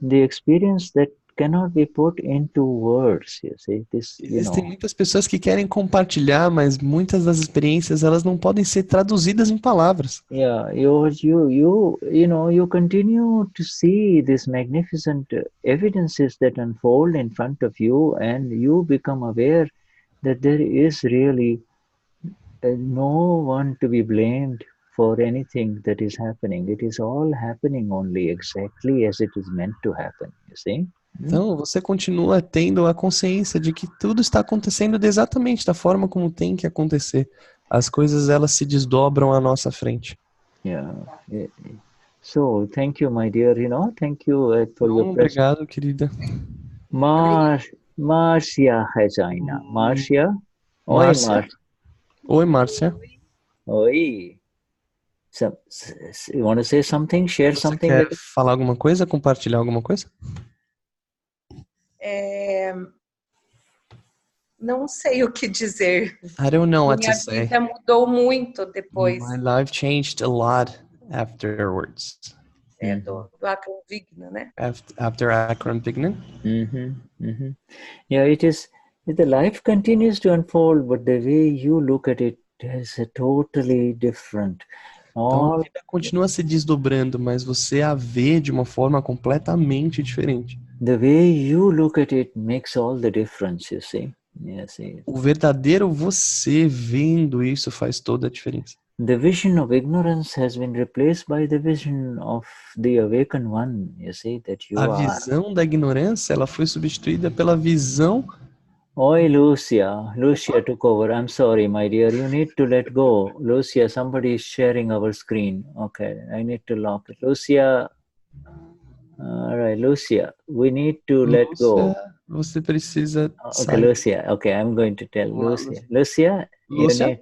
the experience that cannot be put into words, you see. Existem muitas pessoas que querem compartilhar, mas muitas das experiências elas não podem ser traduzidas em palavras. Yeah, you continue to see these magnificent evidences that unfold in front of you, and you become aware that there is really no one to be blamed for anything that is happening. It is all happening only exactly as it is meant to happen, you see. Então, você continua tendo a consciência de que tudo está acontecendo exatamente da forma como tem que acontecer. As coisas, elas se desdobram à nossa frente. Yeah. So, thank you, my dear. Thank you for your presence. Obrigado, querida. Marcia Rezaina. Marcia? Oi, Marcia. Oi, Márcia. Oi. You want to say something? Share something? Quer falar alguma coisa? Compartilhar alguma coisa? Não sei o que dizer. I don't know what to say. Minha vida mudou muito depois. My life changed a lot afterwards. Do Akram Vignan, né? After Akram Vignan. Yeah, it is. The life continues to unfold, but the way you look at it is a totally different. Então a vida continua se desdobrando, mas você a vê de uma forma completamente diferente. The way you look at it makes all the difference, you see. Yes. O verdadeiro você vendo isso faz toda a diferença. The vision of ignorance has been replaced by the vision of the awakened one, you see, that you A are. visão da ignorância, ela foi substituída pela visão. Oi, Lucia took over. I'm sorry, my dear. You need to let go. Lucia, somebody is sharing our screen. Okay, I need to lock it. Lucia, all right, Lucia, we need to let go. Você precisa Okay, Lucia. Okay, I'm going to tell Lucia. Lucia, you need.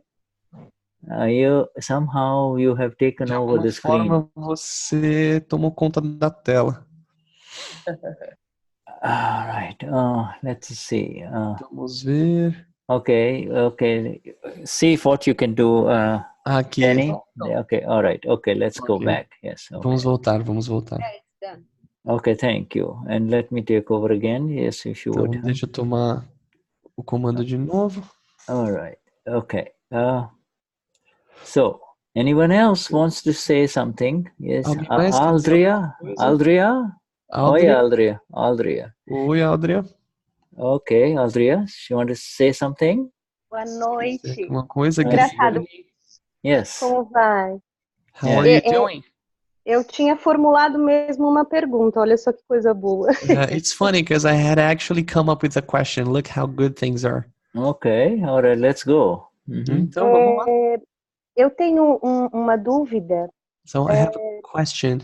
You somehow you have taken over the screen. De alguma forma você tomou conta da tela. All right. Let's see. Vamos ver. Okay. See what you can do. Aqui. Gnani? Okay. All right. Okay. Let's go back. Yes. Okay. Vamos voltar. Okay. Thank you. And let me take over again. Yes, if you would. Deixa eu tomar o comando de novo. All right. Okay. So, anyone else wants to say something? Yes. Aldria. Oi, Aldria. Oi, Adriana. Okay, Adriana, you want to say something? Boa noite. Uma coisa engraçado. Yes. Como vai? How are you doing? Eu tinha formulado mesmo uma pergunta. Olha só que coisa boa. It's funny because I had actually come up with a question. Look how good things are. Okay, all right, let's go. Então, vamos lá. Eu tenho uma dúvida. So I have a question.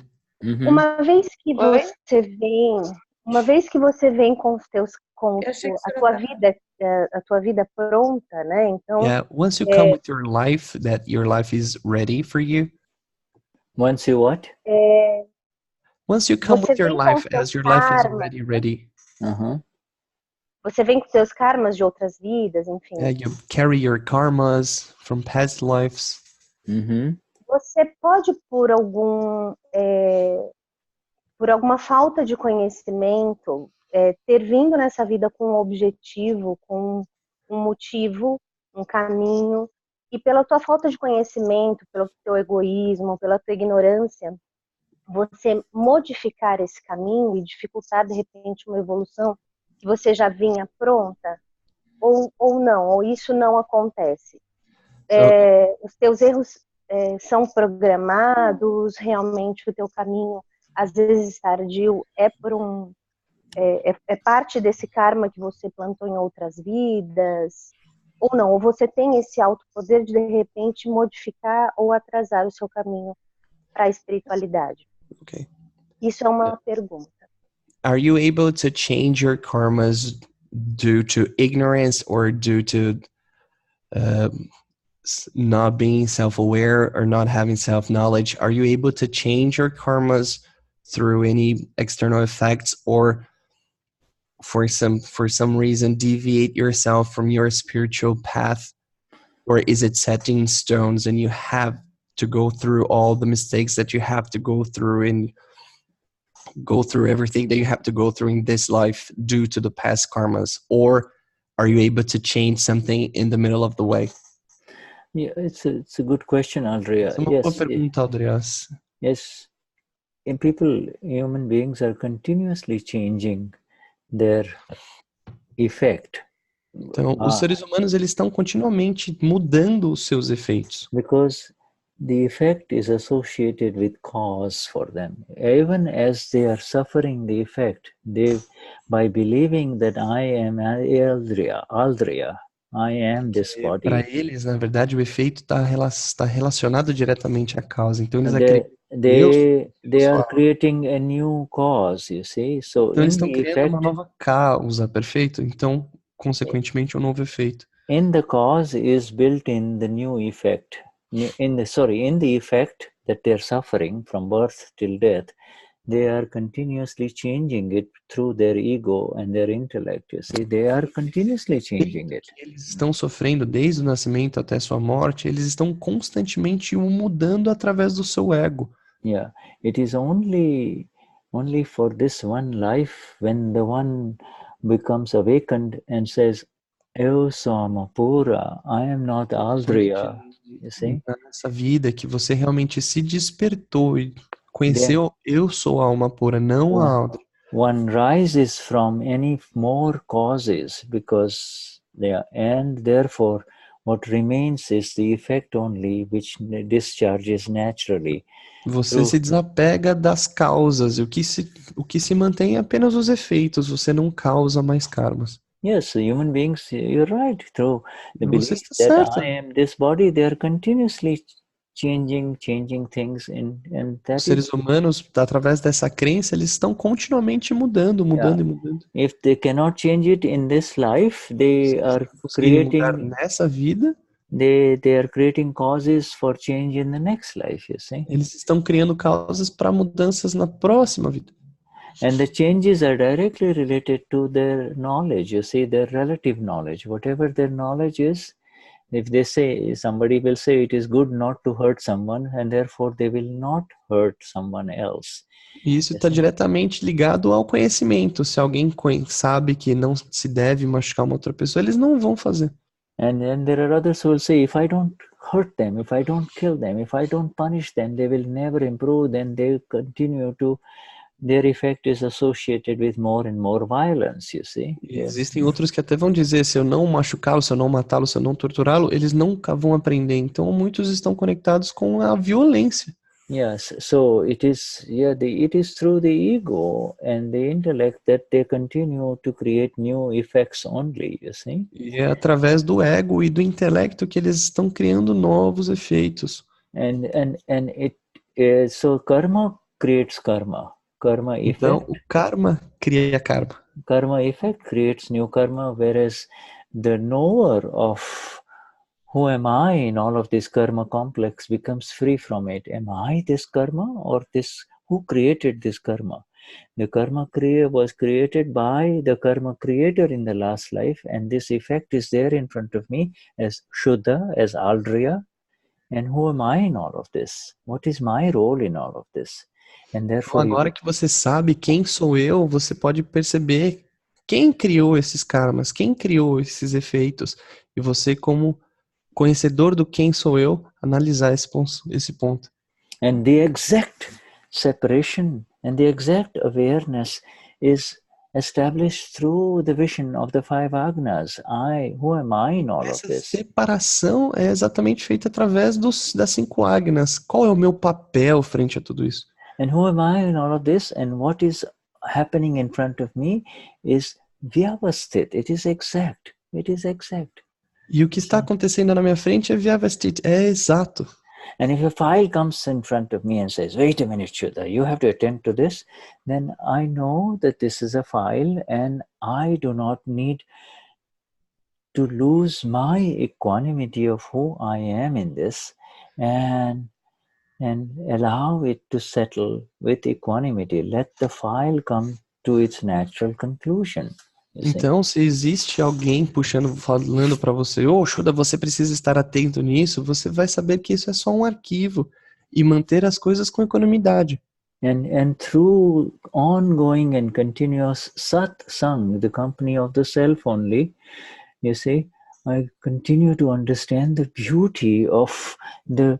Uma vez que você vem com os teus a tua vida pronta, né? Então, once you come with your life, that your life is ready for you. Once you what? Once you come with your life as your life is already ready. Você vem com seus karmas de outras vidas, enfim. You carry your karmas from past lives. Você pode, por alguma falta de conhecimento, ter vindo nessa vida com um objetivo, com um motivo, um caminho, e pela tua falta de conhecimento, pelo teu egoísmo, pela tua ignorância, você modificar esse caminho e dificultar, de repente, uma evolução que você já vinha pronta, ou não, ou isso não acontece. Os teus erros são programados, realmente o teu caminho, às vezes tardio, é parte desse karma que você plantou em outras vidas, ou não, ou você tem esse alto poder de repente modificar ou atrasar o seu caminho para a espiritualidade. Okay. Isso é uma pergunta. Are you able to change your karmas due to ignorance or due to not being self-aware or not having self-knowledge? Are you able to change your karmas through any external effects, or for some reason deviate yourself from your spiritual path? Or is it set in stones and you have to go through all the mistakes that you have to go through and go through everything that you have to go through in this life due to the past karmas? Or are you able to change something in the middle of the way? Yeah, it's a good question, Andrea. Uma boa pergunta, Andreas. Yes. In human beings are continuously changing their effect. Então, os seres humanos, eles estão continuamente mudando os seus efeitos. Because the effect is associated with cause for them. Even as they are suffering the effect, by believing that I am Aldria, I am this body. Para eles, na verdade, o efeito está relacionado diretamente à causa. Então, eles acreditam. They are creating a new cause, you see. So então, eles estão criando uma nova causa, perfeito? Então, consequentemente, um novo efeito. In the cause is built in the new effect. In the effect that they're suffering from birth till death, they are continuously changing it through their ego and their intellect. You see, they are continuously changing it. Eles estão sofrendo desde o nascimento até sua morte. Eles estão constantemente mudando através do seu ego. Yeah, it is only for this one life when the one becomes awakened and says, "Eu sou uma pura. I am not Aldria." you see? Nessa vida que você realmente se despertou e conheceu, eu sou a alma pura, não a Audrey. One rises from any more causes because they are, and therefore what remains is the effect only which discharges naturally. Você se desapega das causas, e o que se mantém é apenas os efeitos, você não causa mais karmas. Yes, human beings, you're right, through the Você belief está that certa. I am this body, they are continuously changing things and that Os seres humanos, através dessa crença, eles estão continuamente mudando. If they cannot change it in this life, they are creating nessa vida. They are creating causes for change in the next life, you see. Eles estão criando causas para mudanças na próxima vida. And the changes are directly related to their knowledge, you see, their relative knowledge. Whatever their knowledge is, if they say, somebody will say it is good not to hurt someone, and therefore they will not hurt someone else. E isso está diretamente ligado ao conhecimento. Se alguém sabe que não se deve machucar uma outra pessoa, eles não vão fazer. And then there are others who will say, if I don't hurt them, if I don't kill them, if I don't punish them, they will never improve. Then they continue to, their effect is associated with more and more violence, you see. Existem outros que até vão dizer, se eu não machucá-lo, se eu não matá-lo, se eu não torturá-lo, eles nunca vão aprender. Então muitos estão conectados com a violência. Yes, so it is it is through the ego and the intellect that they continue to create new effects only, you see. E é através do ego e do intelecto que eles estão criando novos efeitos. And it so karma creates karma. Karma effect. Então o karma cria karma. Karma effect creates new karma, whereas the knower of who am I in all of this karma complex becomes free from it. Am I this karma or this? Who created this karma? The karma was created by the karma creator in the last life, and this effect is there in front of me as Shuddha, as Adriana. And who am I in all of this? What is my role in all of this? And therefore, então, agora que você sabe quem sou eu, você pode perceber quem criou esses karmas, quem criou esses efeitos, e você como conhecedor do quem sou eu, analisar esse ponto. And the exact separation and the exact awareness is established through the vision of the five agnas. Who am I in all of this? Essa separação é exatamente feita através das 5 agnas. Qual é o meu papel frente a tudo isso? And who am I in all of this? And what is happening in front of me is vyavasthit. It is exact. It is exact. E o que está acontecendo na minha frente é vyavasthit, é exato. And if a file comes in front of me and says, wait a minute, Shuddha, you have to attend to this, then I know that this is a file and I do not need to lose my equanimity of who I am in this and allow it to settle with equanimity. Let the file come to its natural conclusion. Então, se existe alguém falando para você, Shuddha, você precisa estar atento nisso, você vai saber que isso é só um arquivo e manter as coisas com equanimidade. And through ongoing and continuous Satsang, the company of the self only, you see, I continue to understand the beauty of the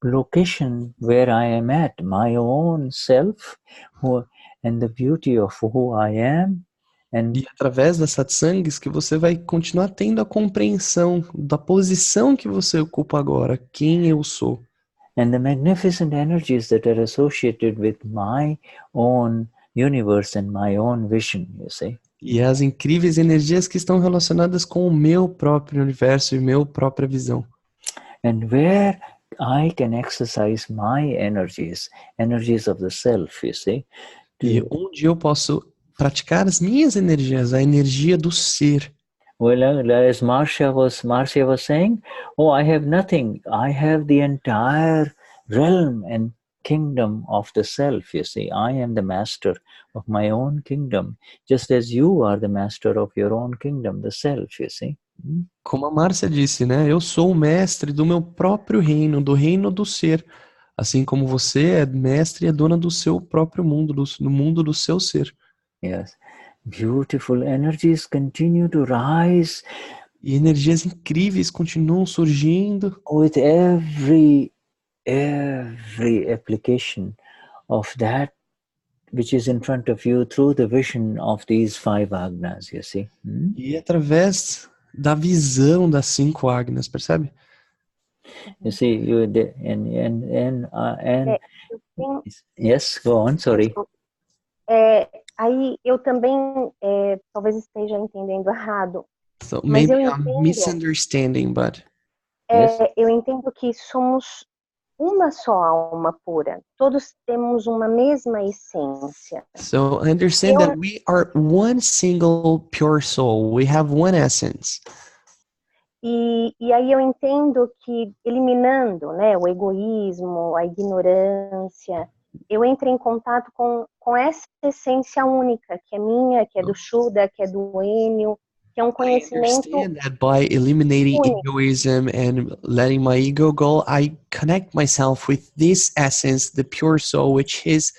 location where I am at, my own self, and the beauty of who I am. E através das satsangs que você vai continuar tendo a compreensão da posição que você ocupa agora, quem eu sou. And the magnificent energies that are associated with my own universe and my own vision, you see. E as incríveis energias que estão relacionadas com o meu próprio universo e minha própria visão. And where I can exercise my energies of the self, you see. E onde eu posso praticar as minhas energias, a energia do ser. Well, as Marcia was saying, I have nothing. I have the entire realm and kingdom of the self, you see. I am the master of my own kingdom, just as you are the master of your own kingdom, the self, you see. Como a Márcia disse, né? Eu sou o mestre do meu próprio reino, do reino do ser. Assim como você é mestre e é dona do seu próprio mundo, do mundo do seu ser. Yes, beautiful energies continue to rise E energias incríveis continuam surgindo. With every application of that which is in front of you through the vision of these 5 agnas, you see. E através da visão das 5 agnas, percebe? You see, yes, go on, sorry. Aí eu também talvez esteja entendendo errado. So mas maybe eu I'm entendo, misunderstanding, but eu entendo que somos uma só alma pura. Todos temos uma mesma essência. So I understand that we are one single pure soul. We have one essence. E aí eu entendo que eliminando, né, o egoísmo, a ignorância, eu entro em contato com essa essência única, que é minha, que é do Shuddha, que é do Enio, que é um conhecimento I understand that by eliminating único. egoism and letting my ego go, I connect myself with this essence, the pure soul, which is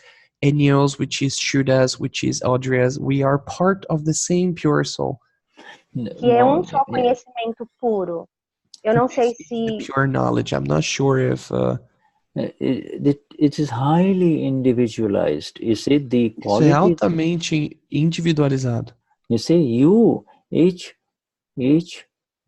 Enio's, which is Shuddha's, which is Adriana's. We are part of the same pure soul. Que é um só conhecimento puro. Eu não sei se... The pure knowledge. I'm not sure if... It is highly individualized. You see, the quality... Isso é altamente individualizado. You see, each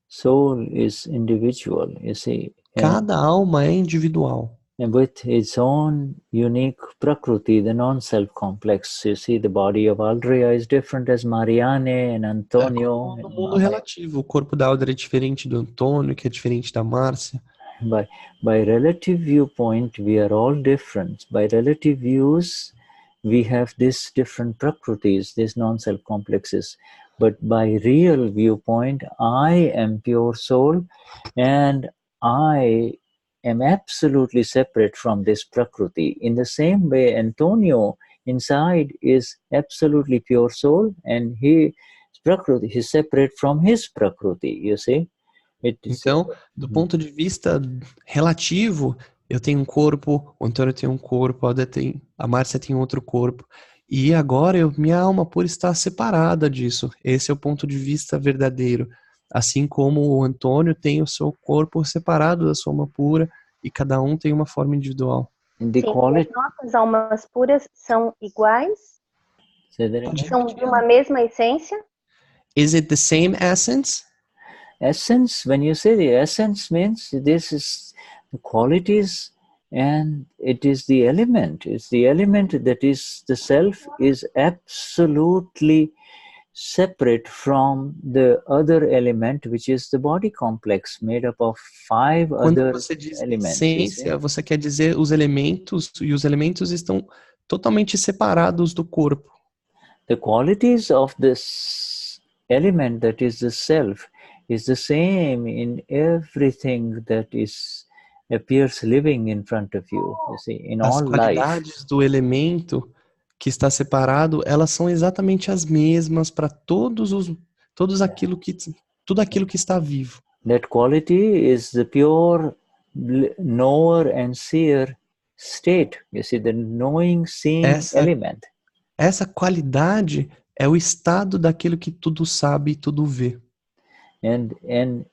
soul is individual, you see. Cada alma é individual. And with its own unique prakriti, the non-self complex. You see, the body of Adria is different as Marianne and Antonio. No mundo relativo, o corpo da Aldra é diferente do Antônio, que é diferente da Márcia. By relative viewpoint, we are all different. By relative views, we have these different prakritis, these non-self complexes. But by real viewpoint, I am pure soul, and I am absolutely separate from this prakriti. In the same way, Antonio inside is absolutely pure soul, and his prakriti is separate from his prakriti, you see. Então, do ponto de vista relativo, eu tenho um corpo, o Antônio tem um corpo, a Márcia tem outro corpo. E agora minha alma pura está separada disso. Esse é o ponto de vista verdadeiro. Assim como o Antônio tem o seu corpo separado da sua alma pura e cada um tem uma forma individual. Sim, as nossas almas puras são iguais? São de uma mesma essência? Is it the same essence? Essence, when you say the essence, means this is the qualities and it is the element. It's the element that is the self is absolutely separate from the other element, which is the body complex made up of 5 other você diz elements. Essência, você quer dizer os elementos, e os elementos estão totalmente separados do corpo. The qualities of this element that is the self is the same in everything that appears living in front of you, see, in all life. As qualidades do elemento que está separado, elas são exatamente as mesmas para tudo aquilo que está vivo. That quality is the pure knower and seer state. You see, the knowing, seeing element. Essa qualidade é o estado daquilo que tudo sabe e tudo vê. And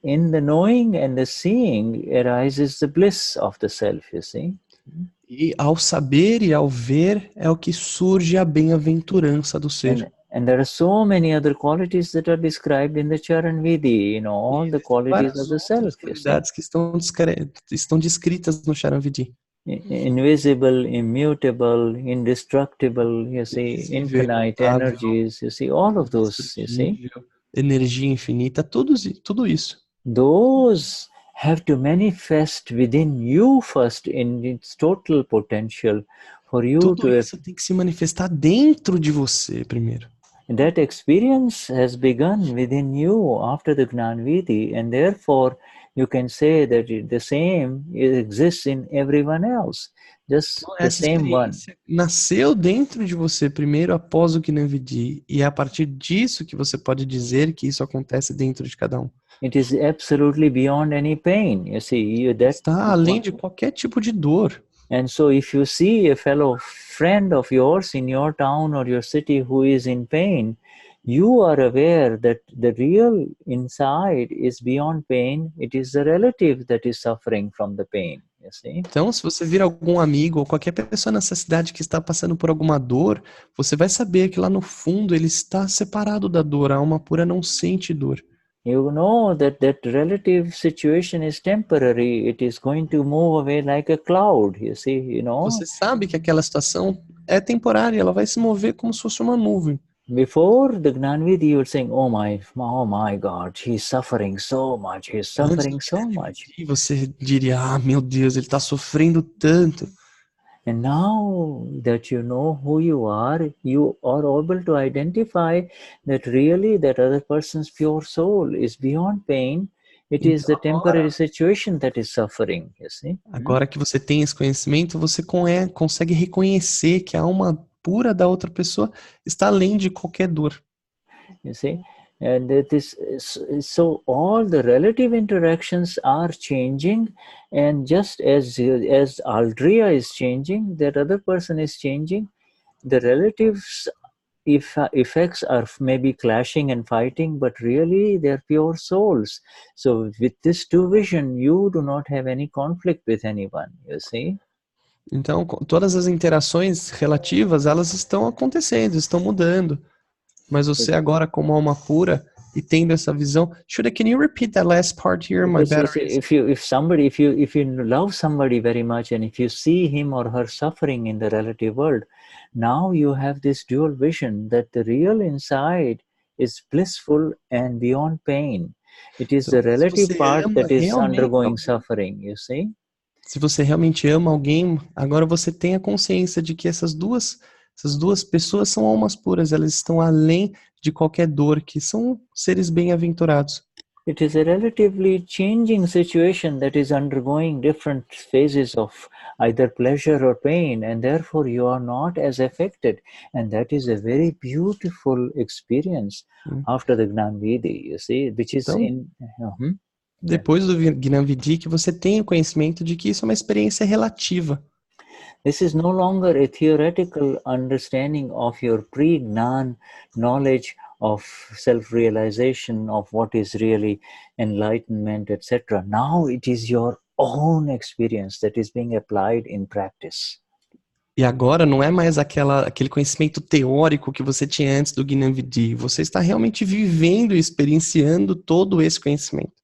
in the knowing and the seeing arises the bliss of the self, you see. E ao saber e ao ver é o que surge a bem-aventurança do ser. And there are so many other qualities that are described in the Gnan Vidhi, all the qualities of the self. Qualidades que estão descritas no Gnan Vidhi. Invisible, immutable, indestructible, you see, infinite energies, you see, all of those, you see. Energia infinita, tudo isso. Those have to manifest within you first in its total potential for you tudo isso tem que se manifestar dentro de você primeiro. That experience has begun within you after the Gnan Vidhi, and therefore you can say that the same exists in everyone else. Just the same one. Nasceu dentro de você primeiro após o Gnan Vidhi, e é a partir disso que você pode dizer que isso acontece dentro de cada um. It is absolutely beyond any pain. You see, está além de qualquer tipo de dor. And so if you see a fellow friend of yours in your town or your city who is in pain, you are aware that the real inside is beyond pain. It is the relative that is suffering from the pain. You see? Então, se você vir algum amigo ou qualquer pessoa nessa cidade que está passando por alguma dor, você vai saber que lá no fundo ele está separado da dor. A alma pura não sente dor. You know that relative situation is temporary. It is going to move away like a cloud. You see, you know. Você sabe que aquela situação é temporária. Ela vai se mover como se fosse uma nuvem. Before the Gnan Vidhi, you were saying, oh my God, he's suffering so much. He's suffering so much. E você diria, ah, meu Deus, ele está sofrendo tanto. And now that you know who you are able to identify that really that other person's pure soul is beyond pain. It is the temporary situation that is suffering, you see? Agora que você tem esse conhecimento, você consegue reconhecer que a alma pura da outra pessoa está além de qualquer dor. You see? And so all the relative interactions are changing, and just as Adriana is changing, that other person is changing, the relatives effects are maybe clashing and fighting, but really they're pure souls. So with this two vision, you do not have any conflict with anyone, you see? Então, todas as interações relativas, elas estão acontecendo, estão mudando. Mas você agora, como alma pura e tendo essa visão, Shuddha, can you repeat that last part here? My battery. If you love somebody very much, and if you see him or her suffering in the relative world, now you have this dual vision that the real inside is blissful and beyond pain. It is the relative part that is undergoing suffering, you see? Se você realmente ama alguém, agora você tem a consciência de que essas duas pessoas são almas puras, elas estão além de qualquer dor, que são seres bem-aventurados. It is a relatively changing situation that is undergoing different phases of either pleasure or pain, and therefore you are not as affected. And that is a very beautiful experience after the Gnan Vidhi, you see, which is Depois do Gnan Vidhi, que você tem o conhecimento de que isso é uma experiência relativa. This is no longer a theoretical understanding of your pre-Gnan knowledge of self-realization of what is really enlightenment, etc. Now it is your own experience that is being applied in practice. E agora não é mais aquele conhecimento teórico que você tinha antes do Gnan Vidhi. Você está realmente vivendo e experienciando todo esse conhecimento.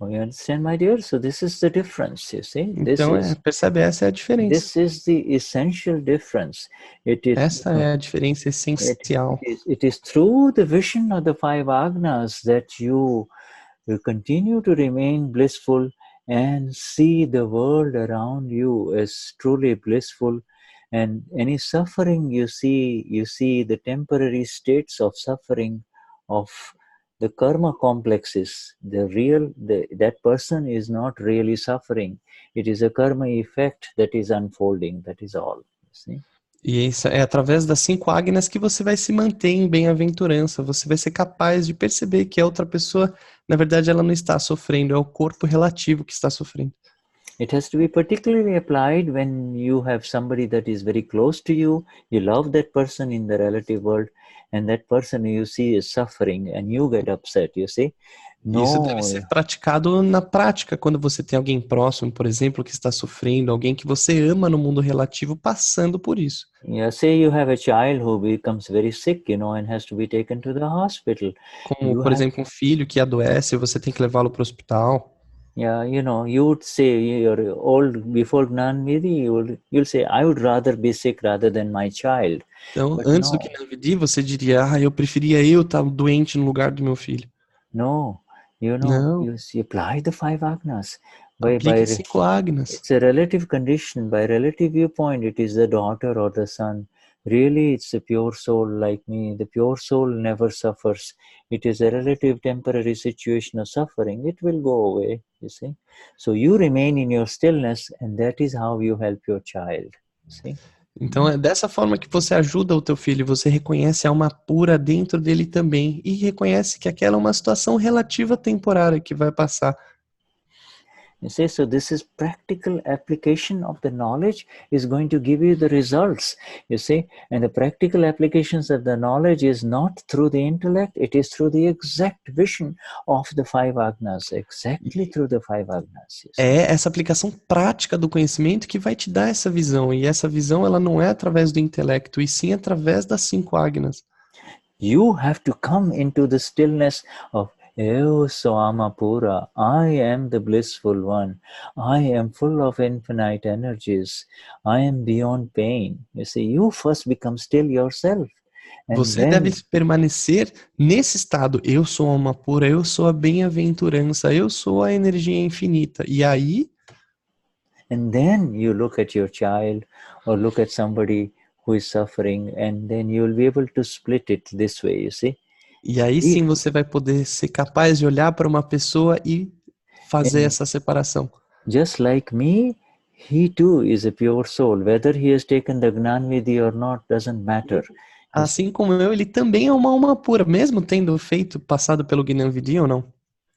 You understand, my dear? So this is the difference, you see? Então, percebe, essa é a diferença. This is the essential difference. Essa é a diferença essencial. It is through the vision of the five agnas that you continue to remain blissful and see the world around you as truly blissful. And any suffering you see the temporary states of suffering of the karma complexes. That person is not really suffering. It is a karma effect that is unfolding. That is all. See? E isso é através das 5 agnas que você vai se manter em bem-aventurança. Você vai ser capaz de perceber que a outra pessoa, na verdade, ela não está sofrendo. É o corpo relativo que está sofrendo. It has to be particularly applied when you have somebody that is very close to you. You love that person in the relative world. And that person you see is suffering and you get upset, you see? Isso deve ser praticado na prática, quando você tem alguém próximo, por exemplo, que está sofrendo, alguém que você ama no mundo relativo passando por isso. Yeah, say you have a child who becomes very sick, and has to be taken to the hospital. Como, por exemplo, um filho que adoece e você tem que levá-lo para o hospital. Yeah, you would say you're old before Gnan Vidhi, you'll say, I would rather be sick rather than my child. Então, antes do Gnan Vidhi, você diria, eu preferia eu estar doente no lugar do meu filho. No, you apply the five agnas. Aplique 5 agnas. It's a relative condition. By relative viewpoint, it is the daughter or the son. Really, it's a pure soul like me. The pure soul never suffers. It is a relative temporary situation of suffering. It will go away, you see. So you remain in your stillness, and that is how you help your child, you see. Então é dessa forma que você ajuda o teu filho. Você reconhece a alma pura dentro dele também. E reconhece que aquela é uma situação relativa temporária que vai passar. You see, so this is practical application of the knowledge is going to give you the results, you see. And the practical applications of the knowledge is not through the intellect, it is through the exact vision of the 5 agnas, exactly through the 5 agnas. É essa aplicação prática do conhecimento que vai te dar essa visão. E essa visão, ela não é através do intelecto, e sim através das 5 agnas. You have to come into the stillness of Eu Swama Pura, I am the blissful one. I am full of infinite energies. I am beyond pain. You see, you first become still yourself. Você deve permanecer nesse estado. Eu sou a alma pura, eu sou a bem-aventurança, eu sou a energia infinita. E aí... And then you look at your child or look at somebody who is suffering, and then you will be able to split it this way, you see. E aí sim você vai poder ser capaz de olhar para uma pessoa e fazer essa separação. Just like me, he too is a pure soul. Whether he has taken the Gnan Vidhi or not doesn't matter. Assim como eu, ele também é uma alma pura, mesmo tendo passado pelo Gnan Vidhi ou não.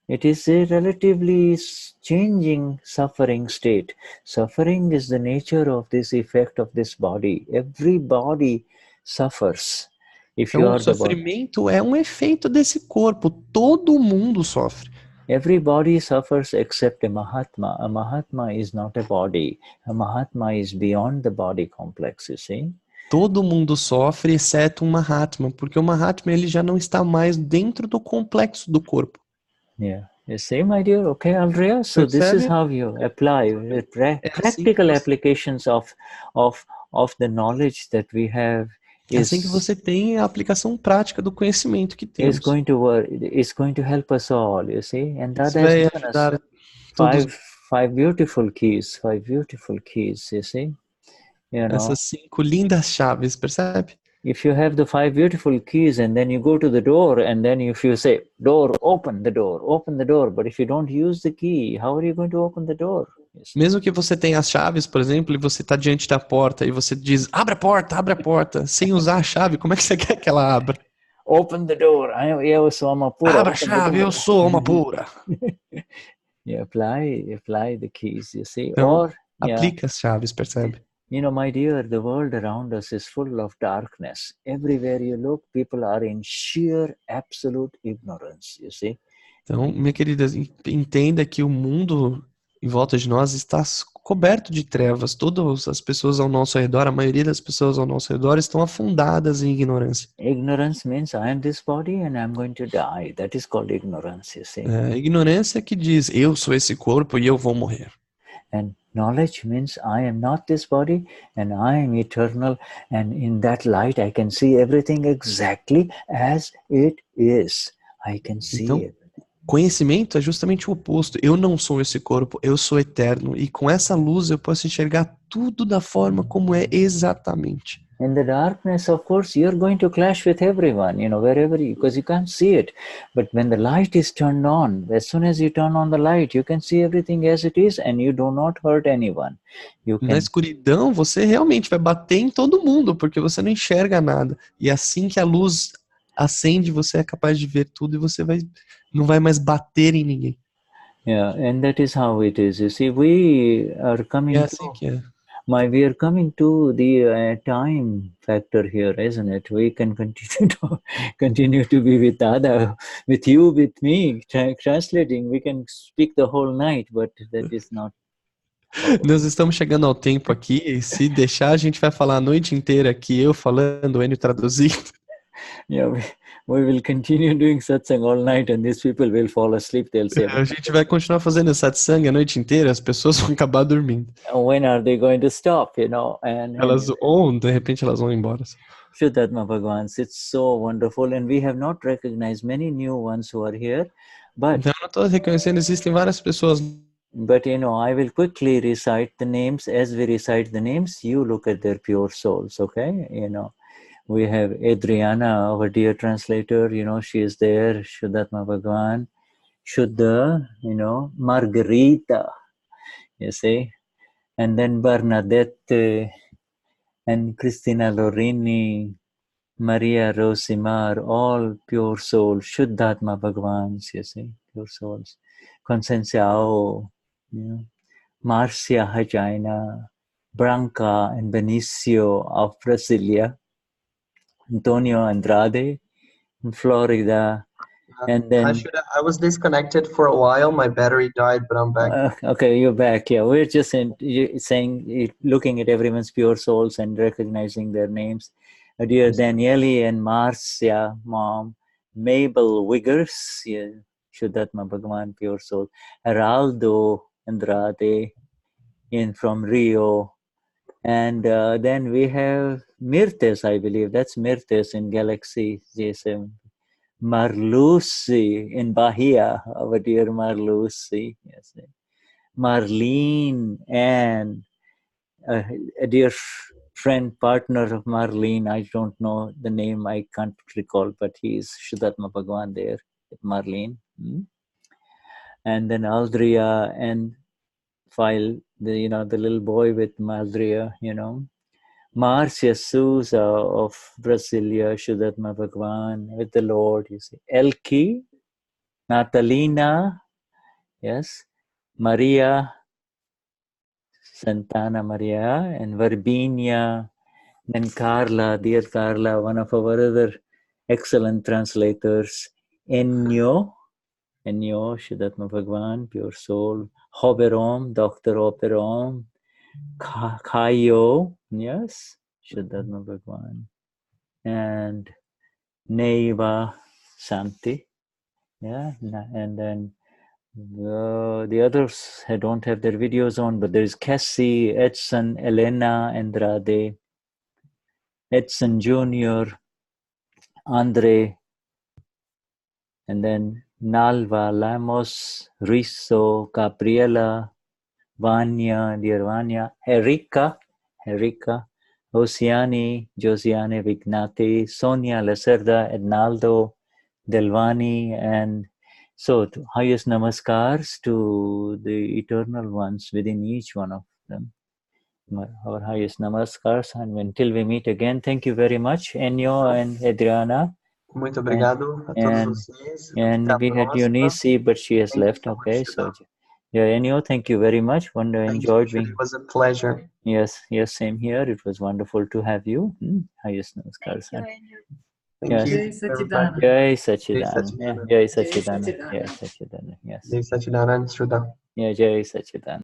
It is a relatively changing suffering state. Suffering is the nature of this effect of this body. Every body suffers. Então, o sofrimento é um efeito desse corpo. Todo mundo sofre. Everybody suffers except a Mahatma. A Mahatma is not a body. A Mahatma is beyond the body complex, you see. Todo mundo sofre, exceto um Mahatma, porque o Mahatma ele já não está mais dentro do complexo do corpo. Yeah, you see, my dear. Okay, Andrea. So this is how you apply practical applications of the knowledge that we have. É assim que você tem a aplicação prática do conhecimento que temos. It's going to work. It's going to help us all. You see, and that vai has given ajudar us five beautiful keys. 5 beautiful keys. You see, you know. Essas 5 lindas chaves, percebe? If you have the 5 beautiful keys and then you go to the door and then if you say, door, open the door. But if you don't use the key, how are you going to open the door? Mesmo que você tenha as chaves, por exemplo, e você está diante da porta e você diz, abre a porta, sem usar a chave, como é que você quer que ela abra? Open the door. Eu sou alma pura. Abra a chave, eu sou alma pura. You apply the keys, you see. Então, Or, aplica as chaves, percebe? You know, my dear, the world around us is full of darkness. Everywhere you look, people are in sheer, absolute ignorance, you see. Então, minha querida, entenda que o mundo em volta de nós está coberto de trevas. Todas as pessoas ao nosso redor, a maioria das pessoas ao nosso redor estão afundadas em ignorância. Ignorance means I am this body and I'm going to die. That is called ignorance, you see. Ignorância que diz, eu sou esse corpo e eu vou morrer. And knowledge means I am not this body and I am eternal, and in that light I can see everything exactly as it is. I can see it. Conhecimento é justamente o oposto. Eu não sou esse corpo, eu sou eterno, e com essa luz eu posso enxergar tudo da forma como é exatamente. In the darkness, of course, you're going to clash with everyone, you know, because you can't see it. But when the light is turned on, as soon as you turn on the light, you can see everything as it is and you do not hurt anyone. Na escuridão, você realmente vai bater em todo mundo, porque você não enxerga nada. E assim que a luz acende, você é capaz de ver tudo e você não vai mais bater em ninguém. Yeah, and that is how it is. You see, we are coming we are coming to the time factor here, isn't it? We can continue to be with Ada, with you, with me, translating. We can speak the whole night, but that is not. Nós estamos chegando ao tempo aqui, e se deixar, a gente vai falar a noite inteira aqui, eu falando, o Enio traduzindo. Yeah, we will continue doing satsang all night and these people will fall asleep. They'll say, a gente vai continuar fazendo satsang a noite inteira, as pessoas vão acabar dormindo. When are they going to stop, you know? Ou de repente elas vão embora. Shuddhatma Bhagavans, it's so wonderful, and we have not recognized many new ones who are here, but então, eu não estou reconhecendo, existem várias pessoas. But you know, I will quickly recite the names. As we recite the names, you look at their pure souls, okay? You know, we have Adriana, our dear translator, you know, she is there, Shuddhatma Bhagavan, Shuddha, you know, Margarita, you see, and then Bernadette, and Cristina Lorini, Maria Rosimar, all pure souls, Shuddhatma Bhagavans, you see, pure souls. Concenciao, Yeah. Marcia Hagina, Branca and Benicio of Brasilia, Antonio Andrade in Florida, and then I was disconnected for a while. My battery died, but I'm back. Okay, you're back. Yeah, we're just looking at everyone's pure souls and recognizing their names. Dear Daniele and Marcia, mom, Mabel Wiggers, yeah, Shuddhatma Bhagavan, pure soul, Heraldo Andrade from Rio, and then we have Mirtes, I believe. That's Mirtes in Galaxy J7. Marlucy in Bahia, our dear Marlucy. Yes. Marlene and a dear friend, partner of Marlene. I don't know the name, I can't recall, but he's Shuddhatma Bhagavan there, Marlene. And then Aldria and the little boy with Aldria, Marcia Souza of Brasilia, Shuddhatma Bhagavan, with the Lord, you see. Elke, Natalina, yes, Maria, Santana Maria, and Verbinia, then Carla, dear Carla, one of our other excellent translators, Enio, Shuddhatma Bhagavan, pure soul, Hoberom, Dr. Operom, Kayo, yes, Shuddhatma Bhagavan, and Neva Santi, yeah, and then the others I don't have their videos on, but there is Cassie, Edson, Elena Andrade, Edson Jr., Andre, and then Nalva, Lamos, Riso, Gabriela, Vanya, dear Vanya, Erika, Oceani, Josiane Vignati, Sonia Lacerda, Ednaldo, Delvani, and so highest namaskars to the eternal ones within each one of them. Our highest namaskars, and until we meet again, thank you very much, Enio and Adriana. Muito obrigado a todos vocês. And we had Eunice, but she has left. Okay, so yeah, Enio, thank you very much. Enjoyed being. It was a pleasure. Yes, same here. It was wonderful to have you. Highest namaskars. Thank you. Jai Satchidana. Jai Satchidana. Jai Satchidana. Yes. Jai Satchidana and Shuddha. Yeah, Jai Satchidana.